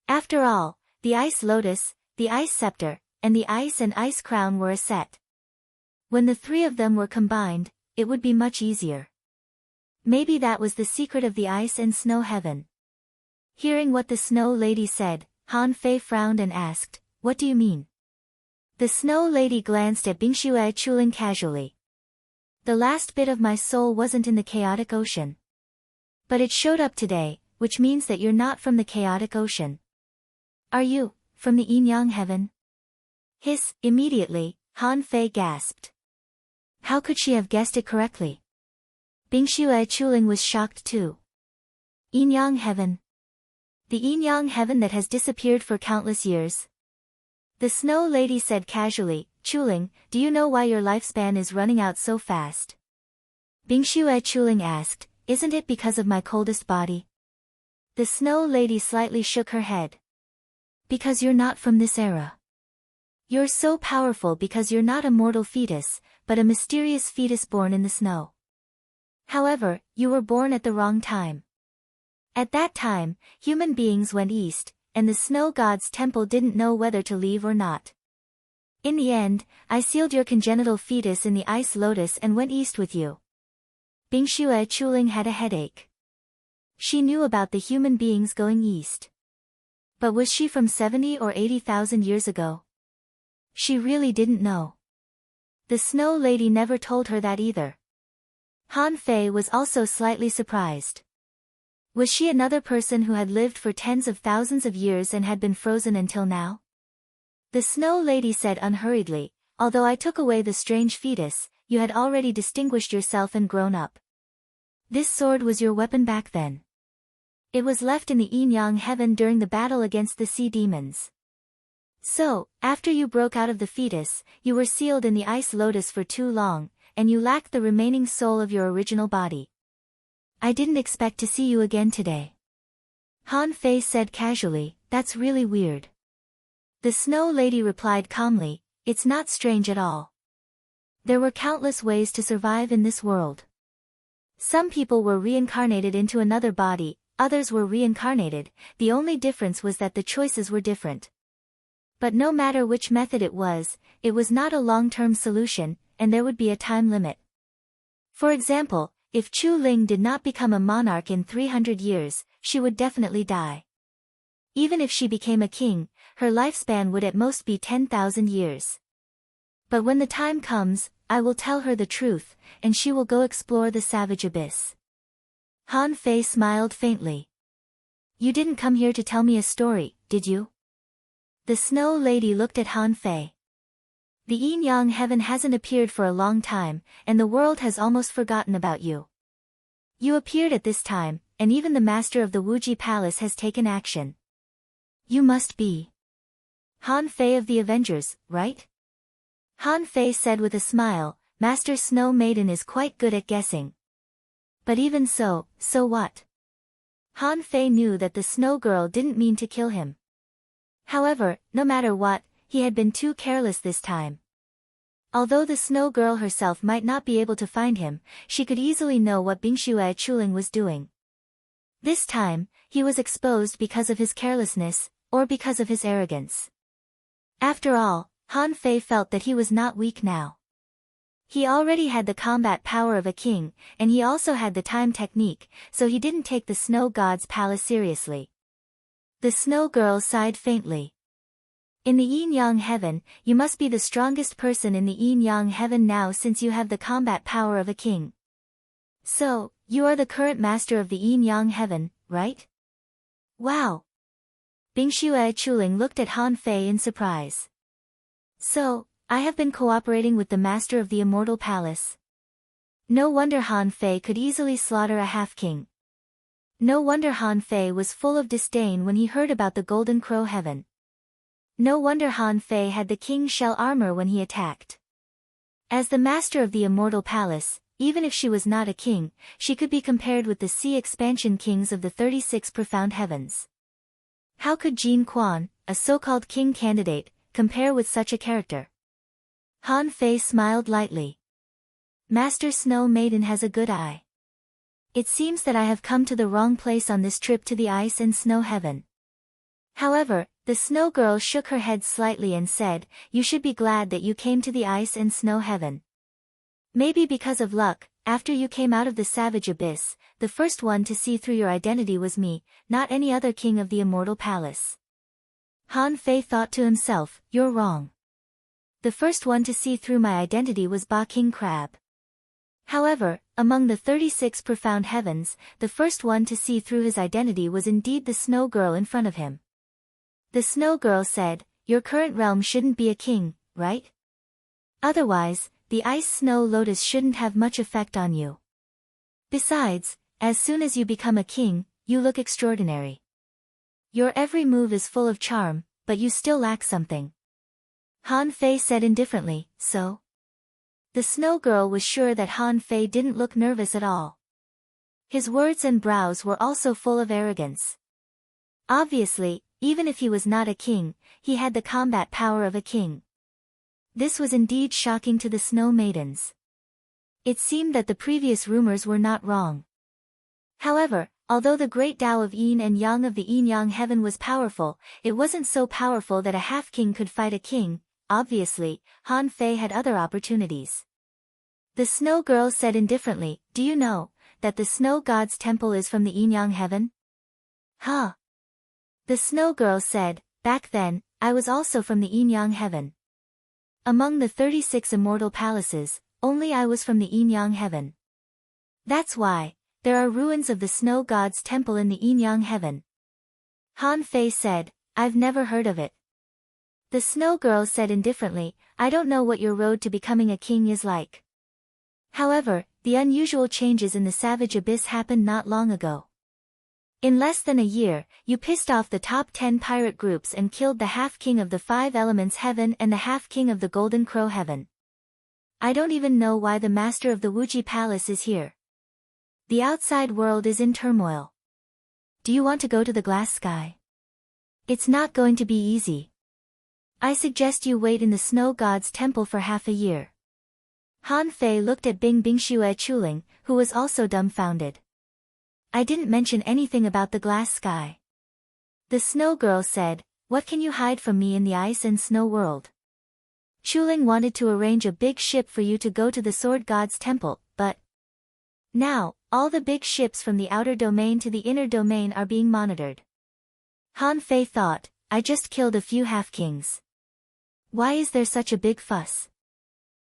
S1: After all, the ice lotus, the ice scepter, and the ice crown were a set. When the three of them were combined, it would be much easier. Maybe that was the secret of the ice and snow heaven. Hearing what the Snow Lady said, Han Fei frowned and asked, what do you mean? The Snow Lady glanced at Bingxue Chuling casually. The last bit of my soul wasn't in the chaotic ocean. But it showed up today, which means that you're not from the chaotic ocean. Are you, from the yin-yang heaven? Immediately, Han Fei gasped. How could she have guessed it correctly? Bingxue Chuling was shocked too. Yin-yang heaven. The yin-yang heaven that has disappeared for countless years. The Snow Lady said casually, Chuling, do you know why your lifespan is running out so fast? Bingxue Chuling asked, isn't it because of my coldest body? The Snow Lady slightly shook her head. Because you're not from this era. You're so powerful because you're not a mortal fetus, but a mysterious fetus born in the snow. However, you were born at the wrong time. At that time, human beings went east, and the snow god's temple didn't know whether to leave or not. In the end, I sealed your congenital fetus in the ice lotus and went east with you. Bingxue Chuling had a headache. She knew about the human beings going east. But was she from 70 or 80,000 years ago? She really didn't know. The Snow Lady never told her that either. Han Fei was also slightly surprised. Was she another person who had lived for tens of thousands of years and had been frozen until now? The Snow Lady said unhurriedly, although I took away the strange fetus, you had already distinguished yourself and grown up. This sword was your weapon back then. It was left in the yin-yang heaven during the battle against the sea demons. So, after you broke out of the fetus, you were sealed in the ice lotus for too long, and you lacked the remaining soul of your original body. I didn't expect to see you again today. Han Fei said casually, that's really weird. The Snow Lady replied calmly, it's not strange at all. There were countless ways to survive in this world. Some people were reincarnated into another body, others were reincarnated, the only difference was that the choices were different. But no matter which method it was not a long-term solution, and there would be a time limit. For example, if Chu Ling did not become a monarch in 300 years, she would definitely die. Even if she became a king, her lifespan would at most be 10,000 years. But when the time comes, I will tell her the truth, and she will go explore the savage abyss. Han Fei smiled faintly. You didn't come here to tell me a story, did you? The Snow Lady looked at Han Fei. The yin-yang heaven hasn't appeared for a long time, and the world has almost forgotten about you. You appeared at this time, and even the master of the Wuji Palace has taken action. You must be Han Fei of the Avengers, right? Han Fei said with a smile, Master Snow Maiden is quite good at guessing. But even so what? Han Fei knew that the Snow Girl didn't mean to kill him. However, no matter what, he had been too careless this time. Although the Snow Girl herself might not be able to find him, she could easily know what Bingxue Chuling was doing. This time, he was exposed because of his carelessness, or because of his arrogance. After all, Han Fei felt that he was not weak now. He already had the combat power of a king, and he also had the time technique, so he didn't take the Snow God's palace seriously. The Snow Girl sighed faintly. In the yin-yang heaven, you must be the strongest person in the yin-yang heaven now since you have the combat power of a king. So, you are the current master of the yin-yang heaven, right? Wow! Bingxue Chuling looked at Han Fei in surprise. So, I have been cooperating with the master of the immortal palace. No wonder Han Fei could easily slaughter a half-king. No wonder Han Fei was full of disdain when he heard about the Golden Crow Heaven. No wonder Han Fei had the king's shell armor when he attacked. As the master of the immortal palace, even if she was not a king, she could be compared with the sea expansion kings of the 36 profound heavens. How could Jin Quan, a so-called king candidate, compare with such a character? Han Fei smiled lightly. Master Snow Maiden has a good eye. It seems that I have come to the wrong place on this trip to the ice and snow heaven. However, the Snow Girl shook her head slightly and said, you should be glad that you came to the ice and snow heaven. Maybe because of luck, after you came out of the savage abyss, the first one to see through your identity was me, not any other king of the immortal palace. Han Fei thought to himself, you're wrong. The first one to see through my identity was Ba King Crab. However, among the 36 profound heavens, the first one to see through his identity was indeed the Snow Girl in front of him. The Snow Girl said, your current realm shouldn't be a king, right? Otherwise, the ice snow lotus shouldn't have much effect on you. Besides, as soon as you become a king, you look extraordinary. Your every move is full of charm, but you still lack something. Han Fei said indifferently, so? The snow girl was sure that Han Fei didn't look nervous at all. His words and brows were also full of arrogance. Obviously, even if he was not a king, he had the combat power of a king. This was indeed shocking to the snow maidens. It seemed that the previous rumors were not wrong. However, although the great Tao of Yin and Yang of the Yin-Yang heaven was powerful, it wasn't so powerful that a half-king could fight a king. Obviously, Han Fei had other opportunities. The snow girl said indifferently, "Do you know that the snow god's temple is from the Yin-Yang heaven?" Huh? The snow girl said, "Back then, I was also from the Yin-Yang heaven. Among the 36 immortal palaces, only I was from the Yin-Yang heaven. That's why there are ruins of the snow god's temple in the Yin-Yang heaven." Han Fei said, "I've never heard of it." The snow girl said indifferently, "I don't know what your road to becoming a king is like. However, the unusual changes in the Savage Abyss happened not long ago. In less than a year, you pissed off the top 10 pirate groups and killed the half-king of the 5 elements heaven and the half-king of the Golden Crow heaven. I don't even know why the master of the Wuji Palace is here. The outside world is in turmoil. Do you want to go to the glass sky? It's not going to be easy. I suggest you wait in the snow god's temple for half a year." Han Fei looked at Bing Bingxue Chuling, who was also dumbfounded. "I didn't mention anything about the glass sky." The snow girl said, "What can you hide from me in the ice and snow world? Chuling wanted to arrange a big ship for you to go to the sword god's temple, but now, all the big ships from the outer domain to the inner domain are being monitored." Han Fei thought, "I just killed a few half-kings. Why is there such a big fuss?"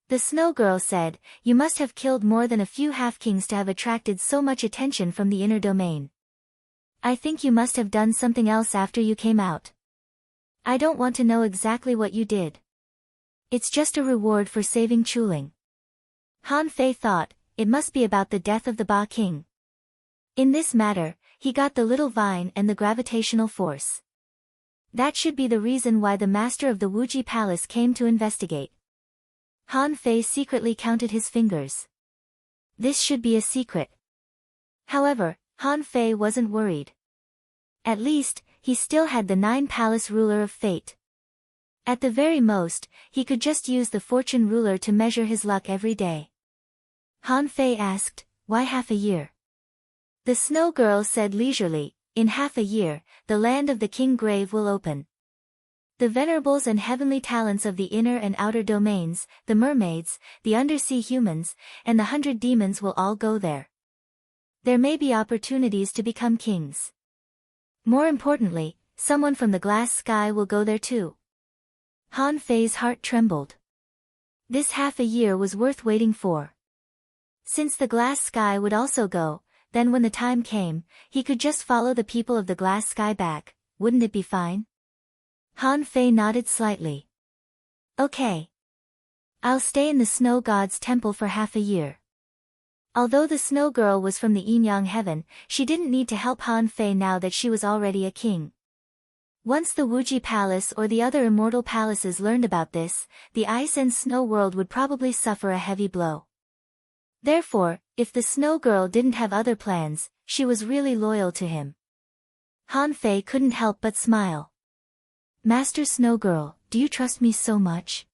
S1: The snow girl said, "You must have killed more than a few half-kings to have attracted so much attention from the inner domain. I think you must have done something else after you came out. I don't want to know exactly what you did. It's just a reward for saving Chuling." Han Fei thought, it must be about the death of the Ba King. In this matter, he got the little vine and the gravitational force. That should be the reason why the master of the Wuji Palace came to investigate. Han Fei secretly counted his fingers. This should be a secret. However, Han Fei wasn't worried. At least, he still had the 9 palace ruler of fate. At the very most, he could just use the fortune ruler to measure his luck every day. Han Fei asked, "Why half a year?" The snow girl said leisurely, "In half a year, the land of the king grave will open. The venerables and heavenly talents of the inner and outer domains, the mermaids, the undersea humans, and the 100 demons will all go there. There may be opportunities to become kings. More importantly, someone from the glass sky will go there too." Han Fei's heart trembled. This half a year was worth waiting for. Since the glass sky would also go, then when the time came, he could just follow the people of the glass sky back. Wouldn't it be fine? Han Fei nodded slightly. "Okay. I'll stay in the snow god's temple for half a year." Although the snow girl was from the Yin-Yang heaven, she didn't need to help Han Fei now that she was already a king. Once the Wuji Palace or the other immortal palaces learned about this, the ice and snow world would probably suffer a heavy blow. Therefore, if the snow girl didn't have other plans, she was really loyal to him. Han Fei couldn't help but smile. "Master Snow Girl, do you trust me so much?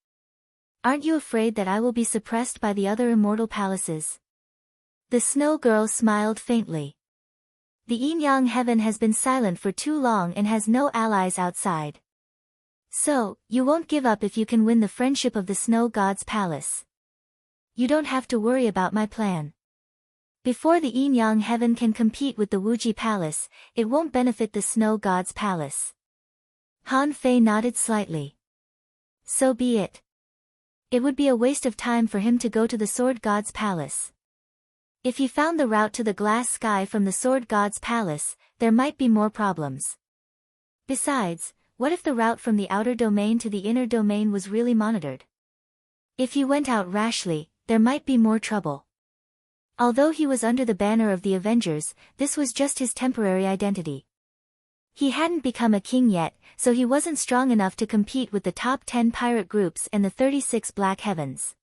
S1: Aren't you afraid that I will be suppressed by the other immortal palaces?" The snow girl smiled faintly. "The Yin-Yang heaven has been silent for too long and has no allies outside. So, you won't give up if you can win the friendship of the snow god's palace. You don't have to worry about my plan. Before the Yin-Yang heaven can compete with the Wuji Palace, it won't benefit the snow god's palace." Han Fei nodded slightly. So be it. It would be a waste of time for him to go to the sword god's palace. If he found the route to the glass sky from the sword god's palace, there might be more problems. Besides, what if the route from the outer domain to the inner domain was really monitored? If he went out rashly, there might be more trouble. Although he was under the banner of the Avengers, this was just his temporary identity. He hadn't become a king yet, so he wasn't strong enough to compete with the top 10 pirate groups and the 36 Black Heavens.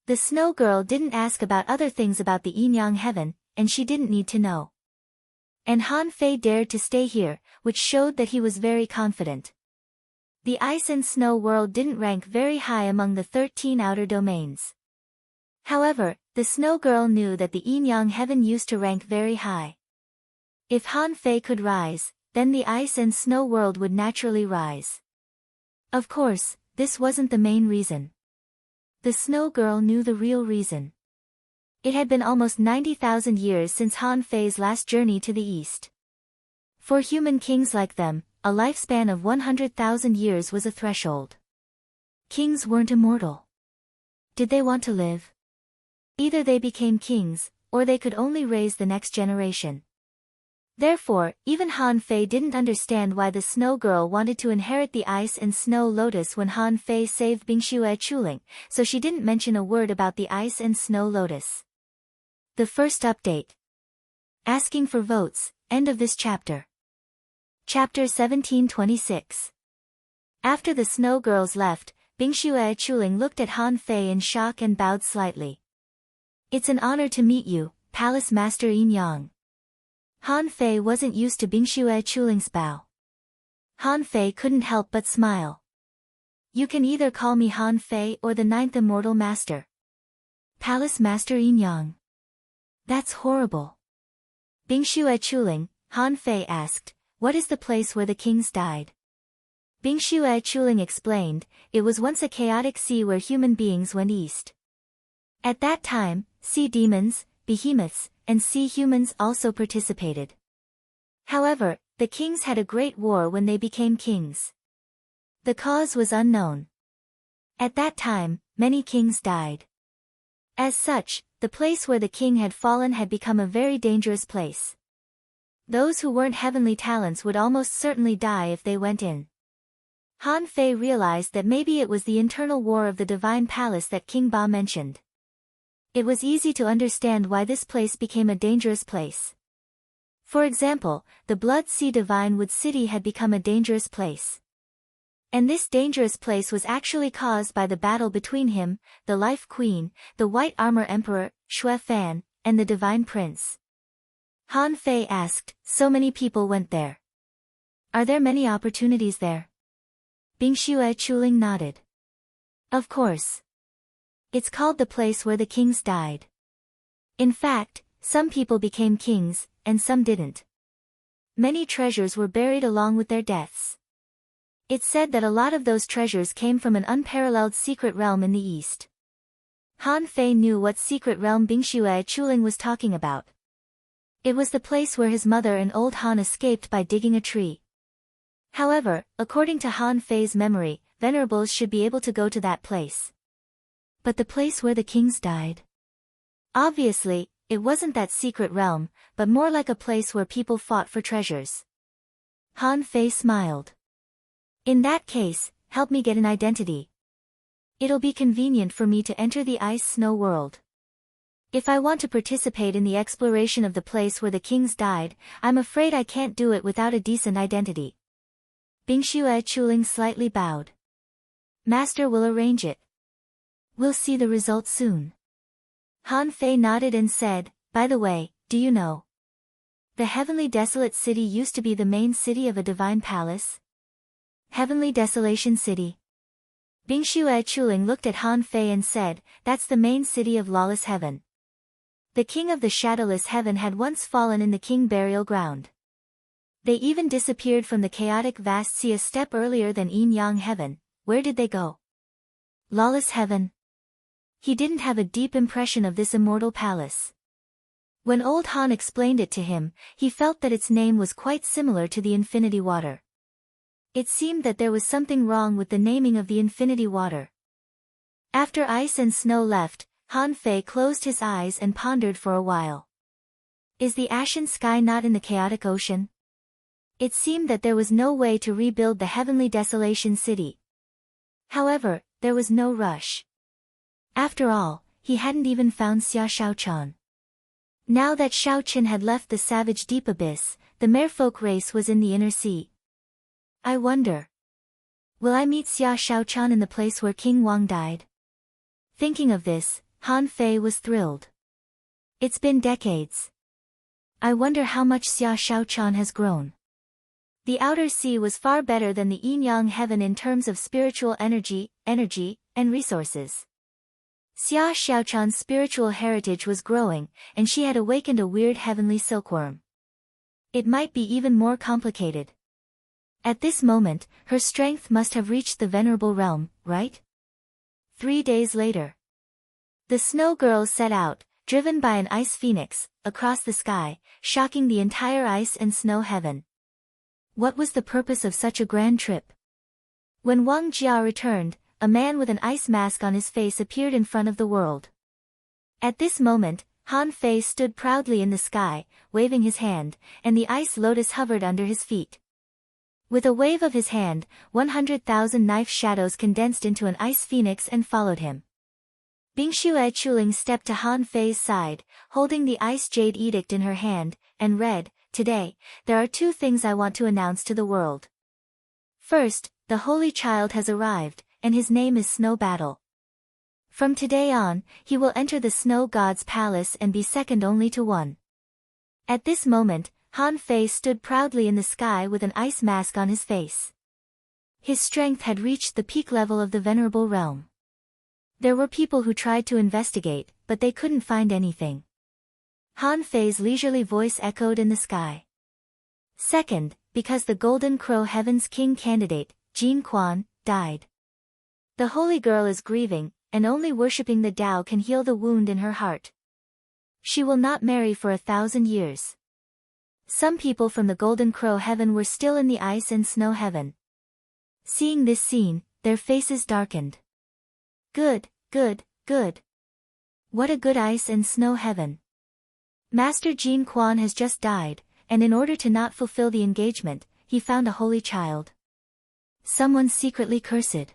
S1: The Snow Girl didn't ask about other things about the Yin-Yang Heaven, and she didn't need to know. And Han Fei dared to stay here, which showed that he was very confident. The Ice and Snow world didn't rank very high among the 13 outer domains. However, the Snow Girl knew that the Yin-Yang Heaven used to rank very high. If Han Fei could rise, then the Ice and Snow world would naturally rise. Of course, this wasn't the main reason. The Snow Girl knew the real reason. It had been almost 90,000 years since Han Fei's last journey to the east. For human kings like them, a lifespan of 100,000 years was a threshold. Kings weren't immortal. Did they want to live? Either they became kings, or they could only raise the next generation. Therefore, even Han Fei didn't understand why the Snow Girl wanted to inherit the Ice and Snow Lotus when Han Fei saved Bingxue Chuling, so she didn't mention a word about the Ice and Snow Lotus. The first update. Asking for votes, end of this chapter. Chapter 1726. After the Snow Girls left, Bingxue Chuling looked at Han Fei in shock and bowed slightly. It's an honor to meet you, Palace Master Yin Yang. Han Fei wasn't used to Bingxue Chuling's bow. Han Fei couldn't help but smile. You can either call me Han Fei or the Ninth Immortal Master. Palace Master Yin Yang. That's horrible. Bingxue Chuling, Han Fei asked, what is the place where the kings died? Bingxue Chuling explained, it was once a chaotic sea where human beings went east. At that time, sea demons, behemoths, and sea humans also participated. However, the kings had a great war when they became kings. The cause was unknown. At that time, many kings died. As such, the place where the king had fallen had become a very dangerous place. Those who weren't heavenly talents would almost certainly die if they went in. Han Fei realized that maybe it was the internal war of the Divine Palace that King Ba mentioned. It was easy to understand why this place became a dangerous place. For example, the Blood Sea Divine Wood City had become a dangerous place. And this dangerous place was actually caused by the battle between him, the Life Queen, the White Armor Emperor, Xue Fan, and the Divine Prince. Han Fei asked, so many people went there. Are there many opportunities there? Bingxue Chuling nodded. Of course. It's called the place where the kings died. In fact, some people became kings, and some didn't. Many treasures were buried along with their deaths. It's said that a lot of those treasures came from an unparalleled secret realm in the east. Han Fei knew what secret realm Bingxue Chuling was talking about. It was the place where his mother and old Han escaped by digging a tree. However, according to Han Fei's memory, venerables should be able to go to that place. But the place where the kings died? Obviously, it wasn't that secret realm, but more like a place where people fought for treasures. Han Fei smiled. In that case, help me get an identity. It'll be convenient for me to enter the Ice-Snow world. If I want to participate in the exploration of the place where the kings died, I'm afraid I can't do it without a decent identity. Bingxue Chuling slightly bowed. Master will arrange it. We'll see the results soon. Han Fei nodded and said, by the way, do you know? The Heavenly Desolate City used to be the main city of a divine palace? Heavenly Desolation City. Bingxue Chuling looked at Han Fei and said, that's the main city of Lawless Heaven. The king of the Shadowless Heaven had once fallen in the king burial ground. They even disappeared from the chaotic vast sea a step earlier than Yin Yang Heaven. Where did they go? Lawless Heaven. He didn't have a deep impression of this immortal palace. When old Han explained it to him, he felt that its name was quite similar to the Infinity Water. It seemed that there was something wrong with the naming of the Infinity Water. After Ice and Snow left, Han Fei closed his eyes and pondered for a while. Is the ashen sky not in the chaotic ocean? It seemed that there was no way to rebuild the Heavenly Desolation City. However, there was no rush. After all, he hadn't even found Xia Shaochan. Now that Xiao Qin had left the savage deep abyss, the merfolk race was in the inner sea. I wonder. Will I meet Xia Shaochan in the place where King Wang died? Thinking of this, Han Fei was thrilled. It's been decades. I wonder how much Xia Shaochan has grown. The outer sea was far better than the yin-yang heaven in terms of spiritual energy, and resources. Xia Shaochan's spiritual heritage was growing, and she had awakened a weird heavenly silkworm. It might be even more complicated. At this moment, her strength must have reached the venerable realm, right? 3 days later. The snow girls set out, driven by an ice phoenix, across the sky, shocking the entire ice and snow heaven. What was the purpose of such a grand trip? When Wang Jia returned, a man with an ice mask on his face appeared in front of the world. At this moment, Han Fei stood proudly in the sky, waving his hand, and the ice lotus hovered under his feet. With a wave of his hand, 100,000 knife shadows condensed into an ice phoenix and followed him. Bingxue Chuling stepped to Han Fei's side, holding the ice jade edict in her hand, and read, "Today, there are 2 things I want to announce to the world. First, the Holy Child has arrived, and his name is Snow Battle. From today on, he will enter the Snow God's palace and be second only to one." At this moment, Han Fei stood proudly in the sky with an ice mask on his face. His strength had reached the peak level of the venerable realm. There were people who tried to investigate, but they couldn't find anything. Han Fei's leisurely voice echoed in the sky. Second, because the Golden Crow Heaven's King candidate, Jin Quan, died. The holy girl is grieving, and only worshipping the Tao can heal the wound in her heart. She will not marry for 1,000 years. Some people from the Golden Crow Heaven were still in the ice and snow heaven. Seeing this scene, their faces darkened. Good. What a good ice and snow heaven. Master Jin Quan has just died, and in order to not fulfill the engagement, he found a holy child. Someone secretly cursed.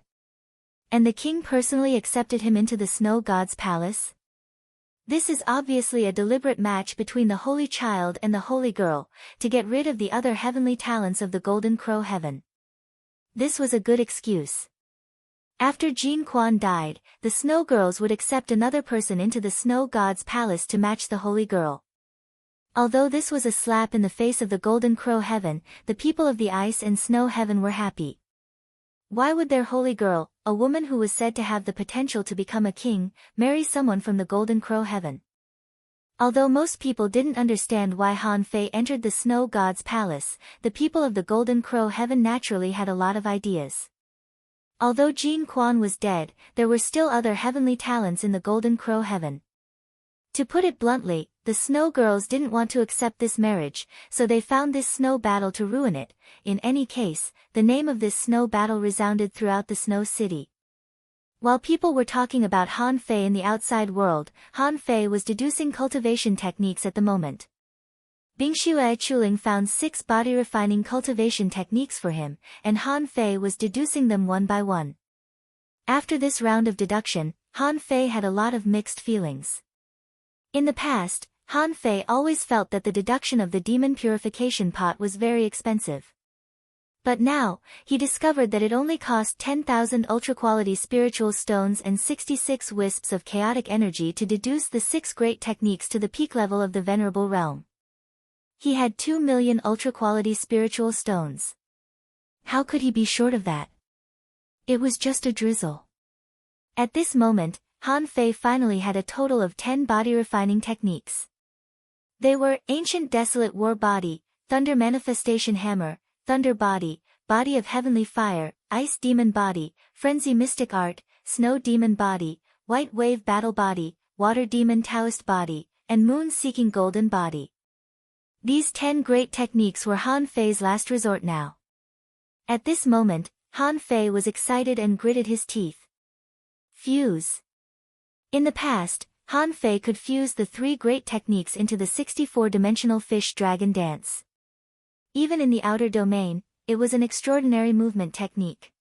S1: And the king personally accepted him into the snow god's palace? This is obviously a deliberate match between the holy child and the holy girl, to get rid of the other heavenly talents of the Golden Crow Heaven. This was a good excuse. After Jin Quan died, the snow girls would accept another person into the snow god's palace to match the holy girl. Although this was a slap in the face of the Golden Crow Heaven, the people of the ice and snow heaven were happy. Why would their holy girl, a woman who was said to have the potential to become a king, marry someone from the Golden Crow Heaven? Although most people didn't understand why Han Fei entered the snow god's palace, the people of the Golden Crow Heaven naturally had a lot of ideas. Although Jin Quan was dead, there were still other heavenly talents in the Golden Crow Heaven. To put it bluntly, the snow girls didn't want to accept this marriage, so they found this snow battle to ruin it. In any case, the name of this snow battle resounded throughout the snow city. While people were talking about Han Fei in the outside world, Han Fei was deducing cultivation techniques at the moment. Bingxue Chuling found 6 body-refining cultivation techniques for him, and Han Fei was deducing them one by one. After this round of deduction, Han Fei had a lot of mixed feelings. In the past, Han Fei always felt that the deduction of the demon purification pot was very expensive. But now, he discovered that it only cost 10,000 ultra-quality spiritual stones and 66 wisps of chaotic energy to deduce the 6 great techniques to the peak level of the venerable realm. He had 2 million ultra-quality spiritual stones. How could he be short of that? It was just a drizzle. At this moment, Han Fei finally had a total of 10 body-refining techniques. They were Ancient Desolate War Body, Thunder Manifestation Hammer, Thunder Body, Body of Heavenly Fire, Ice Demon Body, Frenzy Mystic Art, Snow Demon Body, White Wave Battle Body, Water Demon Taoist Body, and Moon Seeking Golden Body. These 10 great techniques were Han Fei's last resort now. At this moment, Han Fei was excited and gritted his teeth. Fuse. In the past, Han Fei could fuse the 3 great techniques into the 64-dimensional fish-dragon dance. Even in the outer domain, it was an extraordinary movement technique.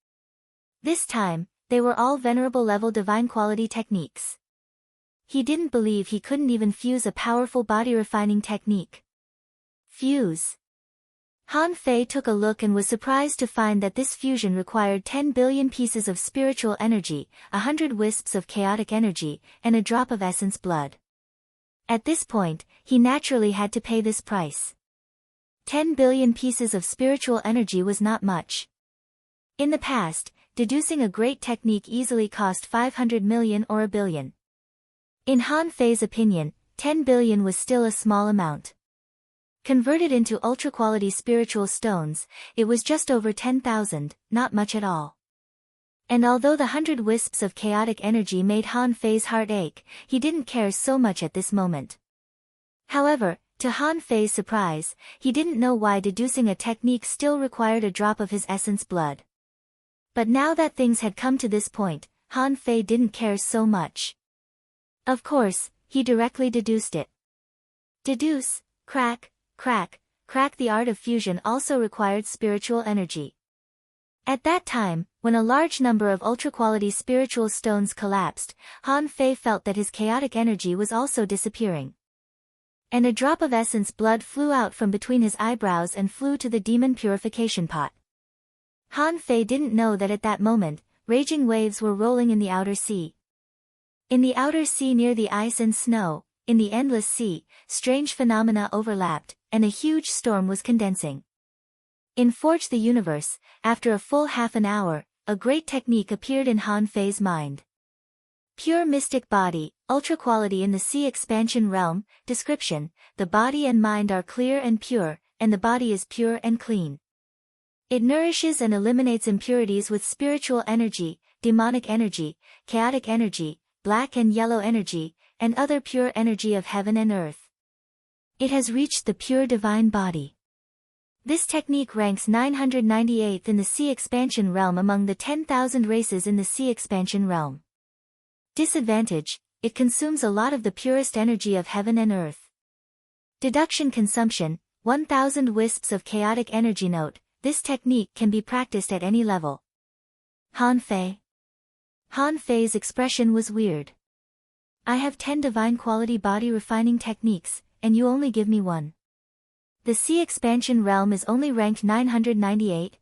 S1: This time, they were all venerable level divine quality techniques. He didn't believe he couldn't even fuse a powerful body-refining technique. Fuse. Han Fei took a look and was surprised to find that this fusion required 10 billion pieces of spiritual energy, 100 wisps of chaotic energy, and a drop of essence blood. At this point, he naturally had to pay this price. 10 billion pieces of spiritual energy was not much. In the past, deducing a great technique easily cost 500 million or a billion. In Han Fei's opinion, 10 billion was still a small amount. Converted into ultra-quality spiritual stones, it was just over 10,000, not much at all. And although the 100 wisps of chaotic energy made Han Fei's heart ache, he didn't care so much at this moment. However, to Han Fei's surprise, he didn't know why deducing a technique still required a drop of his essence blood. But now that things had come to this point, Han Fei didn't care so much. Of course, he directly deduced it. Deduce, crack, crack, crack. The art of fusion also required spiritual energy. At that time, when a large number of ultra-quality spiritual stones collapsed, Han Fei felt that his chaotic energy was also disappearing. And a drop of essence blood flew out from between his eyebrows and flew to the demon purification pot. Han Fei didn't know that at that moment, raging waves were rolling in the outer sea. In the outer sea near the ice and snow, in the endless sea, strange phenomena overlapped, and a huge storm was condensing. In Forge the Universe, after a full half an hour, a great technique appeared in Han Fei's mind. Pure mystic body, ultra-quality in the sea expansion realm. Description: the body and mind are clear and pure, and the body is pure and clean. It nourishes and eliminates impurities with spiritual energy, demonic energy, chaotic energy, black and yellow energy, and other pure energy of heaven and earth. It has reached the pure divine body. This technique ranks 998th in the sea expansion realm among the 10,000 races in the sea expansion realm. Disadvantage: it consumes a lot of the purest energy of heaven and earth. Deduction consumption: 1,000 wisps of chaotic energy. Note: this technique can be practiced at any level. Han Fei. Han Fei's expression was weird. I have 10 divine quality body refining techniques, and you only give me one. The sea expansion realm is only ranked 998.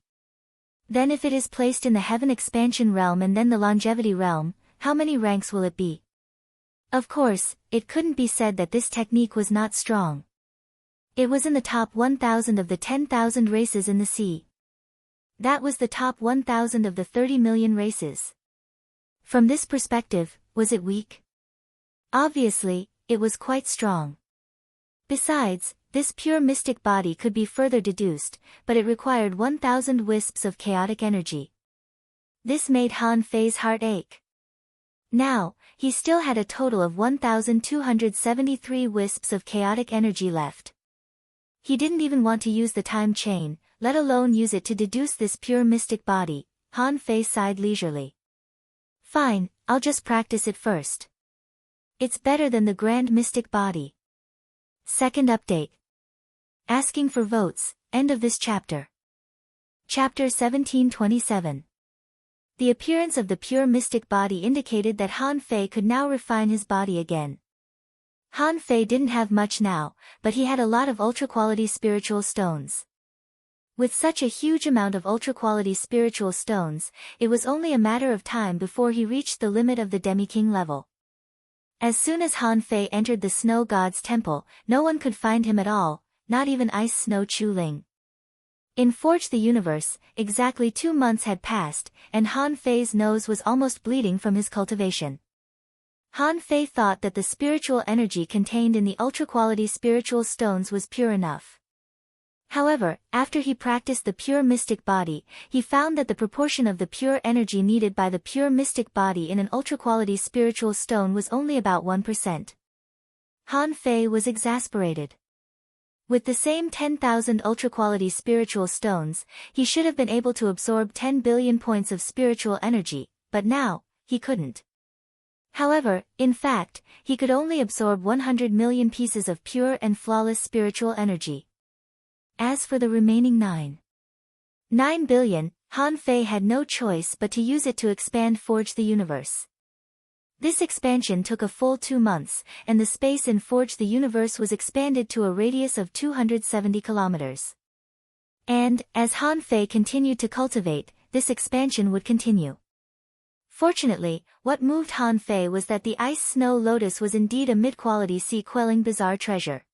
S1: Then if it is placed in the heaven expansion realm and then the longevity realm, how many ranks will it be? Of course, it couldn't be said that this technique was not strong. It was in the top 1,000 of the 10,000 races in the sea. That was the top 1,000 of the 30 million races. From this perspective, was it weak? Obviously, it was quite strong. Besides, this pure mystic body could be further deduced, but it required 1,000 wisps of chaotic energy. This made Han Fei's heart ache. Now, he still had a total of 1,273 wisps of chaotic energy left. He didn't even want to use the time chain, let alone use it to deduce this pure mystic body. Han Fei sighed leisurely. Fine, I'll just practice it first. It's better than the grand mystic body. Second update. Asking for votes, end of this chapter. Chapter 1727. The appearance of the pure mystic body indicated that Han Fei could now refine his body again. Han Fei didn't have much now, but he had a lot of ultra-quality spiritual stones. With such a huge amount of ultra-quality spiritual stones, it was only a matter of time before he reached the limit of the Demi-King level. As soon as Han Fei entered the Snow God's temple, no one could find him at all, not even Ice Snow Chu Ling. In Forge the Universe, exactly 2 months had passed, and Han Fei's nose was almost bleeding from his cultivation. Han Fei thought that the spiritual energy contained in the ultra-quality spiritual stones was pure enough. However, after he practiced the pure mystic body, he found that the proportion of the pure energy needed by the pure mystic body in an ultra-quality spiritual stone was only about 1%. Han Fei was exasperated. With the same 10,000 ultra-quality spiritual stones, he should have been able to absorb 10 billion points of spiritual energy, but now, he couldn't. However, in fact, he could only absorb 100 million pieces of pure and flawless spiritual energy. As for the remaining 9 billion, Han Fei had no choice but to use it to expand Forge the Universe. This expansion took a full 2 months, and the space in Forge the Universe was expanded to a radius of 270 kilometers. And, as Han Fei continued to cultivate, this expansion would continue. Fortunately, what moved Han Fei was that the ice snow lotus was indeed a mid-quality sea-quelling bizarre treasure.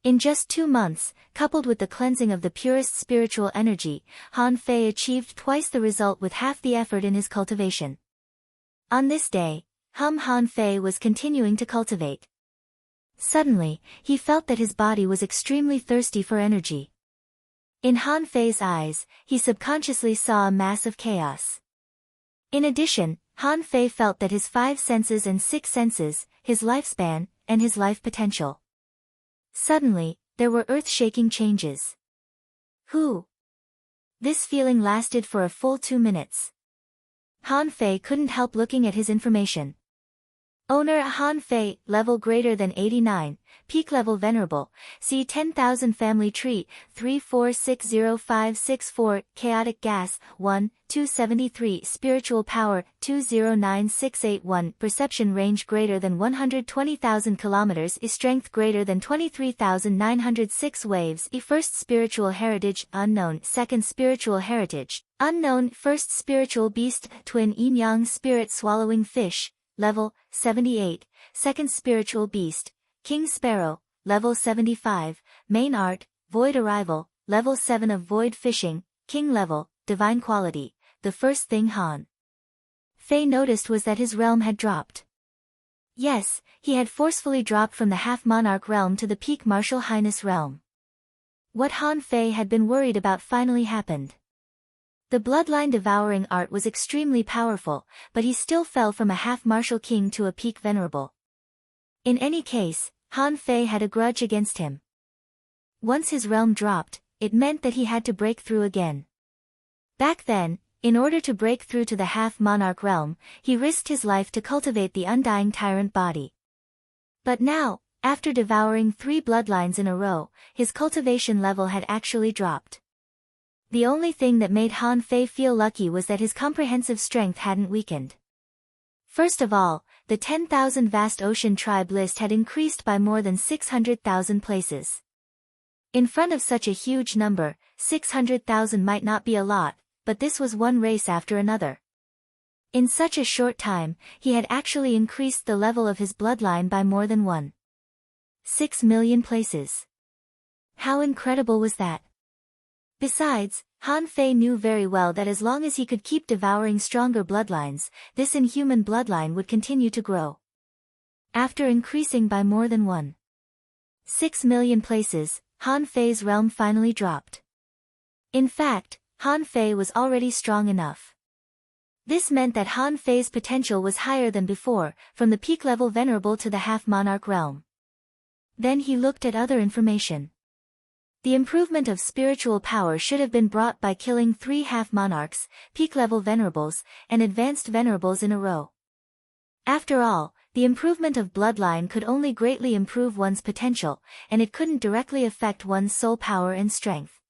S1: In just 2 months, coupled with the cleansing of the purest spiritual energy, Han Fei achieved twice the result with half the effort in his cultivation. On this day, Han Fei was continuing to cultivate. Suddenly, he felt that his body was extremely thirsty for energy. In Han Fei's eyes, he subconsciously saw a mass of chaos. In addition, Han Fei felt that his 5 senses and 6 senses, his lifespan, and his life potential. Suddenly, there were earth-shaking changes. Who? This feeling lasted for a full 2 minutes. Han Fei couldn't help looking at his information. Owner Han Fei, level greater than 89, peak level venerable, C 10,000 family tree, 34605664, chaotic gas, 1, 273, spiritual power, 209681, perception range greater than 120,000 kilometers, strength greater than 23,906 waves, first spiritual heritage, unknown, second spiritual heritage, unknown, first spiritual beast, twin yin-yang spirit swallowing fish, level 78, second spiritual beast, King Sparrow, level 75, main art, void arrival, level 7 of void fishing, king level, divine quality. The first thing Han Fei noticed was that his realm had dropped. Yes, he had forcefully dropped from the half-monarch realm to the peak martial highness realm. What Han Fei had been worried about finally happened. The bloodline devouring art was extremely powerful, but he still fell from a half-martial king to a peak venerable. In any case, Han Fei had a grudge against him. Once his realm dropped, it meant that he had to break through again. Back then, in order to break through to the half-monarch realm, he risked his life to cultivate the undying tyrant body. But now, after devouring 3 bloodlines in a row, his cultivation level had actually dropped. The only thing that made Han Fei feel lucky was that his comprehensive strength hadn't weakened. First of all, the 10,000 vast ocean tribe list had increased by more than 600,000 places. In front of such a huge number, 600,000 might not be a lot, but this was one race after another. In such a short time, he had actually increased the level of his bloodline by more than 1.6 million places. How incredible was that? Besides, Han Fei knew very well that as long as he could keep devouring stronger bloodlines, this inhuman bloodline would continue to grow. After increasing by more than 1.6 million places, Han Fei's realm finally dropped. In fact, Han Fei was already strong enough. This meant that Han Fei's potential was higher than before, from the peak level venerable to the half-monarch realm. Then he looked at other information. The improvement of spiritual power should have been brought by killing 3 half-monarchs, peak-level venerables, and advanced venerables in a row. After all, the improvement of bloodline could only greatly improve one's potential, and it couldn't directly affect one's soul power and strength.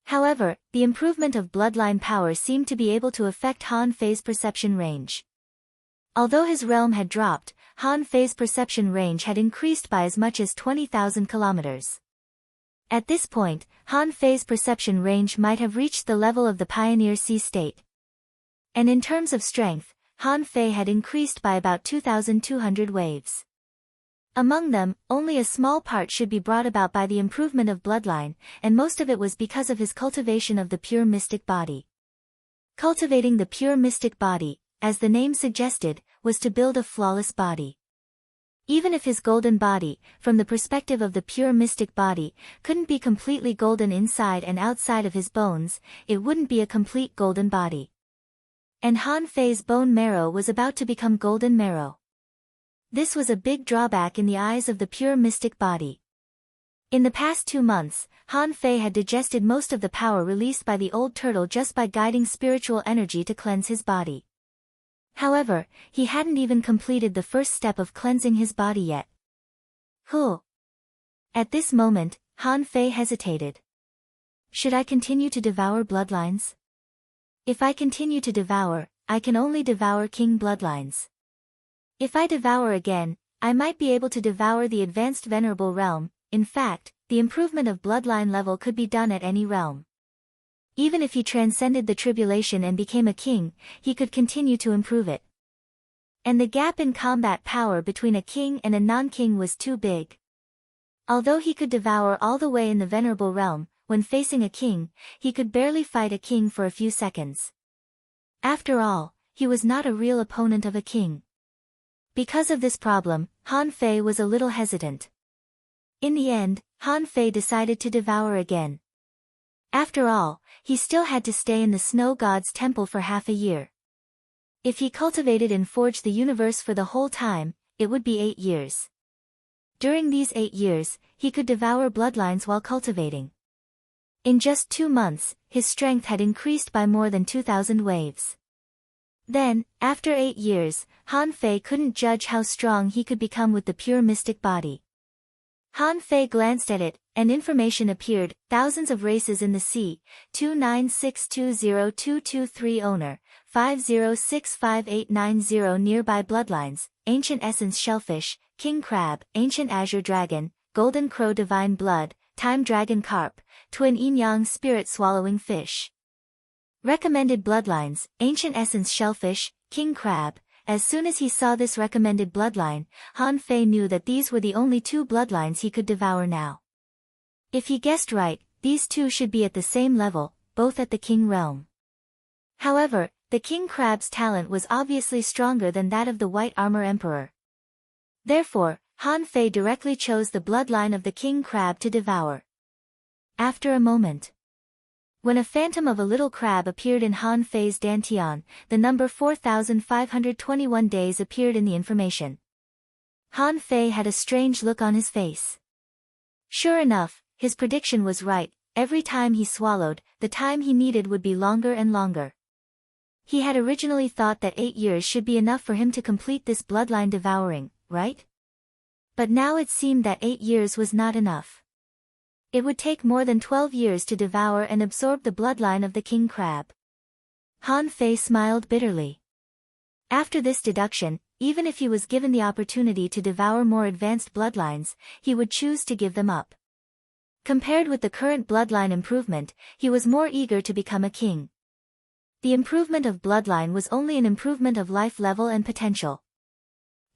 S1: However, the improvement of bloodline power seemed to be able to affect Han Fei's perception range. Although his realm had dropped, Han Fei's perception range had increased by as much as 20,000 kilometers. At this point, Han Fei's perception range might have reached the level of the Pioneer Sea state. And in terms of strength, Han Fei had increased by about 2,200 waves. Among them, only a small part should be brought about by the improvement of bloodline, and most of it was because of his cultivation of the pure mystic body. Cultivating the pure mystic body, as the name suggested, was to build a flawless body. Even if his golden body, from the perspective of the pure mystic body, couldn't be completely golden inside and outside of his bones, it wouldn't be a complete golden body. And Han Fei's bone marrow was about to become golden marrow. This was a big drawback in the eyes of the pure mystic body. In the past 2 months, Han Fei had digested most of the power released by the old turtle just by guiding spiritual energy to cleanse his body. However, he hadn't even completed the first step of cleansing his body yet. At this moment, Han Fei hesitated. Should I continue to devour bloodlines? If I continue to devour, I can only devour king bloodlines. If I devour again, I might be able to devour the advanced venerable realm. In fact, the improvement of bloodline level could be done at any realm. Even if he transcended the tribulation and became a king, he could continue to improve it. And the gap in combat power between a king and a non-king was too big. Although he could devour all the way in the venerable realm, when facing a king, he could barely fight a king for a few seconds. After all, he was not a real opponent of a king. Because of this problem, Han Fei was a little hesitant. In the end, Han Fei decided to devour again. After all, he still had to stay in the snow god's temple for half a year. If he cultivated and forged the universe for the whole time, it would be 8 years. During these 8 years, he could devour bloodlines while cultivating. In just 2 months, his strength had increased by more than 2,000 waves. Then, after 8 years, Han Fei couldn't judge how strong he could become with the pure mystic body. Han Fei glanced at it, and information appeared: thousands of races in the sea, 296202223 owner, 5065890 nearby bloodlines, ancient essence shellfish, king crab, ancient azure dragon, golden crow divine blood, time dragon carp, twin yin-yang spirit swallowing fish. Recommended bloodlines, ancient essence shellfish, king crab. As soon as he saw this recommended bloodline, Han Fei knew that these were the only 2 bloodlines he could devour now. If he guessed right, these 2 should be at the same level, both at the king realm. However, the king crab's talent was obviously stronger than that of the white armor emperor. Therefore, Han Fei directly chose the bloodline of the king crab to devour. After a moment, when a phantom of a little crab appeared in Han Fei's dantian, the number 4,521 days appeared in the information. Han Fei had a strange look on his face. Sure enough, his prediction was right: every time he swallowed, the time he needed would be longer and longer. He had originally thought that 8 years should be enough for him to complete this bloodline devouring, right? But now it seemed that 8 years was not enough. It would take more than 12 years to devour and absorb the bloodline of the king crab. Han Fei smiled bitterly. After this deduction, even if he was given the opportunity to devour more advanced bloodlines, he would choose to give them up. Compared with the current bloodline improvement, he was more eager to become a king. The improvement of bloodline was only an improvement of life level and potential.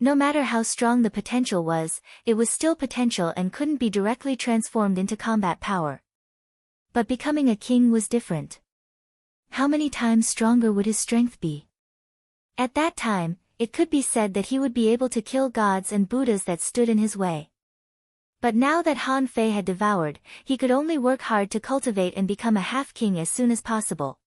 S1: No matter how strong the potential was, it was still potential and couldn't be directly transformed into combat power. But becoming a king was different. How many times stronger would his strength be? At that time, it could be said that he would be able to kill gods and Buddhas that stood in his way. But now that Han Fei had devoured, he could only work hard to cultivate and become a half-king as soon as possible.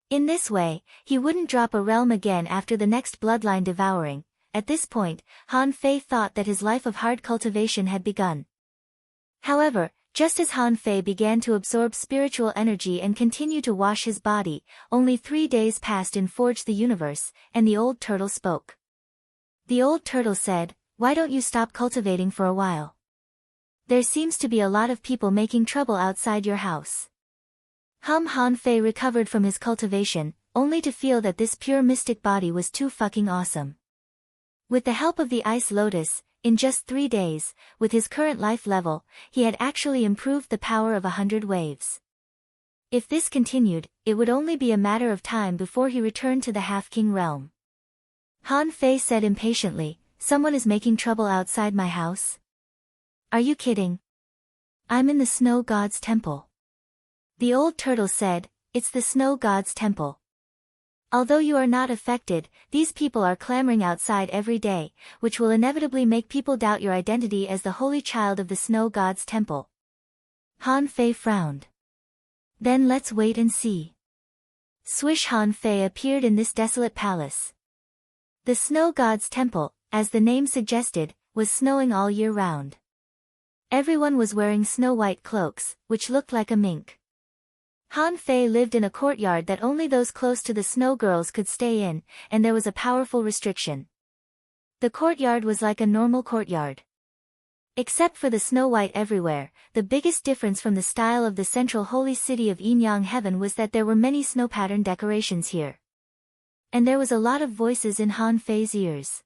S1: In this way, he wouldn't drop a realm again after the next bloodline devouring. At this point, Han Fei thought that his life of hard cultivation had begun. However, just as Han Fei began to absorb spiritual energy and continue to wash his body, only 3 days passed in Forge the Universe, and the old turtle spoke. The old turtle said, "Why don't you stop cultivating for a while? There seems to be a lot of people making trouble outside your house." Han Fei recovered from his cultivation, only to feel that this pure mystic body was too fucking awesome. With the help of the Ice Lotus, in just 3 days, with his current life level, he had actually improved the power of 100 waves. If this continued, it would only be a matter of time before he returned to the half-king realm. Han Fei said impatiently, "Someone is making trouble outside my house? Are you kidding? I'm in the snow god's temple." The old turtle said, "It's the snow god's temple. Although you are not affected, these people are clamoring outside every day, which will inevitably make people doubt your identity as the holy child of the snow god's temple." Han Fei frowned. "Then let's wait and see." Swish! Han Fei appeared in this desolate palace. The snow god's temple, as the name suggested, was snowing all year round. Everyone was wearing snow-white cloaks, which looked like a mink. Han Fei lived in a courtyard that only those close to the snow girls could stay in, and there was a powerful restriction. The courtyard was like a normal courtyard. Except for the snow white everywhere, the biggest difference from the style of the central holy city of Yin-Yang Heaven was that there were many snow pattern decorations here. And there was a lot of voices in Han Fei's ears.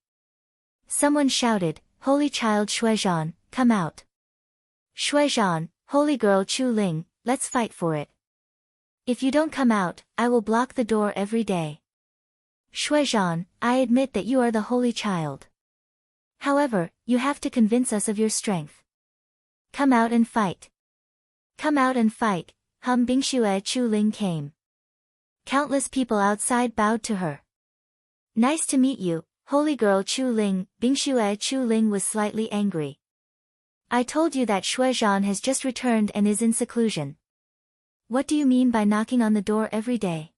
S1: Someone shouted, "Holy child Shuizhan, come out. Shuizhan, holy girl Chu Ling, let's fight for it. If you don't come out, I will block the door every day. Shuizhan, I admit that you are the holy child. However, you have to convince us of your strength. Come out and fight. Come out and fight. Bingxue Chu Ling came. Countless people outside bowed to her. Nice to meet you, holy girl Chu Ling. Bingxue Chu Ling was slightly angry. I told you that Shuizhan has just returned and is in seclusion. What do you mean by knocking on the door every day?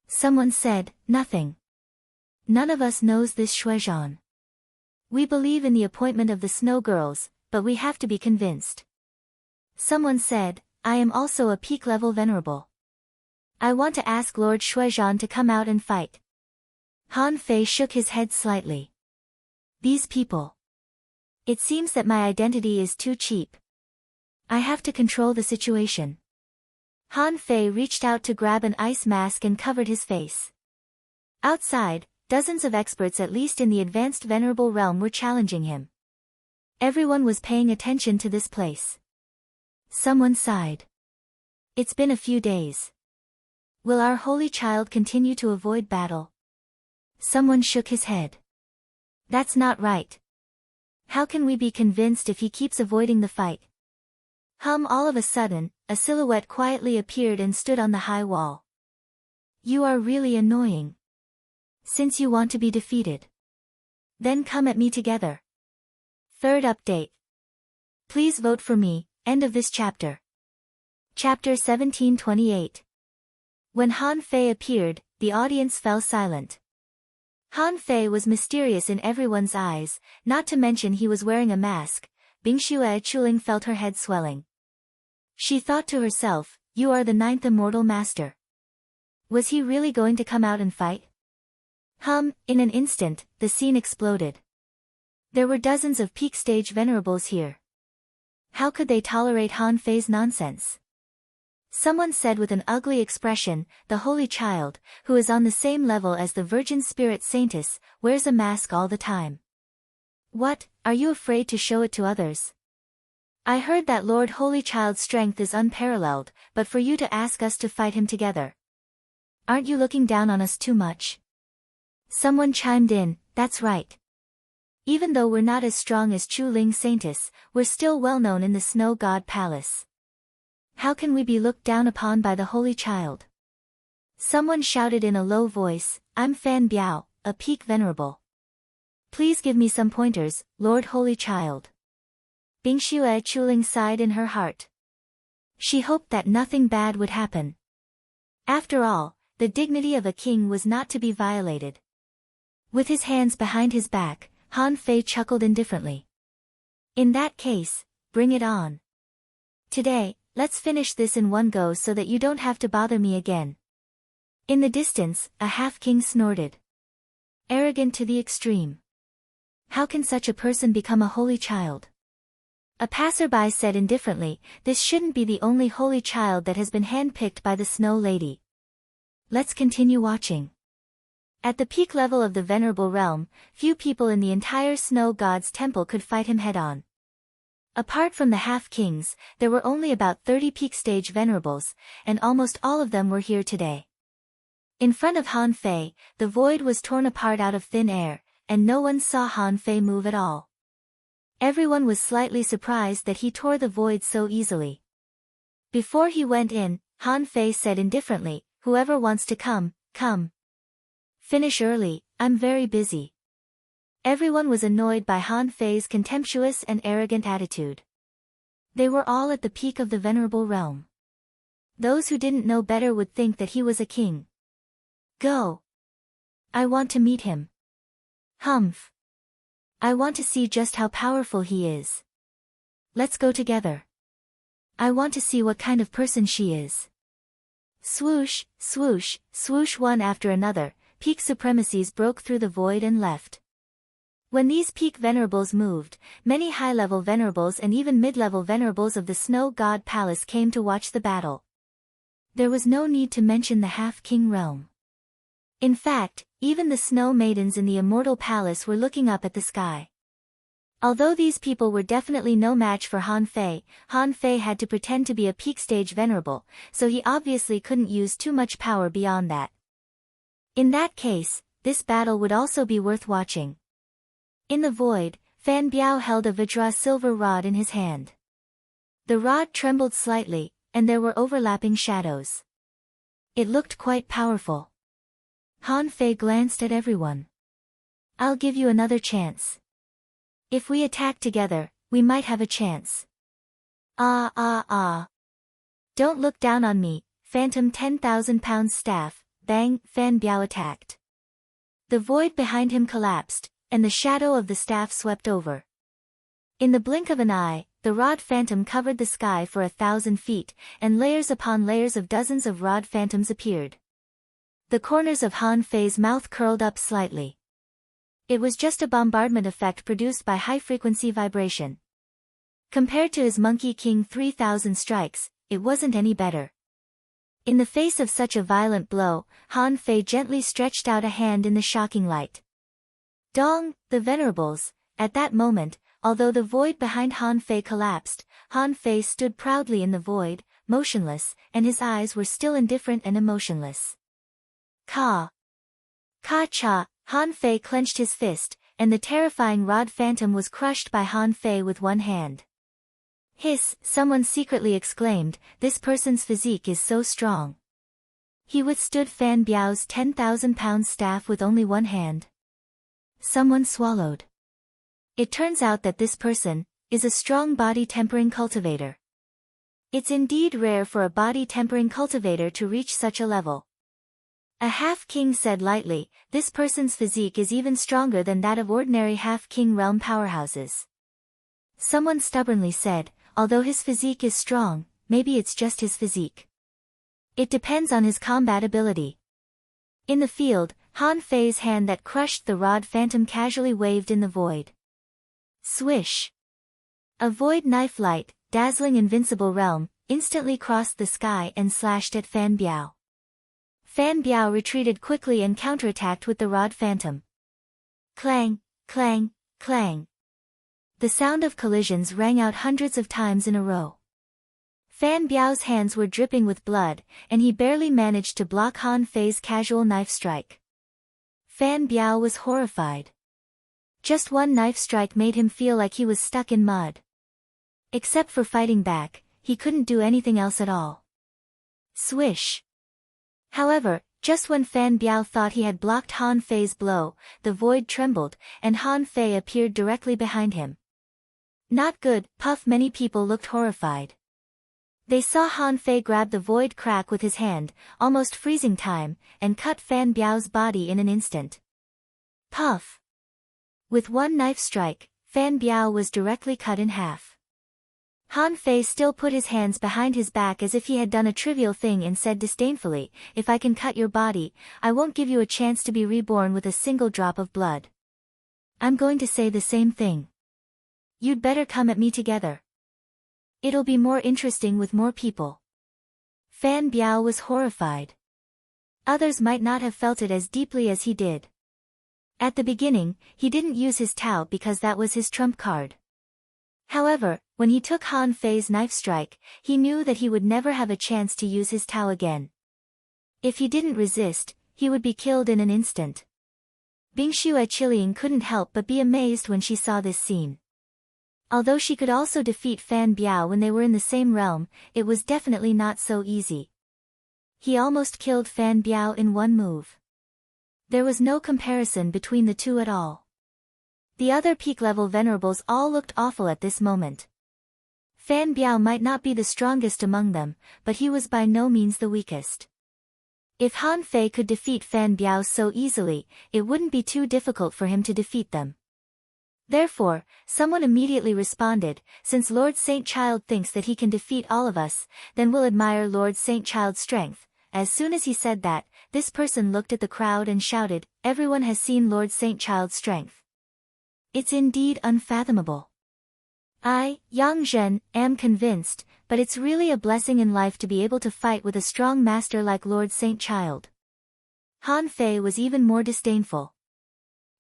S1: Someone said, nothing. None of us knows this Shuizhan. We believe in the appointment of the snow girls, but we have to be convinced. Someone said, I am also a peak-level venerable. I want to ask Lord Shuizhan to come out and fight. Han Fei shook his head slightly. These people. It seems that my identity is too cheap. I have to control the situation. Han Fei reached out to grab an ice mask and covered his face. Outside, dozens of experts at least in the advanced venerable realm were challenging him. Everyone was paying attention to this place. Someone sighed. It's been a few days. Will our holy child continue to avoid battle? Someone shook his head. That's not right. How can we be convinced if he keeps avoiding the fight? All of a sudden, a silhouette quietly appeared and stood on the high wall. You are really annoying. Since you want to be defeated, then come at me together. Third update. Please vote for me, end of this chapter. Chapter 1728. When Han Fei appeared, the audience fell silent. Han Fei was mysterious in everyone's eyes, not to mention he was wearing a mask. Bingxue Chuling felt her head swelling. She thought to herself, you are the 9th immortal master. Was he really going to come out and fight? In an instant, the scene exploded. There were dozens of peak stage venerables here. How could they tolerate Han Fei's nonsense? Someone said with an ugly expression, the holy child, who is on the same level as the Virgin Spirit Saintess, wears a mask all the time. What, are you afraid to show it to others? I heard that Lord Holy Child's strength is unparalleled, but for you to ask us to fight him together. Aren't you looking down on us too much? Someone chimed in, that's right. Even though we're not as strong as Chu Ling Saintess, we're still well known in the Snow God Palace. How can we be looked down upon by the Holy Child? Someone shouted in a low voice, I'm Fan Biao, a peak venerable. Please give me some pointers, Lord Holy Child. Bingxue Chuling sighed in her heart. She hoped that nothing bad would happen. After all, the dignity of a king was not to be violated. With his hands behind his back, Han Fei chuckled indifferently. In that case, bring it on. Today, let's finish this in one go so that you don't have to bother me again. In the distance, a half-king snorted. Arrogant to the extreme. How can such a person become a holy child? A passerby said indifferently, this shouldn't be the only holy child that has been handpicked by the Snow Lady. Let's continue watching. At the peak level of the Venerable Realm, few people in the entire Snow God's temple could fight him head-on. Apart from the half-kings, there were only about 30 peak stage venerables, and almost all of them were here today. In front of Han Fei, the void was torn apart out of thin air, and no one saw Han Fei move at all. Everyone was slightly surprised that he tore the void so easily. Before he went in, Han Fei said indifferently, whoever wants to come, come. Finish early, I'm very busy. Everyone was annoyed by Han Fei's contemptuous and arrogant attitude. They were all at the peak of the Venerable Realm. Those who didn't know better would think that he was a king. Go. I want to meet him. Humph. I want to see just how powerful he is. Let's go together. I want to see what kind of person she is. Swoosh, swoosh, swoosh one after another, peak supremacies broke through the void and left. When these peak venerables moved, many high-level venerables and even mid-level venerables of the Snow God Palace came to watch the battle. There was no need to mention the half-king realm. In fact, even the snow maidens in the Immortal Palace were looking up at the sky. Although these people were definitely no match for Han Fei had to pretend to be a peak stage venerable, so he obviously couldn't use too much power beyond that. In that case, this battle would also be worth watching. In the void, Fan Biao held a Vajra silver rod in his hand. The rod trembled slightly, and there were overlapping shadows. It looked quite powerful. Han Fei glanced at everyone. I'll give you another chance. If we attack together, we might have a chance. Don't look down on me, phantom 10,000-pound staff. Bang, Fan Biao attacked. The void behind him collapsed, and the shadow of the staff swept over. In the blink of an eye, the rod phantom covered the sky for 1,000 feet, and layers upon layers of dozens of rod phantoms appeared. The corners of Han Fei's mouth curled up slightly. It was just a bombardment effect produced by high-frequency vibration. Compared to his Monkey King 3,000 strikes, it wasn't any better. In the face of such a violent blow, Han Fei gently stretched out a hand in the shocking light. Dong, the venerables. At that moment, although the void behind Han Fei collapsed, Han Fei stood proudly in the void, motionless, and his eyes were still indifferent and emotionless. Ka-cha, Han Fei clenched his fist, and the terrifying rod phantom was crushed by Han Fei with one hand. Hiss, someone secretly exclaimed, this person's physique is so strong. He withstood Fan Biao's 10,000-pound staff with only one hand. Someone swallowed. It turns out that this person is a strong body-tempering cultivator. It's indeed rare for a body-tempering cultivator to reach such a level. A half-king said lightly, this person's physique is even stronger than that of ordinary half-king realm powerhouses. Someone stubbornly said, although his physique is strong, maybe it's just his physique. It depends on his combat ability. In the field, Han Fei's hand that crushed the rod phantom casually waved in the void. Swish! A void knife light, dazzling invincible realm, instantly crossed the sky and slashed at Fan Biao. Fan Biao retreated quickly and counterattacked with the rod phantom. Clang, clang, clang. The sound of collisions rang out hundreds of times in a row. Fan Biao's hands were dripping with blood, and he barely managed to block Han Fei's casual knife strike. Fan Biao was horrified. Just one knife strike made him feel like he was stuck in mud. Except for fighting back, he couldn't do anything else at all. Swish! However, just when Fan Biao thought he had blocked Han Fei's blow, the void trembled, and Han Fei appeared directly behind him. Not good, puff. Many people looked horrified. They saw Han Fei grab the void crack with his hand, almost freezing time, and cut Fan Biao's body in an instant. Puff! With one knife strike, Fan Biao was directly cut in half. Han Fei still put his hands behind his back as if he had done a trivial thing and said disdainfully, if I can cut your body, I won't give you a chance to be reborn with a single drop of blood. I'm going to say the same thing. You'd better come at me together. It'll be more interesting with more people. Fan Biao was horrified. Others might not have felt it as deeply as he did. At the beginning, he didn't use his Tao because that was his trump card. However, when he took Han Fei's knife strike, he knew that he would never have a chance to use his Tao again. If he didn't resist, he would be killed in an instant. Bingxue Qiliang couldn't help but be amazed when she saw this scene. Although she could also defeat Fan Biao when they were in the same realm, it was definitely not so easy. He almost killed Fan Biao in one move. There was no comparison between the two at all. The other peak-level venerables all looked awful at this moment. Fan Biao might not be the strongest among them, but he was by no means the weakest. If Han Fei could defeat Fan Biao so easily, it wouldn't be too difficult for him to defeat them. Therefore, someone immediately responded, since Lord Saint Child thinks that he can defeat all of us, then we'll admire Lord Saint Child's strength. As soon as he said that, this person looked at the crowd and shouted, everyone has seen Lord Saint Child's strength. It's indeed unfathomable. I, Yang Zhen, am convinced, but it's really a blessing in life to be able to fight with a strong master like Lord Saint Child. Han Fei was even more disdainful.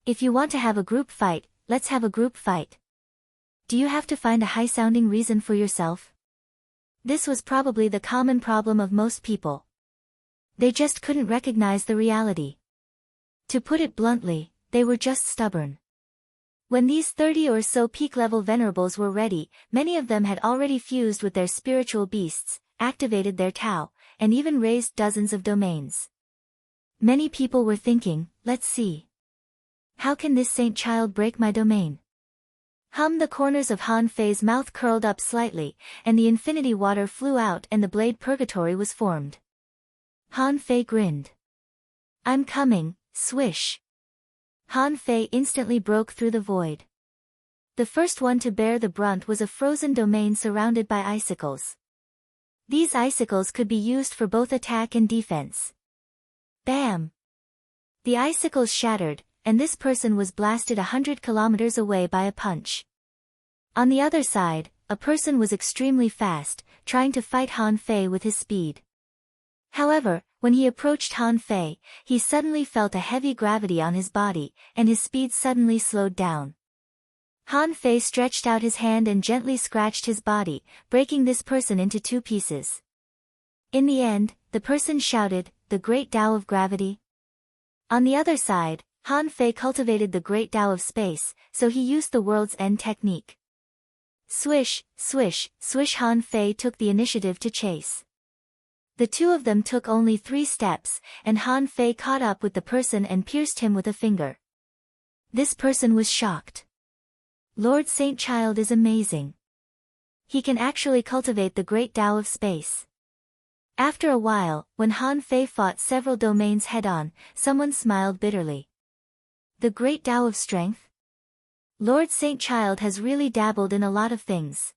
S1: If you want to have a group fight, let's have a group fight. Do you have to find a high-sounding reason for yourself? This was probably the common problem of most people. They just couldn't recognize the reality. To put it bluntly, they were just stubborn. When these 30 or so peak-level venerables were ready, many of them had already fused with their spiritual beasts, activated their Tao, and even raised dozens of domains. Many people were thinking, let's see. How can this saint child break my domain? The corners of Han Fei's mouth curled up slightly, and the infinity water flew out and the blade purgatory was formed. Han Fei grinned. I'm coming, swish. Han Fei instantly broke through the void. The first one to bear the brunt was a frozen domain surrounded by icicles. These icicles could be used for both attack and defense. Bam! The icicles shattered, and this person was blasted 100 kilometers away by a punch. On the other side, a person was extremely fast, trying to fight Han Fei with his speed. However, when he approached Han Fei, he suddenly felt a heavy gravity on his body, and his speed suddenly slowed down. Han Fei stretched out his hand and gently scratched his body, breaking this person into two pieces. In the end, the person shouted, "The Great Tao of Gravity." On the other side, Han Fei cultivated the Great Tao of Space, so he used the world's end technique. Swish, swish, swish. Han Fei took the initiative to chase. The two of them took only 3 steps, and Han Fei caught up with the person and pierced him with a finger. This person was shocked. Lord Saint Child is amazing. He can actually cultivate the Great Tao of Space. After a while, when Han Fei fought several domains head-on, someone smiled bitterly. The Great Tao of Strength? Lord Saint Child has really dabbled in a lot of things.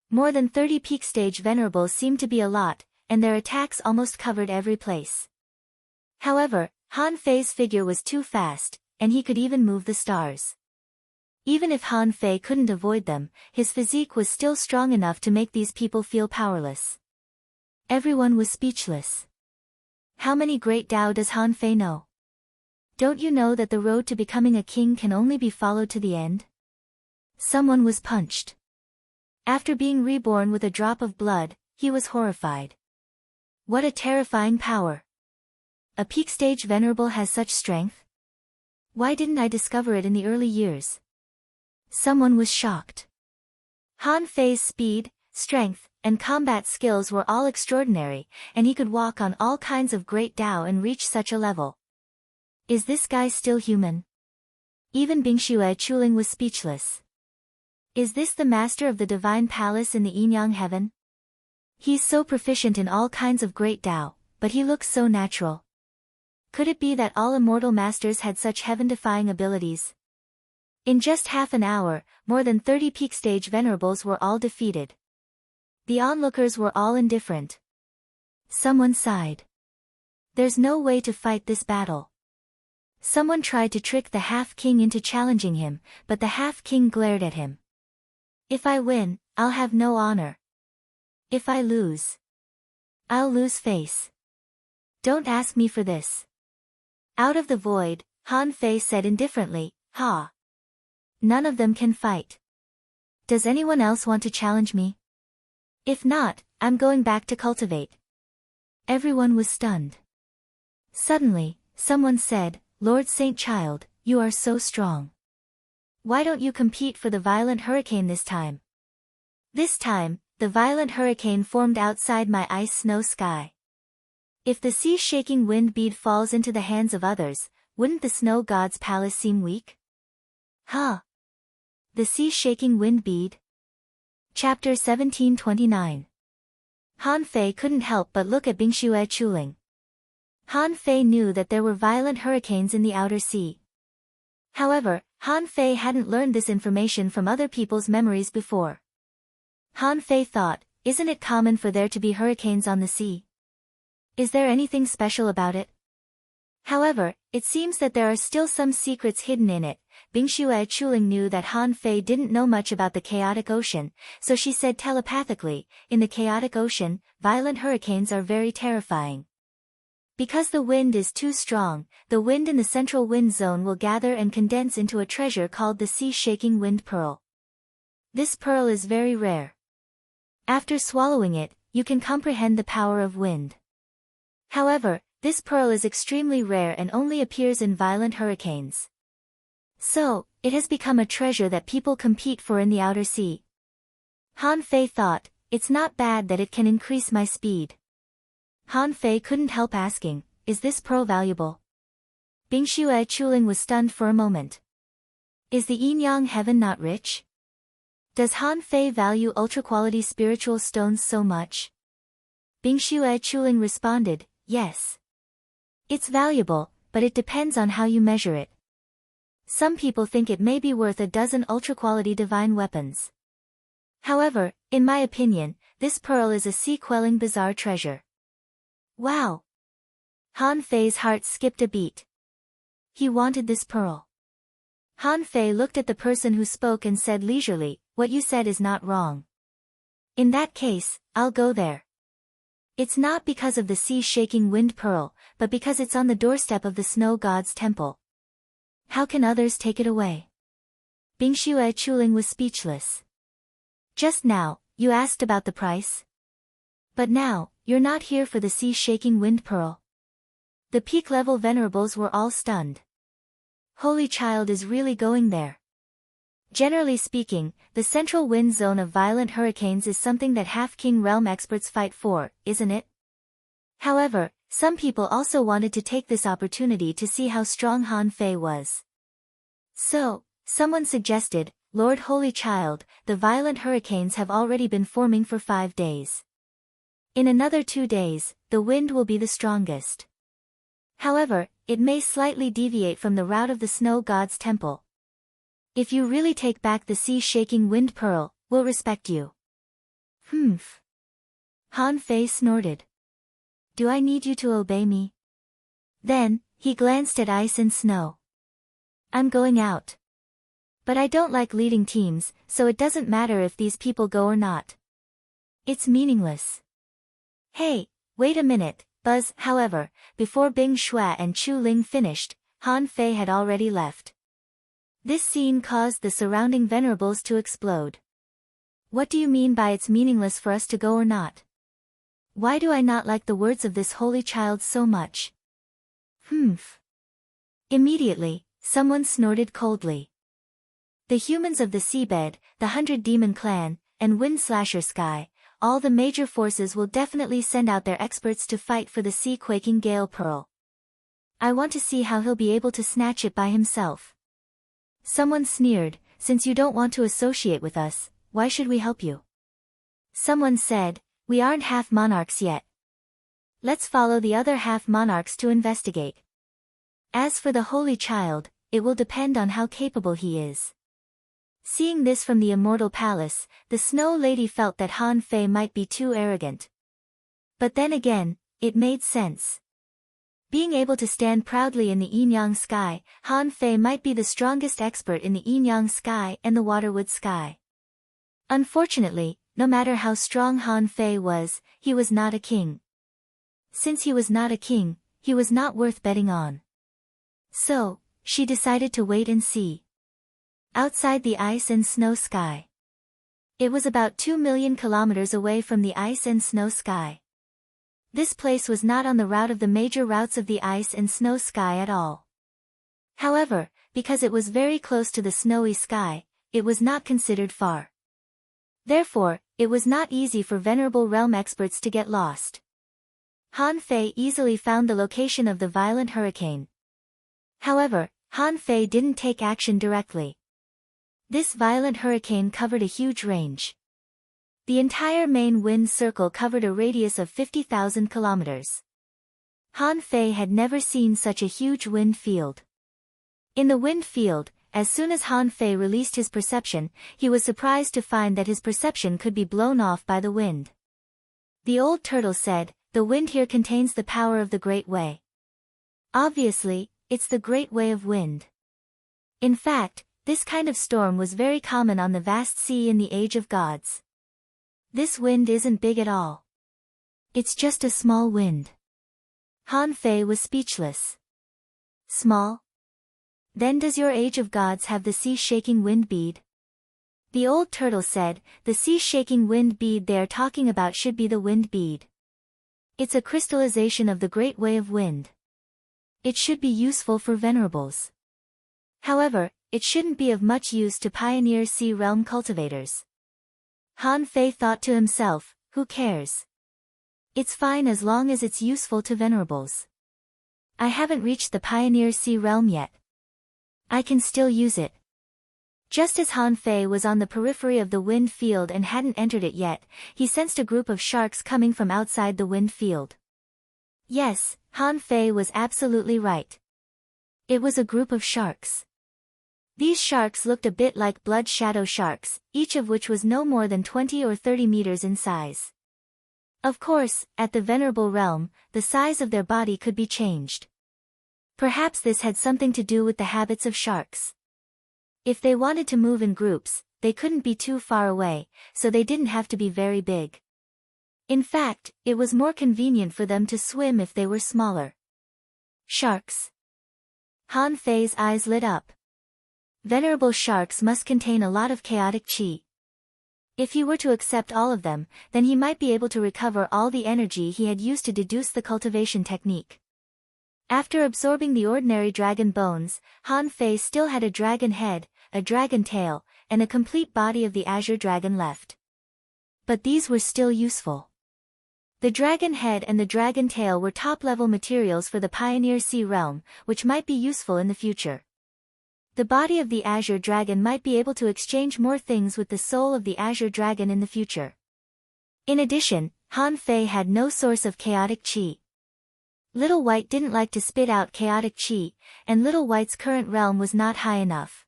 S1: More than 30 peak stage venerables seemed to be a lot, and their attacks almost covered every place. However, Han Fei's figure was too fast, and he could even move the stars. Even if Han Fei couldn't avoid them, his physique was still strong enough to make these people feel powerless. Everyone was speechless. How many Great Tao does Han Fei know? Don't you know that the road to becoming a king can only be followed to the end? Someone was punched. After being reborn with a drop of blood, he was horrified. What a terrifying power! A peak stage venerable has such strength? Why didn't I discover it in the early years? Someone was shocked. Han Fei's speed, strength, and combat skills were all extraordinary, and he could walk on all kinds of Great Tao and reach such a level. Is this guy still human? Even Bingxue Chuling was speechless. Is this the master of the divine palace in the Yinyang heaven? He's so proficient in all kinds of Great Tao, but he looks so natural. Could it be that all immortal masters had such heaven-defying abilities? In just half an hour, more than 30 peak stage venerables were all defeated. The onlookers were all indifferent. Someone sighed. There's no way to fight this battle. Someone tried to trick the half-king into challenging him, but the half-king glared at him. If I win, I'll have no honor. If I lose, I'll lose face. Don't ask me for this. Out of the void, Han Fei said indifferently, "Ha. None of them can fight. Does anyone else want to challenge me? If not, I'm going back to cultivate." Everyone was stunned. Suddenly, someone said, "Lord Saint Child, you are so strong. Why don't you compete for the violent hurricane this time?" This time, the violent hurricane formed outside my ice-snow sky. If the sea-shaking wind bead falls into the hands of others, wouldn't the snow god's palace seem weak? Huh? The sea-shaking wind bead? Chapter 1729. Han Fei couldn't help but look at Bingxue Chuling. Han Fei knew that there were violent hurricanes in the outer sea. However, Han Fei hadn't learned this information from other people's memories before. Han Fei thought, isn't it common for there to be hurricanes on the sea? Is there anything special about it? However, it seems that there are still some secrets hidden in it. Bingxue Chuling knew that Han Fei didn't know much about the chaotic ocean, so she said telepathically, in the chaotic ocean, violent hurricanes are very terrifying. Because the wind is too strong, the wind in the central wind zone will gather and condense into a treasure called the sea-shaking wind pearl. This pearl is very rare. After swallowing it, you can comprehend the power of wind. However, this pearl is extremely rare and only appears in violent hurricanes. So, it has become a treasure that people compete for in the outer sea. Han Fei thought, it's not bad that it can increase my speed. Han Fei couldn't help asking, is this pearl valuable? Bing Xue Chuling was stunned for a moment. Is the yin-yang heaven not rich? Does Han Fei value ultra-quality spiritual stones so much? Bing Xue Chuling responded, yes. It's valuable, but it depends on how you measure it. Some people think it may be worth a dozen ultra-quality divine weapons. However, in my opinion, this pearl is a sea-quelling bizarre treasure. Wow! Han Fei's heart skipped a beat. He wanted this pearl. Han Fei looked at the person who spoke and said leisurely, what you said is not wrong. In that case, I'll go there. It's not because of the sea-shaking wind pearl, but because it's on the doorstep of the snow god's temple. How can others take it away? Bing Xue Chuling was speechless. Just now, you asked about the price? But now, you're not here for the sea-shaking wind pearl. The peak-level venerables were all stunned. Holy Child is really going there. Generally speaking, the central wind zone of violent hurricanes is something that half-king realm experts fight for, isn't it? However, some people also wanted to take this opportunity to see how strong Han Fei was. So, someone suggested, Lord Holy Child, the violent hurricanes have already been forming for 5 days. In another 2 days, the wind will be the strongest. However, it may slightly deviate from the route of the snow god's temple. If you really take back the sea-shaking wind pearl, we'll respect you. Humph. Han Fei snorted. Do I need you to obey me? Then, he glanced at ice and snow. I'm going out. But I don't like leading teams, so it doesn't matter if these people go or not. It's meaningless. Hey, wait a minute, Buzz. However, before Bing Xue and Chu Ling finished, Han Fei had already left. This scene caused the surrounding venerables to explode. What do you mean by it's meaningless for us to go or not? Why do I not like the words of this holy child so much? Humph. Immediately, someone snorted coldly. The humans of the seabed, the 100 Demon Clan, and Wind Slasher Sky, all the major forces will definitely send out their experts to fight for the sea-quaking Gale Pearl. I want to see how he'll be able to snatch it by himself. Someone sneered, since you don't want to associate with us, why should we help you? Someone said, we aren't half monarchs yet. Let's follow the other half monarchs to investigate. As for the Holy Child, it will depend on how capable he is. Seeing this from the Immortal Palace, the Snow Lady felt that Han Fei might be too arrogant. But then again, it made sense. Being able to stand proudly in the yin-yang sky, Han Fei might be the strongest expert in the yin-yang sky and the waterwood sky. Unfortunately, no matter how strong Han Fei was, he was not a king. Since he was not a king, he was not worth betting on. So, she decided to wait and see. Outside the ice and snow sky. It was about 2 million kilometers away from the ice and snow sky. This place was not on the route of the major routes of the ice and snow sky at all. However, because it was very close to the snowy sky, it was not considered far. Therefore, it was not easy for venerable realm experts to get lost. Han Fei easily found the location of the violent hurricane. However, Han Fei didn't take action directly. This violent hurricane covered a huge range. The entire main wind circle covered a radius of 50,000 kilometers. Han Fei had never seen such a huge wind field. In the wind field, as soon as Han Fei released his perception, he was surprised to find that his perception could be blown off by the wind. The old turtle said, the wind here contains the power of the Great Way. Obviously, it's the Great Way of Wind. In fact, this kind of storm was very common on the vast sea in the Age of Gods. This wind isn't big at all. It's just a small wind. Han Fei was speechless. Small? Then does your Age of Gods have the sea-shaking wind bead? The old turtle said, "The sea-shaking wind bead they are talking about should be the wind bead. It's a crystallization of the great way of wind. It should be useful for venerables. However, it shouldn't be of much use to pioneer sea realm cultivators." Han Fei thought to himself, "Who cares? It's fine as long as it's useful to venerables. I haven't reached the pioneer sea realm yet. I can still use it." Just as Han Fei was on the periphery of the wind field and hadn't entered it yet, he sensed a group of sharks coming from outside the wind field. Yes, Han Fei was absolutely right. It was a group of sharks. These sharks looked a bit like blood shadow sharks, each of which was no more than 20 or 30 meters in size. Of course, at the venerable realm, the size of their body could be changed. Perhaps this had something to do with the habits of sharks. If they wanted to move in groups, they couldn't be too far away, so they didn't have to be very big. In fact, it was more convenient for them to swim if they were smaller. Sharks. Han Fei's eyes lit up. Venerable sharks must contain a lot of chaotic qi. If he were to accept all of them, then he might be able to recover all the energy he had used to deduce the cultivation technique. After absorbing the ordinary dragon bones, Han Fei still had a dragon head, a dragon tail, and a complete body of the azure dragon left. But these were still useful. The dragon head and the dragon tail were top-level materials for the Pioneer Sea realm, which might be useful in the future. The body of the azure dragon might be able to exchange more things with the soul of the azure dragon in the future. In addition, Han Fei had no source of chaotic qi. Little White didn't like to spit out chaotic qi, and Little White's current realm was not high enough.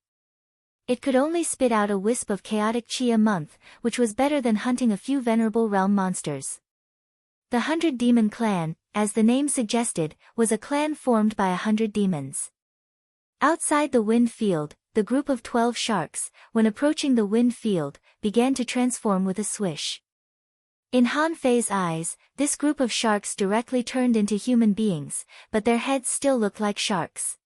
S1: It could only spit out a wisp of chaotic qi a month, which was better than hunting a few venerable realm monsters. The 100 Demon Clan, as the name suggested, was a clan formed by 100 demons. Outside the wind field, the group of 12 sharks, when approaching the wind field, began to transform with a swish. In Han Fei's eyes, this group of sharks directly turned into human beings, but their heads still looked like sharks.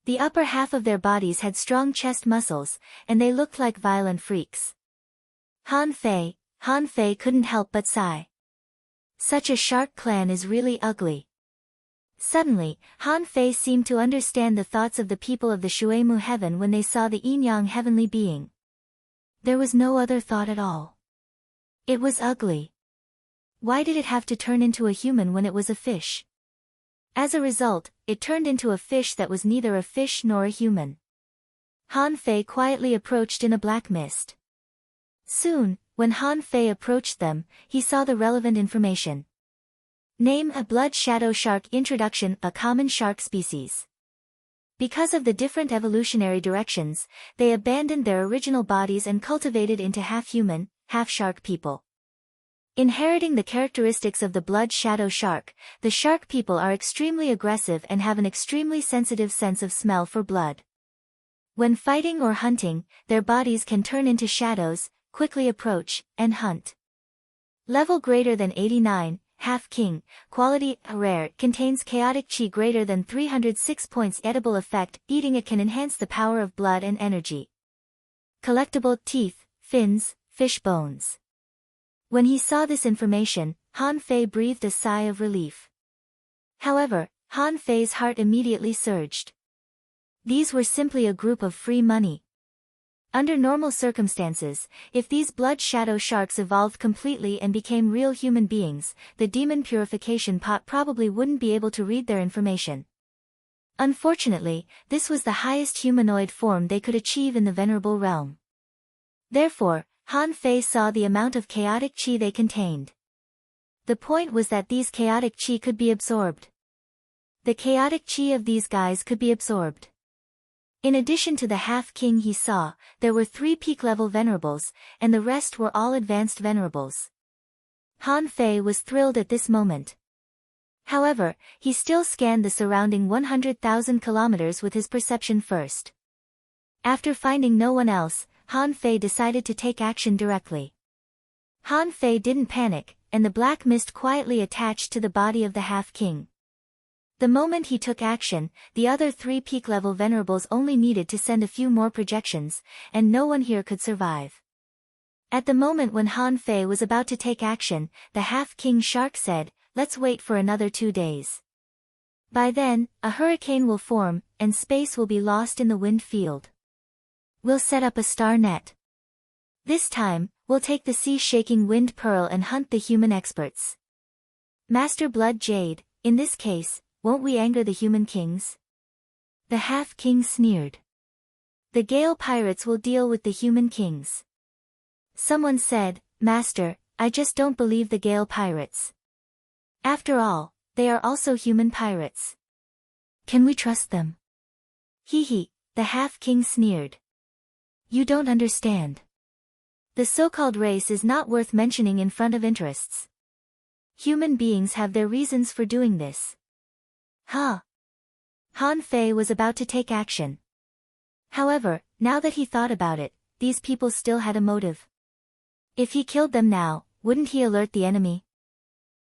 S1: The upper half of their bodies had strong chest muscles, and they looked like violent freaks. Han Fei couldn't help but sigh. Such a shark clan is really ugly. Suddenly, Han Fei seemed to understand the thoughts of the people of the Shuemu heaven when they saw the yin-yang heavenly being. There was no other thought at all. It was ugly. Why did it have to turn into a human when it was a fish? As a result, it turned into a fish that was neither a fish nor a human. Han Fei quietly approached in a black mist. Soon, when Han Fei approached them, he saw the relevant information. Name: a blood shadow shark. Introduction: a common shark species. Because of the different evolutionary directions, they abandoned their original bodies and cultivated into half-human, half-shark people. Inheriting the characteristics of the blood shadow shark, the shark people are extremely aggressive and have an extremely sensitive sense of smell for blood. When fighting or hunting, their bodies can turn into shadows, quickly approach, and hunt. Level greater than 89, Half King, quality rare, contains chaotic qi greater than 306 points. Edible effect: eating it can enhance the power of blood and energy. Collectible: teeth, fins, fish bones. When he saw this information, Han Fei breathed a sigh of relief. However, Han Fei's heart immediately surged. These were simply a group of free money. Under normal circumstances, if these blood shadow sharks evolved completely and became real human beings, the demon purification pot probably wouldn't be able to read their information. Unfortunately, this was the highest humanoid form they could achieve in the venerable realm. Therefore, Han Fei saw the amount of chaotic qi they contained. The point was that these chaotic qi could be absorbed. The chaotic qi of these guys could be absorbed. In addition to the half-king he saw, there were 3 peak-level venerables, and the rest were all advanced venerables. Han Fei was thrilled at this moment. However, he still scanned the surrounding 100,000 kilometers with his perception first. After finding no one else, Han Fei decided to take action directly. Han Fei didn't panic, and the black mist quietly attached to the body of the half-king. The moment he took action, the other 3 peak-level venerables only needed to send a few more projections, and no one here could survive. At the moment when Han Fei was about to take action, the half-king shark said, "Let's wait for another 2 days. By then, a hurricane will form, and space will be lost in the wind field. We'll set up a star net. This time, we'll take the sea-shaking wind pearl and hunt the human experts. Master Blood Jade, in this case, won't we anger the human kings?" The half-king sneered. "The Gale pirates will deal with the human kings." Someone said, "Master, I just don't believe the Gale pirates. After all, they are also human pirates. Can we trust them?" "Hee," the half-king sneered. "You don't understand. The so-called race is not worth mentioning in front of interests. Human beings have their reasons for doing this." Huh. Han Fei was about to take action. However, now that he thought about it, these people still had a motive. If he killed them now, wouldn't he alert the enemy?